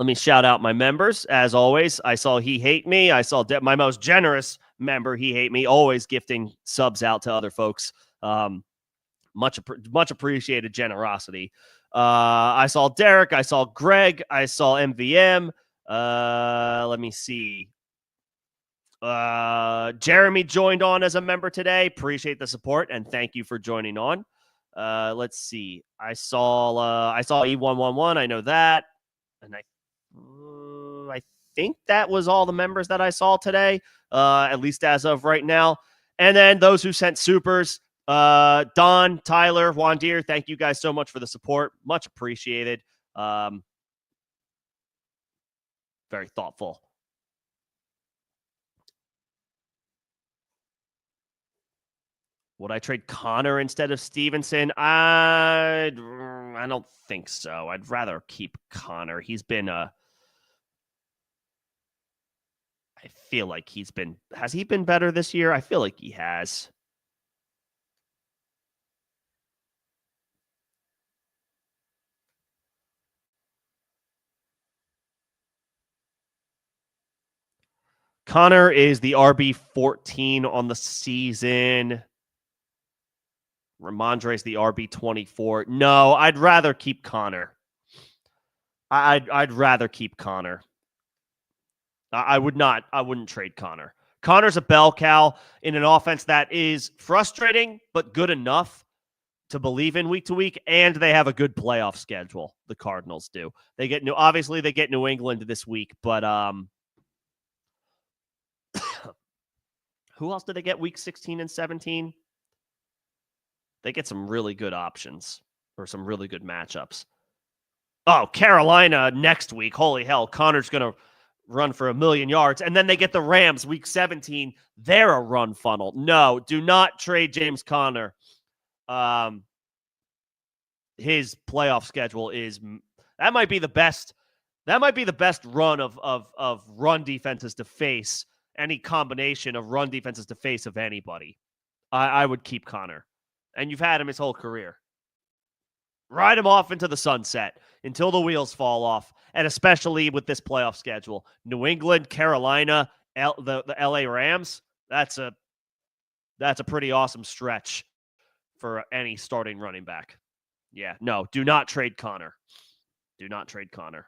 me shout out my members. As always, I saw He Hate Me. I saw my most generous member, He Hate Me, always gifting subs out to other folks. Much appreciated generosity. I saw Derek. I saw Greg. I saw MVM. Let me see. Jeremy joined on as a member today. Appreciate the support and thank you for joining on. Let's see. I saw E111. I know that, and I think that was all the members that I saw today, at least as of right now. And then those who sent supers, Don, Tyler, Juan Deere, thank you guys so much for the support. Much appreciated. Very thoughtful. Would I trade Connor instead of Stevenson? I don't think so. I'd rather keep Connor. He's been I feel like has he been better this year? I feel like he has. Connor is the RB14 on the season. Ramondre's the RB24. No, I'd rather keep Connor. I'd rather keep Connor. I wouldn't trade Connor. Connor's a bell cow in an offense that is frustrating, but good enough to believe in week to week, and they have a good playoff schedule. The Cardinals do. They get New England this week, but who else did they get week 16 and 17? They get some really good options or some really good matchups. Oh, Carolina next week. Holy hell. Connor's going to run for 1,000,000 yards. And then they get the Rams week 17. They're a run funnel. No, do not trade James Conner. His playoff schedule that might be the best run of run defenses to face, any combination of run defenses to face of anybody. I would keep Connor. And you've had him his whole career. Ride him off into the sunset until the wheels fall off, and especially with this playoff schedule. New England, Carolina, the LA Rams, that's a pretty awesome stretch for any starting running back. Yeah, no, do not trade Connor. Do not trade Connor.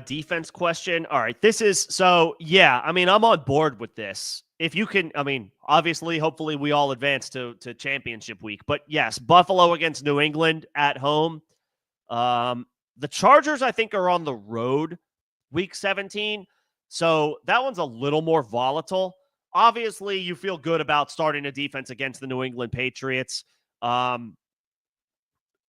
Defense question. All right. I'm on board with this. If you can, obviously, hopefully we all advance to championship week. But yes, Buffalo against New England at home. The Chargers, I think, are on the road week 17. So that one's a little more volatile. Obviously, you feel good about starting a defense against the New England Patriots.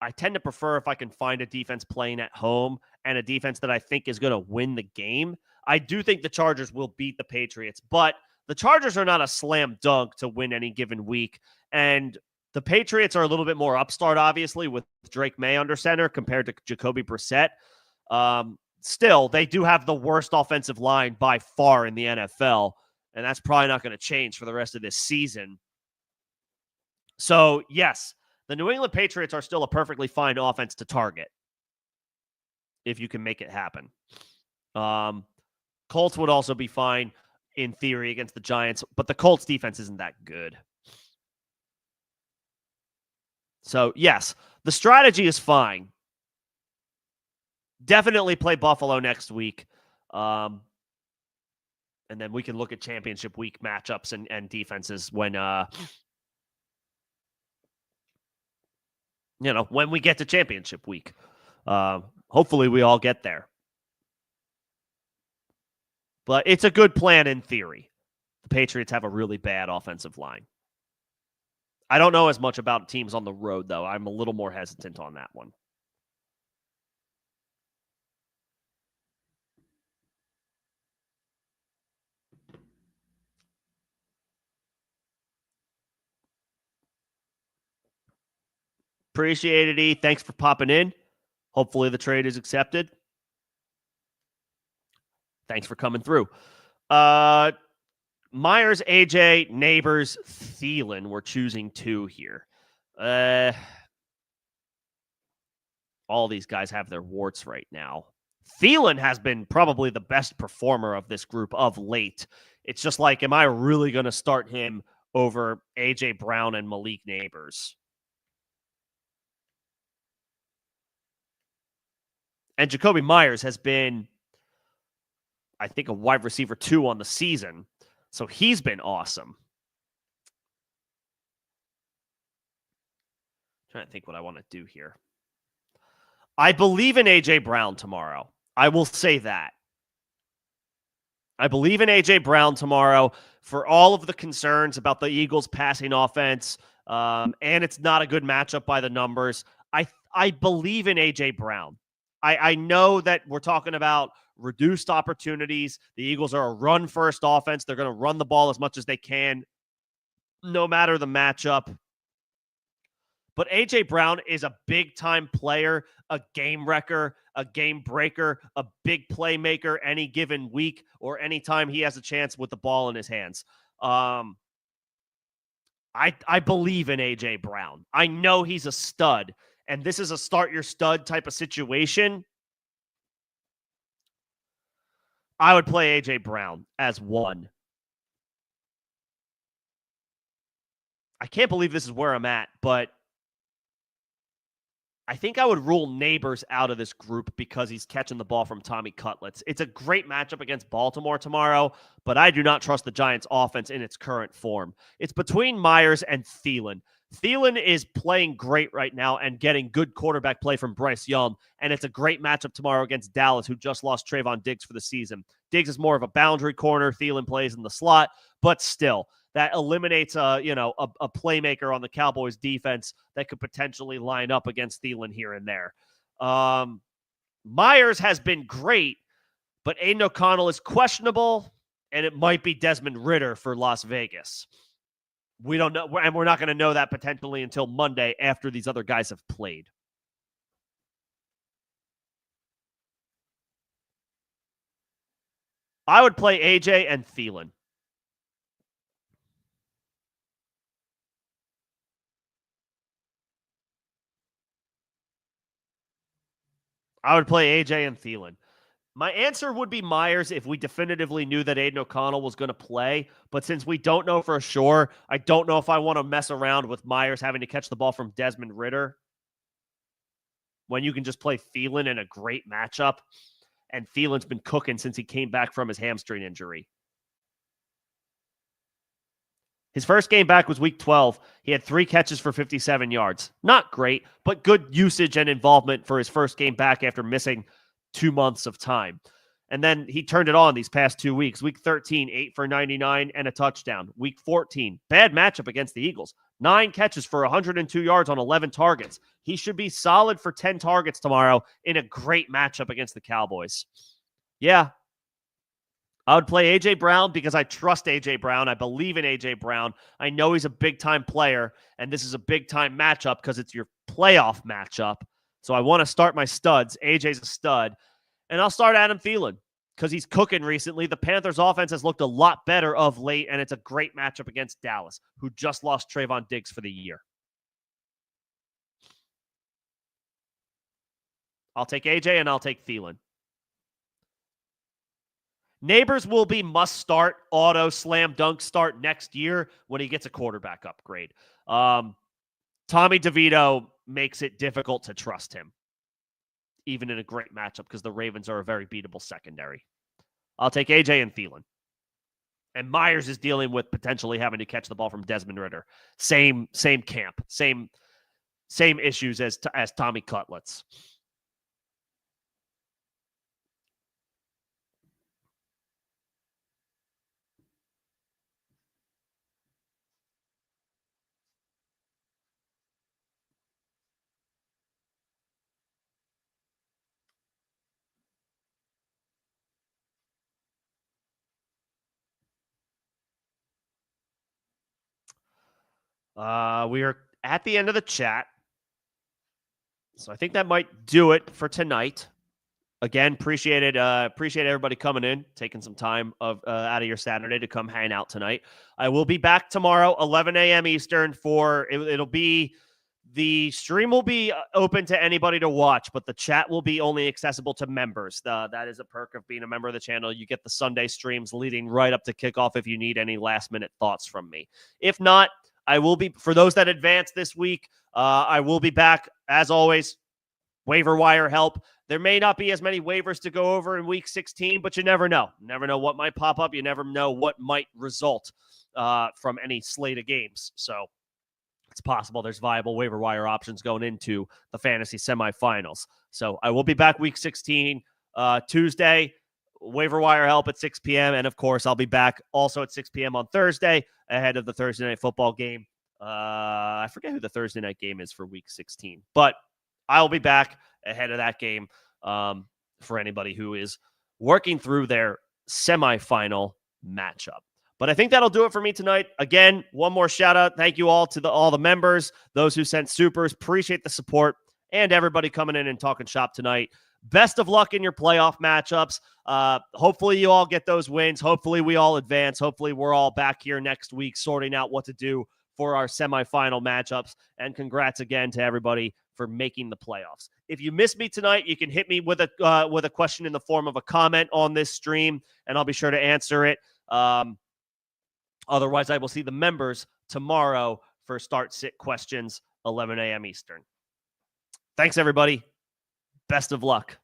I tend to prefer if I can find a defense playing at home and a defense that I think is going to win the game. I do think the Chargers will beat the Patriots, but the Chargers are not a slam dunk to win any given week. And the Patriots are a little bit more upstart, obviously, with Drake May under center compared to Jacoby Brissett. Still, they do have the worst offensive line by far in the NFL, and that's probably not going to change for the rest of this season. So, yes, the New England Patriots are still a perfectly fine offense to target if you can make it happen. Colts would also be fine in theory against the Giants, but the Colts defense isn't that good. So, yes, the strategy is fine. Definitely play Buffalo next week. And then we can look at championship week matchups and defenses when when we get to championship week. Hopefully we all get there. But it's a good plan in theory. The Patriots have a really bad offensive line. I don't know as much about teams on the road, though. I'm a little more hesitant on that one. Appreciate it, E. Thanks for popping in. Hopefully the trade is accepted. Thanks for coming through. Myers, AJ, Neighbors, Thielen. We're choosing two here. all these guys have their warts right now. Thielen has been probably the best performer of this group of late. It's just like, am I really going to start him over A.J. Brown and Malik Neighbors? And Jacoby Myers has been, I think, a wide receiver 2 on the season. So he's been awesome. Trying to think what I want to do here. I believe in A.J. Brown tomorrow. I will say that. I believe in A.J. Brown tomorrow for all of the concerns about the Eagles' passing offense, and it's not a good matchup by the numbers. I believe in A.J. Brown. I know that we're talking about reduced opportunities. The Eagles are a run-first offense. They're going to run the ball as much as they can, no matter the matchup. But A.J. Brown is a big-time player, a game wrecker, a game breaker, a big playmaker any given week or anytime he has a chance with the ball in his hands. I believe in A.J. Brown. I know he's a stud, and this is a start-your-stud type of situation. I would play A.J. Brown as 1. I can't believe this is where I'm at, but I think I would rule Neighbors out of this group because he's catching the ball from Tommy Cutlets. It's a great matchup against Baltimore tomorrow, but I do not trust the Giants' offense in its current form. It's between Myers and Thielen. Thielen is playing great right now and getting good quarterback play from Bryce Young, and it's a great matchup tomorrow against Dallas, who just lost Trayvon Diggs for the season. Diggs is more of a boundary corner. Thielen plays in the slot, but still, that eliminates a playmaker on the Cowboys defense that could potentially line up against Thielen here and there. Myers has been great, but Aiden O'Connell is questionable, and it might be Desmond Ridder for Las Vegas. We don't know, and we're not going to know that potentially until Monday after these other guys have played. I would play AJ and Thielen. I would play AJ and Thielen. My answer would be Myers if we definitively knew that Aiden O'Connell was going to play. But since we don't know for sure, I don't know if I want to mess around with Myers having to catch the ball from Desmond Ridder when you can just play Thielen in a great matchup. And Thielen's been cooking since he came back from his hamstring injury. His first game back was week 12. He had 3 catches for 57 yards. Not great, but good usage and involvement for his first game back after missing 2 months of time. And then he turned it on these past 2 weeks. Week 13, 8 for 99 and a touchdown. Week 14, bad matchup against the Eagles. 9 catches for 102 yards on 11 targets. He should be solid for 10 targets tomorrow in a great matchup against the Cowboys. Yeah, I would play A.J. Brown because I trust A.J. Brown. I believe in A.J. Brown. I know he's a big-time player, and this is a big-time matchup because it's your playoff matchup. So I want to start my studs. A.J.'s a stud. And I'll start Adam Thielen because he's cooking recently. The Panthers' offense has looked a lot better of late, and it's a great matchup against Dallas, who just lost Trayvon Diggs for the year. I'll take A.J. and I'll take Thielen. Neighbors will be must-start, auto, slam dunk start next year when he gets a quarterback upgrade. Tommy DeVito makes it difficult to trust him, even in a great matchup, because the Ravens are a very beatable secondary. I'll take AJ and Thielen. And Myers is dealing with potentially having to catch the ball from Desmond Ridder. Same camp, same issues as Tommy Cutlets. We are at the end of the chat. So I think that might do it for tonight. Again, appreciate it. Appreciate everybody coming in, taking some time out of your Saturday to come hang out tonight. I will be back tomorrow, 11 a.m. Eastern. It'll be The stream will be open to anybody to watch, but the chat will be only accessible to members. That is a perk of being a member of the channel. You get the Sunday streams leading right up to kickoff if you need any last-minute thoughts from me. If not, I will be, for those that advance this week, I will be back, as always, waiver wire help. There may not be as many waivers to go over in Week 16, but you never know. You never know what might pop up. You never know what might result from any slate of games. So it's possible there's viable waiver wire options going into the fantasy semifinals. So I will be back Week 16, Tuesday, waiver wire help at 6 p.m. And, of course, I'll be back also at 6 p.m. on Thursday ahead of the Thursday night football game. I forget who the Thursday night game is for Week 16, but I'll be back ahead of that game for anybody who is working through their semifinal matchup. But I think that'll do it for me tonight. Again, one more shout out. Thank you all to all the members, those who sent supers. Appreciate the support, and everybody coming in and talking shop tonight. Best of luck in your playoff matchups. Hopefully you all get those wins. Hopefully we all advance. Hopefully we're all back here next week sorting out what to do for our semifinal matchups. And congrats again to everybody for making the playoffs. If you miss me tonight, you can hit me with a question in the form of a comment on this stream, and I'll be sure to answer it. Otherwise, I will see the members tomorrow for Start Sit questions, 11 a.m. Eastern. Thanks, everybody. Best of luck.